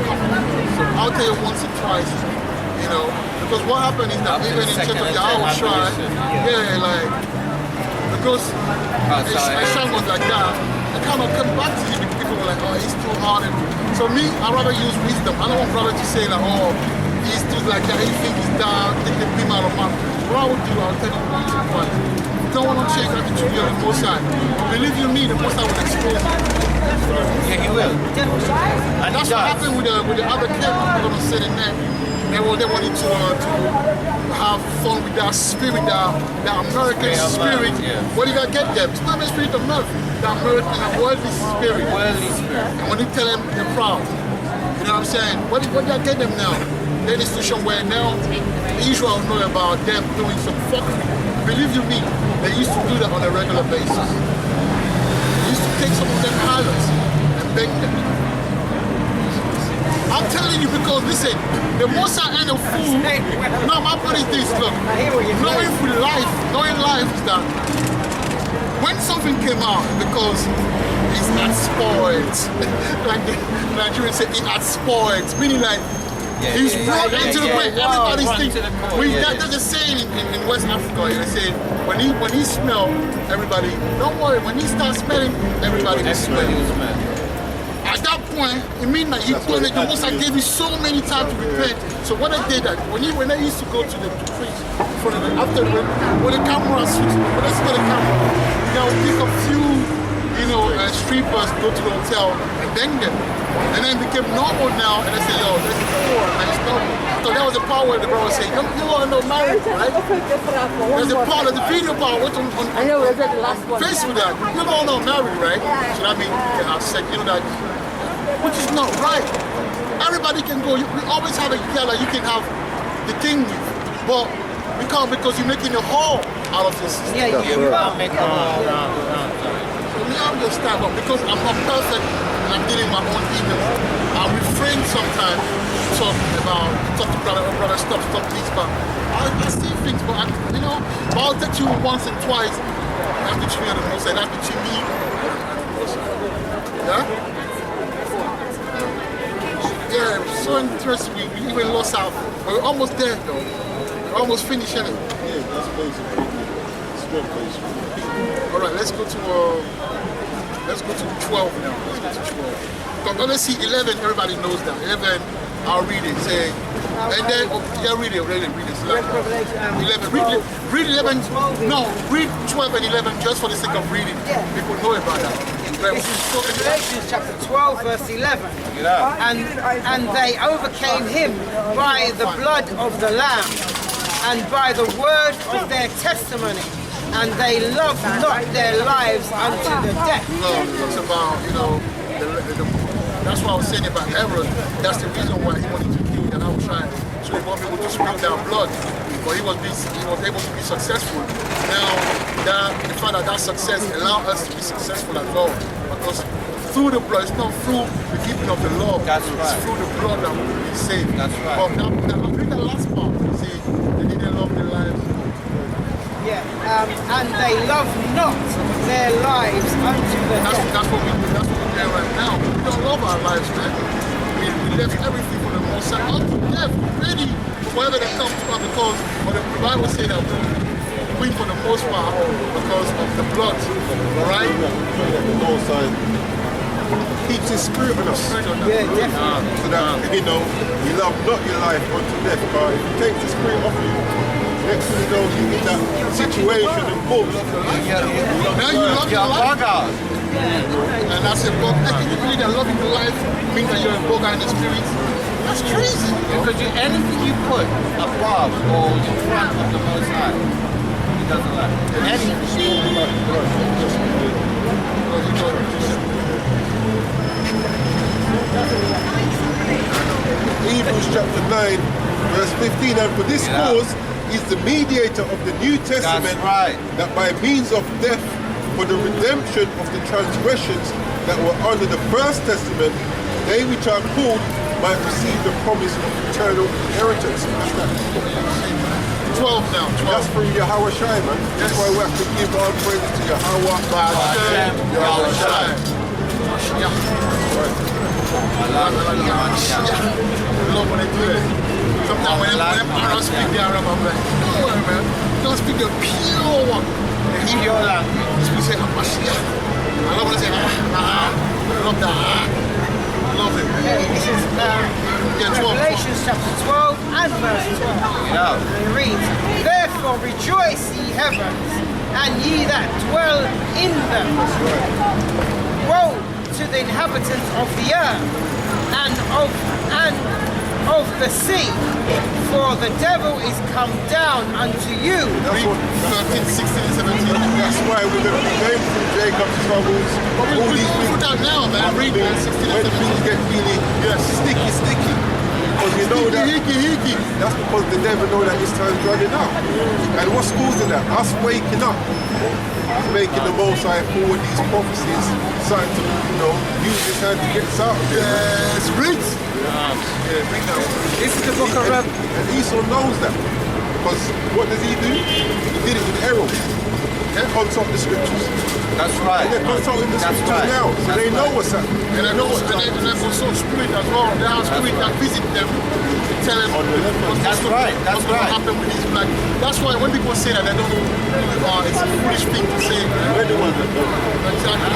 A: come on. So I'll tell you once or twice, because what happened is that
D: After
A: even
D: the
A: in Church
D: second
A: of
D: and
A: Yahushua,
D: third
A: like, because Hashem was like that, it kind of come back to you because people were like, oh, he's too hard. So me, I'd rather use wisdom. I don't want brother to say like, oh, he's too like that, he think he's down, take the beam out of my. What I would do, I'll tell you once or twice. Don't want to change attitude, you're the Most High. Believe you me, the Most High will expose you.
D: Yeah, he will. And
A: That's what happened with the other kids. I'm going to sit in there. They wanted to have fun with that spirit, that American spirit.
D: Yeah.
A: What did I get them? It's not the spirit of love. The American, the worldly spirit.
D: Worldly spirit.
A: And when you tell them they're proud, you know what I'm saying? What did I get them now? they're in a situation where now Israel know about them doing some fuckery. Believe you me, they used to do that on a regular basis. They used to take some of their pilots and beg them. I'm telling you because listen, the most I end a fool. No, my point is this, look. Knowing life is that when something came out because it's not spoiled, like the Nigerians say, it had spoiled, meaning like he's brought into the way everybody's thinking. There's a saying in West Africa, they say when he smell, everybody, don't worry, when he starts smelling, everybody will smell. At that point, it means that he told it, the Most I gave you so many times to repent. So when I did that, when I used to go to the priest, when the camera switched, when I see the camera, pick a few, streeters, go to the hotel and bang them. And then it became normal now, and I say, yo, that's poor, man, stop. So that was the part where the brother said, you are not married, right? There's a part of the video part on Facebook that you are not married, right? So that means I said, that, which is not right. Everybody can go. We always have a girl that you can have the thing with, but we can't because you're making a whore out of this.
C: Yeah, you are making a whore.
A: So me, I'm just stand up because I'm not perfect and I'm dealing with my own ego. I refrain sometimes to talk to brother, stop this, but I see things, but I'll touch you once and twice. That's between me and the Most High. That's between me and the Most High. Yeah? Yeah, it was so interesting. We even lost out. But we're almost there though. We're almost finishing it.
B: Yeah, that's basically strength basically.
A: Alright, let's go to 12 now. Let's go to 12. Because honestly 11, everybody knows that. 11, I'll read it. Say and then read it. 11. Read 11. No, read 12 and 11 just for the sake of reading. People know about that.
C: This is Revelation chapter 12, verse 11. And they overcame him by the blood of the Lamb and by the word of their testimony, and they loved not their lives unto the death.
A: No, it's about, that's what I was saying about Herod. That's the reason why he wanted to kill and I was trying. So he wanted people to spill their blood. But he was able to be successful. Now, the fact that success allowed us to be successful as well. Because through the blood, it's not through the keeping of the law.
D: That's right.
A: It's through the blood that we will be saved.
D: That's right.
A: But now I'll read the last part. See, they didn't love their lives.
C: Yeah, and they loved not their lives unto the death.
A: That's what we're doing right now. We don't love our lives, man. We left everything for the Most High unto death. Ready for whatever that comes to us because the Bible says that we for the most part because of the blood. Alright?
B: The Most High keeps his spirit in us.
C: Yeah, definitely.
B: So that, you love not your life unto death, but if you take the spirit off you, next thing you know, you in that situation and boom.
A: Now you love your life. And that's a bug. I think you believe that loving your life means that you're a bug in the spirit. That's crazy.
D: Because anything you put above or in front of the Most High, he doesn't like.
B: Hebrews chapter 9, verse 15, and for this cause is the mediator of the New Testament, that by means of death, for the redemption of the transgressions that were under the first testament, they which are called might receive the promise of eternal inheritance.
A: 12 now, 12.
B: That's from Yahweh Shai, man. That's why we have to give our praise to Yahweh Shai.
A: Love when they do that. Sometimes when I don't speak the Arab, I'm like, no, man, don't speak the pure one. The Hebrew language. We say, Hamashiach. I love when they say, I love that. I love it.
C: This is Revelation chapter 12 and verse 12. It reads, therefore rejoice ye heavens, and ye that dwell in them. Woe to the inhabitants of the earth and of the sea, for the devil is come down unto you.
B: That's what
A: 13, 16, and 17.
B: That's why we're going to be going through Jacob's troubles.
A: We'll put that now, man. Read that 16 and 17.
B: When things get really sticky. Because you know that
A: Hiki.
B: that's because the devil know that his time's running out. And what's causing that? Us waking up. He's making the most high forward these prophecies, starting to, use his hand to get us out of there.
A: Yes, read.
D: This is the book of Revelation.
B: And Esau knows that. Because what does he do? He did it with arrows. They consult the scriptures.
D: That's right.
B: They're consulting the scriptures now, so they know what's happening.
A: And I know, and they also spirit as well. They have spirit that visit them to tell them
D: That's right. That's
A: what's going
D: right.
A: to happen with these black. That's why when people say that, they don't know it's a foolish thing to say.
B: They're the ones that know.
A: Exactly.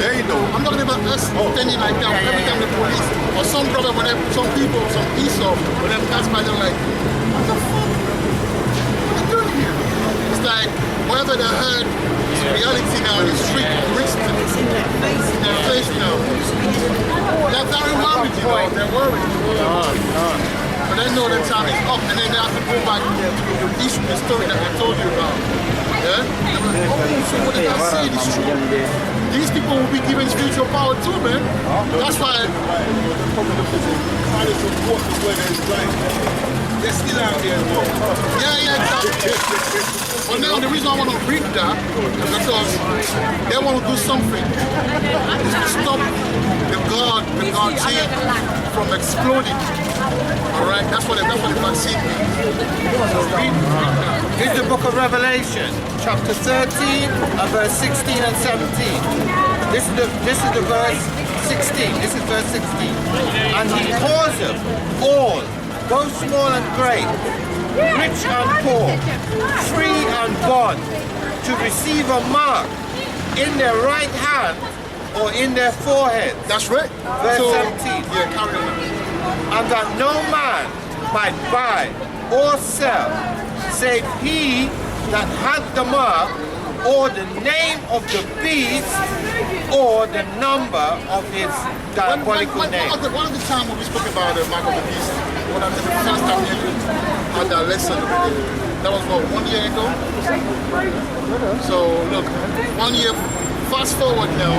B: They know.
A: I'm not talking about us standing like that every time the police or some brother, some people, some Esau, when they pass by, they're like, what the fuck? What are you doing here? It's like whatever they heard is reality now. The street bricks to
C: It's in their face.
A: in their face now. They're very worried, They're worried. But they know the time is up, and then they have to go back to the issue, the story that I told you about. Yeah? So what did I say is true? These people will be given spiritual power too, man. That's why.
B: They're still out here as well.
A: Yeah, exactly. But now the reason I want to read that is because they want to do something to stop the God chain from exploding. Alright, that's what the vaccine means. So read that.
D: This is the book of Revelation, chapter 13, and verse 16 and 17. This is the verse 16. This is verse 16. And he causeth all, both small and great, rich and poor, free and bond, to receive a mark in their right hand or in their forehead.
A: That's right.
D: Verse
A: So,
D: 17.
A: yeah, carry on.
D: And that no man might buy or sell, save he that had the mark, or the name of the beast, or the number of his diabolical name.
A: One of the time when we spoke about the mark of the beast, when I the first time we had that lesson, that was what, 1 year ago? So look, 1 year, fast forward now,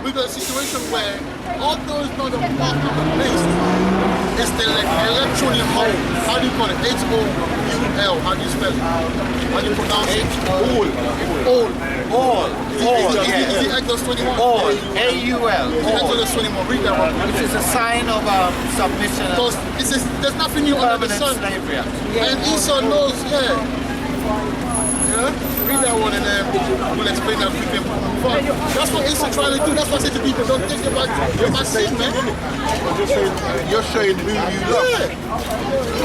A: we got a situation where although it's not a mark of the beast, it's the electronic hole. How do you call it? H-O-U-L. How do you spell it? How do you pronounce it? All. Is it Exodus 21?
D: All. A-U-L.
A: Is it Exodus 21? Read that one.
D: Which is a sign of submission and
A: Because there's nothing new under the
D: permanent
A: sun.
D: slavery.
A: And Esau knows, yeah. Read that one and then we'll explain that we can move on. That's what Esau trying to do. That's why I say to people, don't take it back. You're my sin, man.
B: You're showing who you love.
A: Yeah.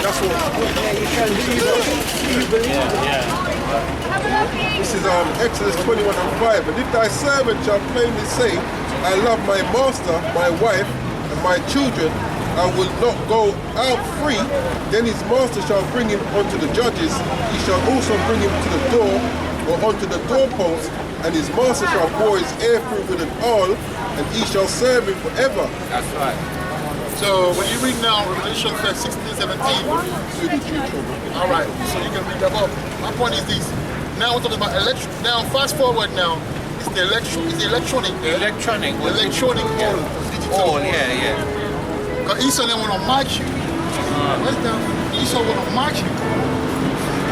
B: That's what. This is Exodus 21 and 5. And if thy servant shall plainly say, I love my master, my wife, and my children, I will not go out free, then his master shall bring him unto the judges. He shall also bring him to the door, or unto the doorpost, and his master shall bore his hair through with an awl, and he shall serve him forever.
D: That's right.
A: So when you read now Revelation 16, 17, all right, so you can read that up. My point is this. Now we're talking about election. Now fast forward now, it's the electronic.
D: Electronic.
A: Electronic all. Digital
D: All, yeah.
A: Because Esau didn't want to mark you. What's that? Esau want to mark you.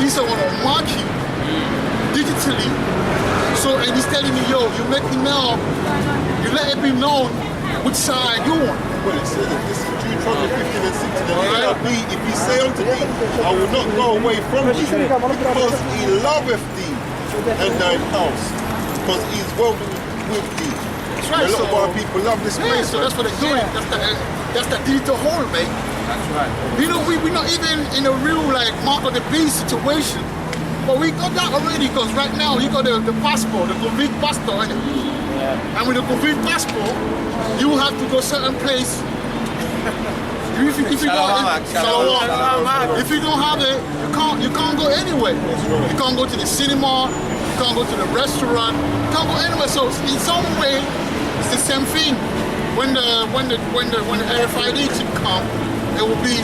A: Esau want to mark you digitally. So, and he's telling me, yo, you make me know, you let it be known which side you want.
B: Well, it says that this is Deuteronomy 15 and 16. And if he say unto thee, I will not go away from thee, because he loveth thee and thine house, because he is well with thee.
A: That's right.
B: A lot of our people love this
A: Yeah,
B: place.
A: so that's what they're doing. That's the digital hole, mate.
D: That's right.
A: You know, we're not even in a real like mark of the beast situation. But we got that already because right now you got the passport, the convict passport. Yeah. And with the convict passport, you have to go certain place. If you don't have it, you can't go anywhere. You can't go to the cinema, you can't go to the restaurant, you can't go anywhere. So in some way, it's the same thing. When the RFID chip come, it will be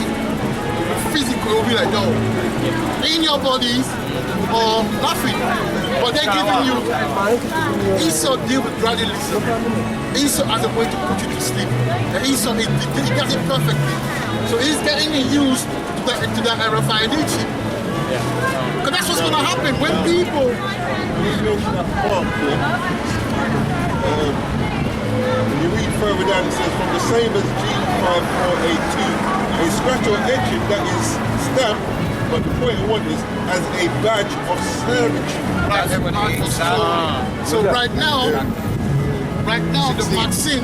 A: physical. It will be like, no, in your body or nothing. But they're giving you. Esau deal with gradualism. Esau has a way to put you to sleep. And Esau, he does it perfectly. So he's getting used to that RFID chip. Because that's what's going to happen when people...
B: When you read further down, it says, from the same as G5482, a scratch or etching that is stamped, but the point I want is as a badge of servitude.
A: So right now, the vaccine,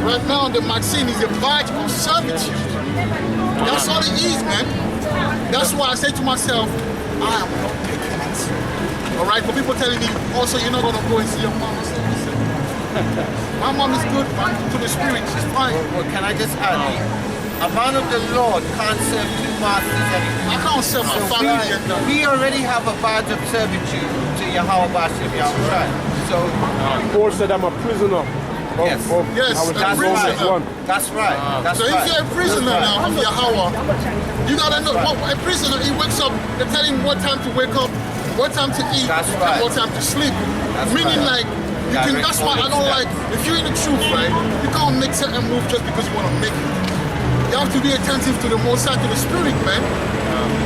A: right now the vaccine is a badge of servitude. That's all it is, man. That's why I say to myself, I am not taking it. All right, but people telling me, also you're not gonna go and see your mom. I say, listen, my mom is good, man, to the spirit, she's fine.
D: Well, can I just add? A man of the Lord can't serve two masters anymore.
A: I can't serve my family and that.
D: We already have a badge of servitude to Yahweh Bashim Yahushai. So,
I: Paul said I'm a prisoner.
A: Yes, a prisoner.
D: That's right. That's
A: so
D: right.
A: if you're a prisoner now of Yahweh, you gotta know what a prisoner, he wakes up, they tell him what time to wake up, what time to eat,
D: That's right.
A: and what time to sleep.
D: That's
A: Meaning
D: right.
A: like, you can, that's why I don't like, if you're in the truth, right, you can't make certain move just because you want to make it. You have to be attentive to the Most High, to the Spirit, man.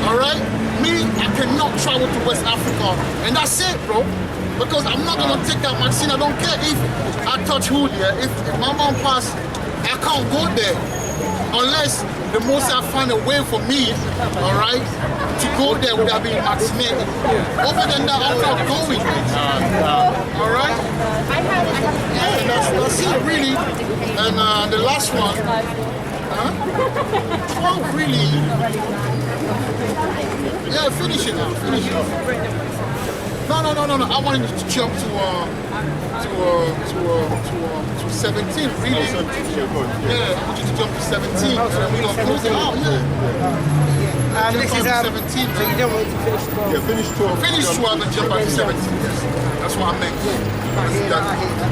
A: Alright? Me, I cannot travel to West Africa. And that's it, bro. Because I'm not going to take that vaccine. I don't care if I touch hood here. If my mom passed, I can't go there. Unless the Most High find a way for me, alright, to go there without being vaccinated. Other than that, I'm not going. Alright? Yeah, that's it, really. And the last one. 12 really. Yeah, finish it now. Finish it. No. I wanted to jump to 17. Really. Yeah, I want you to jump to 17. And then we're gonna close it out. Yeah.
C: This is
A: 17.
C: so you don't want to finish 12.
B: Yeah, finish 12.
A: Finish 12 and jump back to 17. Yes. That's what I meant.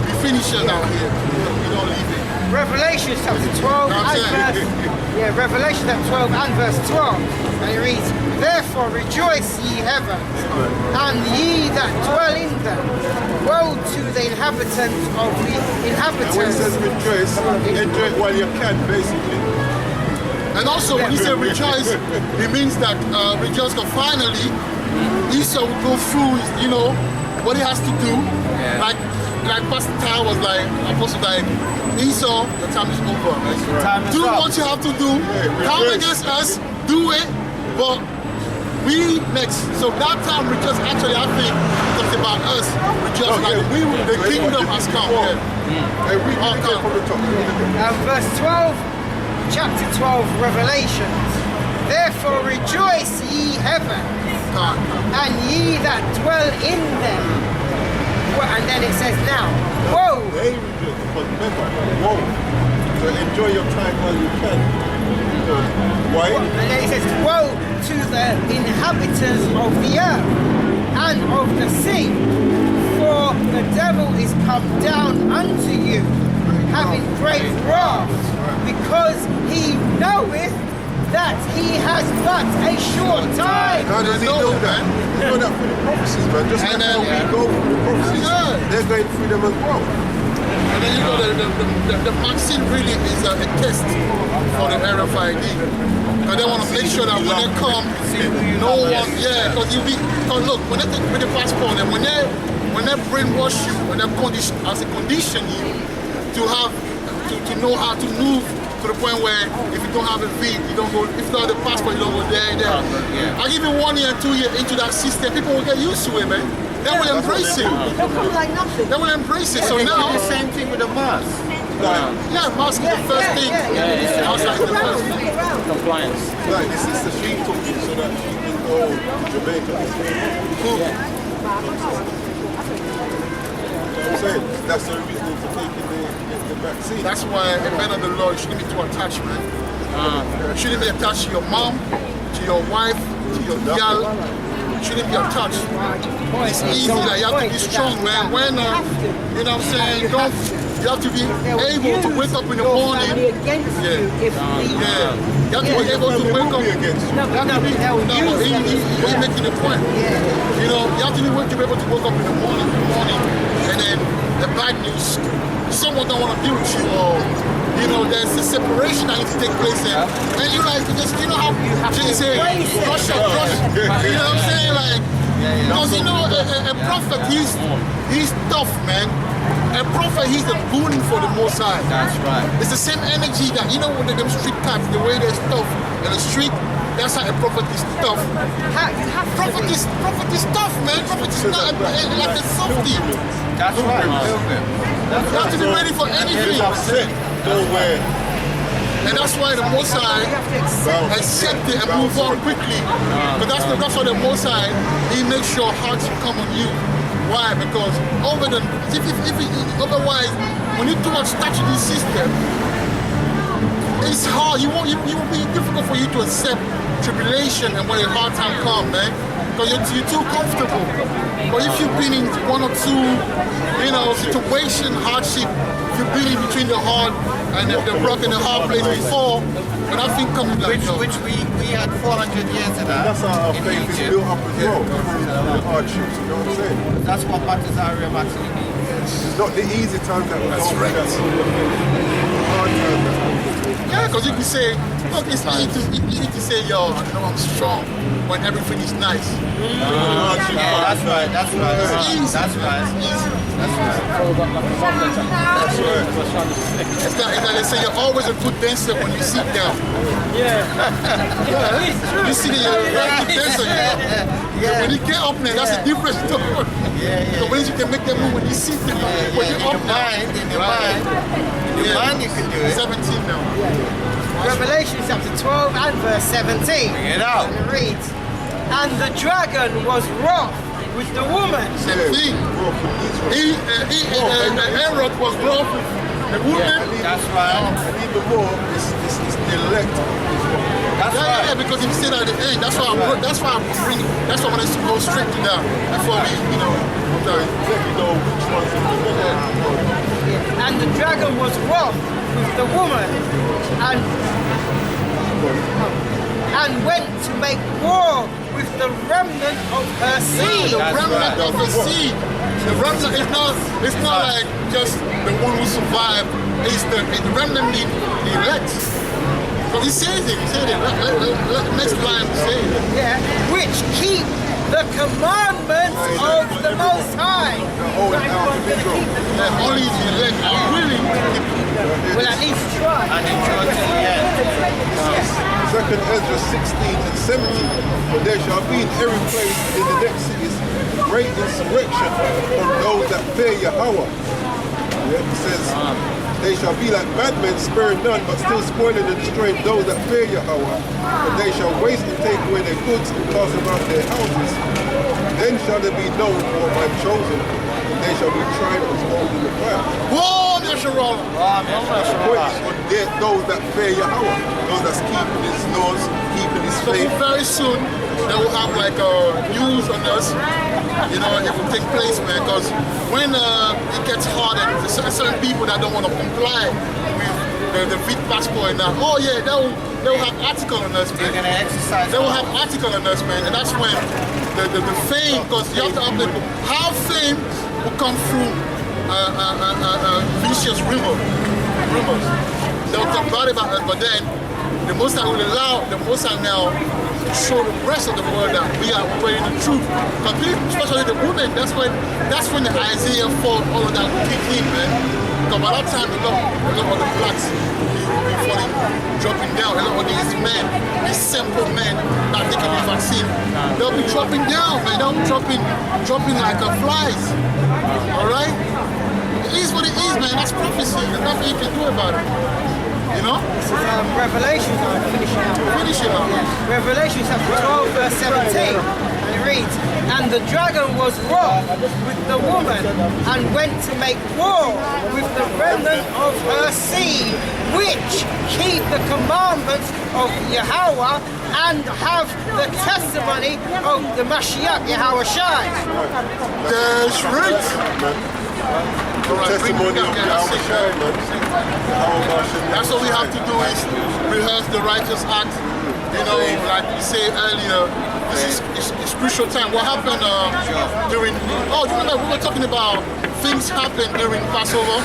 A: We finish it out here. We don't leave it.
C: Revelation chapter 12 and verse, Revelation chapter 12 and verse 12, and it reads, therefore rejoice ye heavens, and ye that dwell in them. Woe to the inhabitants of the inhabitants.
B: And when it says rejoice, enjoy it while you can, basically.
A: And also when he said rejoice, it means that rejoice because finally Esau will go through, what he has to do. Like Pastor Ty was like, Apostle like, Esau, the time is over. Right? Do what you have to do. Come against us, do it. But we next. So that time we just actually, I think, talks about us. We just the kingdom has come.
C: Verse 12, chapter 12, Revelations. Therefore rejoice ye heavens, and ye that dwell in them. And then it says now, whoa!
B: They rejoice because remember, whoa! So enjoy your time while you can. Why?
C: And then it says, woe to the inhabitants of the earth and of the sea, for the devil is come down unto you, having great wrath, because he knoweth that he has but a short time.
B: How does he know that? You know that through the prophecies, man. Just like how we go through the prophecies, they're going through them as well.
A: And then the vaccine really is a test for the RFID. And they want to make sure that when they come, no one, because look, when they take with the passport, and when they brainwash you, when they condition you to have to know how to move. To the point where if you don't have a V, you don't go, if you don't have the passport, you don't go there. I give you 1 year, 2 years into that system, people will get used to it, man. They will embrace it.
G: They'll come like nothing.
A: They will embrace it. So now,
D: the same thing with the mask.
A: mask is the first thing. Outside is the first thing.
E: Compliance.
B: Like this is the sheep talking so that she can go to Jamaica. I'm saying that's the reason for taking the vaccine.
A: That's why a man of the Lord shouldn't be too attached, man. Shouldn't be attached to your mom, to your wife, to your girl. Shouldn't be attached. It's easy, like you have to be strong, man. When you know what I'm saying, you have to be able to wake up in the morning. You have to be able to wake up. He's making the point. You know, you have to be able to wake up in the morning, and then the bad news. Someone don't want to be with you, or there's a separation that needs to take place, and you like just how Jesus say, brush up, brush. You know what I'm saying? Like, because a prophet, he's tough, man. A prophet, he's the boon for the Most High.
D: That's right.
A: It's the same energy that when them street cats, the way they're tough in the street. That's how a prophet is tough. Prophet is tough, man. Prophet is not like a softie.
D: That's right.
A: You have to be ready for anything.
B: Don't wear.
A: And that's why the Most High accept it and move on quickly. But that's why the Most High, he makes sure hardship come on you. Why? Because otherwise, when you too much touch this system, it's hard. It will be difficult for you to accept tribulation and when a hard time comes, man. Because you're too comfortable. But if you've been in one or two, situation, hardship, if you've been in between the hard and the rock and the hard place before, when I think coming like
D: which we had 400 years of that.
B: That's how our faith is built up as well. The hardships, you know what I'm saying?
D: That's what matters actually means.
B: It's not the easy times that we
A: That's
B: go
A: right.
B: through. The hard times that we go through.
A: Yeah, because you can say, look, it's easy to say, yo, I know I'm strong when everything is nice.
D: That's right.
A: It's easy.
D: That's right.
A: It's easy.
D: That's right.
A: It's like they say you're always a good dancer when you sit down.
C: Yeah.
A: You see that you're a very good dancer, But when you get up there, that's a different story. So when you can make that move when you sit down, when you're up there.
D: In your mind, you can do it.
A: 17 now.
C: Revelation chapter 12 and verse 17.
D: Bring it out.
C: And it reads, and the dragon was wroth with the woman.
A: Same thing. Herod was wrong with the woman.
D: That's right.
B: And even more, it's the elect.
D: That's right.
A: Yeah, because if you say that at the end, that's why I bring it. That's why I want us to go straight to that before we,
B: Let you know which one's in the middle.
C: And the dragon was wroth with the woman and went to make war with the remnant of her seed.
A: The remnant of the seed. The remnant is not like just the one who survived. It's the remnant, the elect. So he says it. Next line say it.
C: Yeah, which keep the commandments of the Most High. Not everyone's going to keep them.
A: And only the elect are willing to keep it.
C: Will at least try.
D: And enjoy to the end.
B: Second Ezra 16 and 17. But there shall be in every place in the next cities great insurrection from those that fear Yahweh. Yeah, it says, they shall be like bad men, sparing none, but still spoiling and destroying those that fear Yahweh. And they shall waste and take away their goods and cast them out of their houses. Then shall they be known for my chosen, and they shall be tried as gold in the fire.
A: Whoa, Yeshua!
B: Those that fear Yahweh, those that's keeping his laws, keeping his
A: So
B: faith.
A: very soon they will have like news on us. It will take place, man. Because when it gets hard and there's certain people that don't want to comply with the fit passport and that, they'll have article on us,
D: They're
A: man.
D: going to exercise.
A: They will have article on us, man. And that's when the fame, because you have to update how fame will come through vicious rumors. They'll talk about it, but then the Most High will allow the Most High now to show the rest of the world that we are wearing the truth. Because people, especially the women, that's when the Isaiah 4, all of that will kick in, man. Because by that time, a lot of the blacks will be falling, dropping down. A lot of these men, these simple men, not taking the vaccine, they'll be dropping down, man. They'll be dropping like flies. All right? It is what it is, man. That's prophecy. There's nothing you can do about it. You know?
C: This is Revelation.
A: Finish it up.
C: Revelation chapter 12 verse 17. And it reads, and the dragon was wroth with the woman and went to make war with the remnant of her seed, which keep the commandments of Yahweh and have the testimony of the Mashiach Yahweh Shai.
A: That's right.
B: Testimony of Yahweh Shai, man.
A: That's what we have to do is rehearse the righteous act. Like we said earlier, this is a spiritual time. What happened during? Oh, you remember we were talking about things happen during Passover.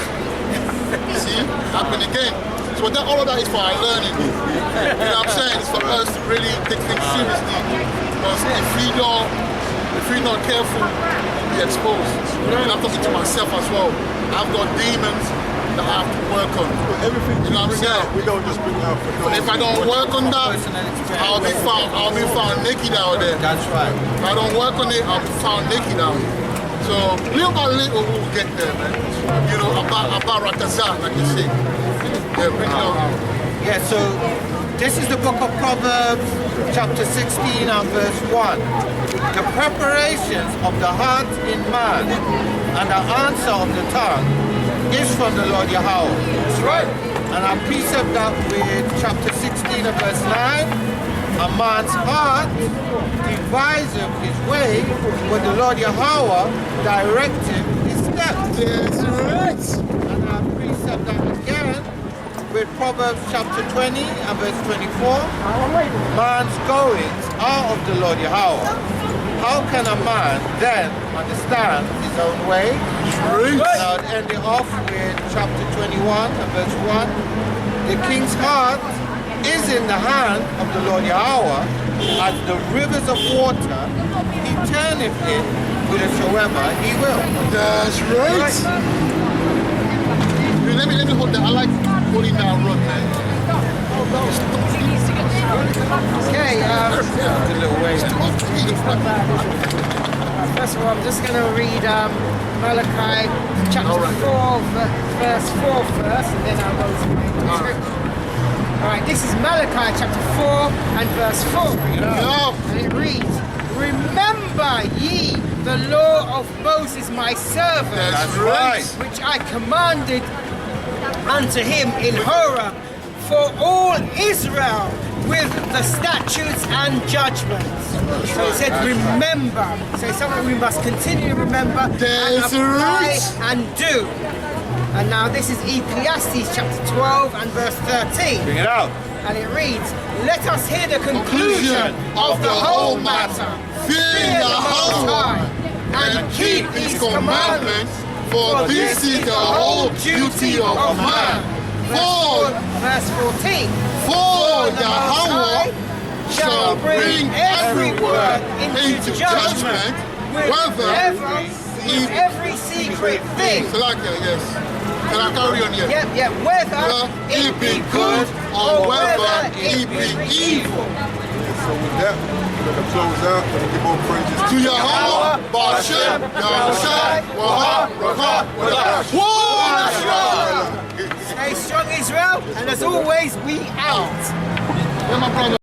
A: See, happen again. So that all of that is for our learning. You know what I'm saying? It's for us to really take things seriously. Because if we're not careful, we'll be exposed. And I'm talking to myself as well. I've got demons that I have to work on.
B: Everything
A: You know what I'm saying?
B: we don't just bring out for
A: But if I don't work on that, I'll be found naked out there.
D: That's right.
A: If I don't work on it, I'll be found naked out there. So little by little we'll get there, man. You know, about Ratazah, like you say. Yeah, bring it on.
D: Yeah, so this is the book of Proverbs, chapter 16 and verse 1. The preparations of the heart in man and the answer of the tongue is from the Lord Yahweh. That's right. And I precept that with chapter 16 and verse 9. A man's heart deviseth his way, but the Lord Yahweh directeth his steps.
A: That's right.
D: And I precept that again with Proverbs chapter 20 and verse 24. Man's goings are of the Lord Yahweh. How can a man then understand his own way? And I'll end it off with chapter 21 and verse 1. The king's heart is in the hand of the Lord Yahweh, as the rivers of water, he turneth it whithersoever he will.
A: That's right. Let me hold that. I like holding that rod, man.
C: Okay,
D: A little way.
C: first of all, I'm just going to read Malachi chapter 4, verse 4 first, and then I'll go to my scripture. Alright, this is Malachi chapter 4 and verse 4. And it reads, Remember ye the law of Moses my servant,
A: That's right.
C: which I commanded unto him in Horeb for all Israel with the statutes and judgments. So it said remember. So it's something we must continue to remember and
A: That's
C: apply
A: right.
C: and do. And now this is Ecclesiastes chapter 12 and verse 13.
D: Bring it out.
C: And it reads, Let us hear the conclusion of the whole matter.
A: Fear Yahweh and keep his commandments, for this is the whole duty of a man.
C: Verse 14.
A: For Yahweh shall bring every work into judgment, whether
C: with every secret thing.
A: Salakia, yes. Can I carry on here?
C: Yep, whether
A: it be good or whether it be evil.
B: So with that, we're going to close out. We're going to give all praises
A: To Yahweh, Ba'ashem, Yahushai, Waha, Raka, Wadash. Whoa,
C: Stay strong, Israel, and as always, we out.
A: Where my brother?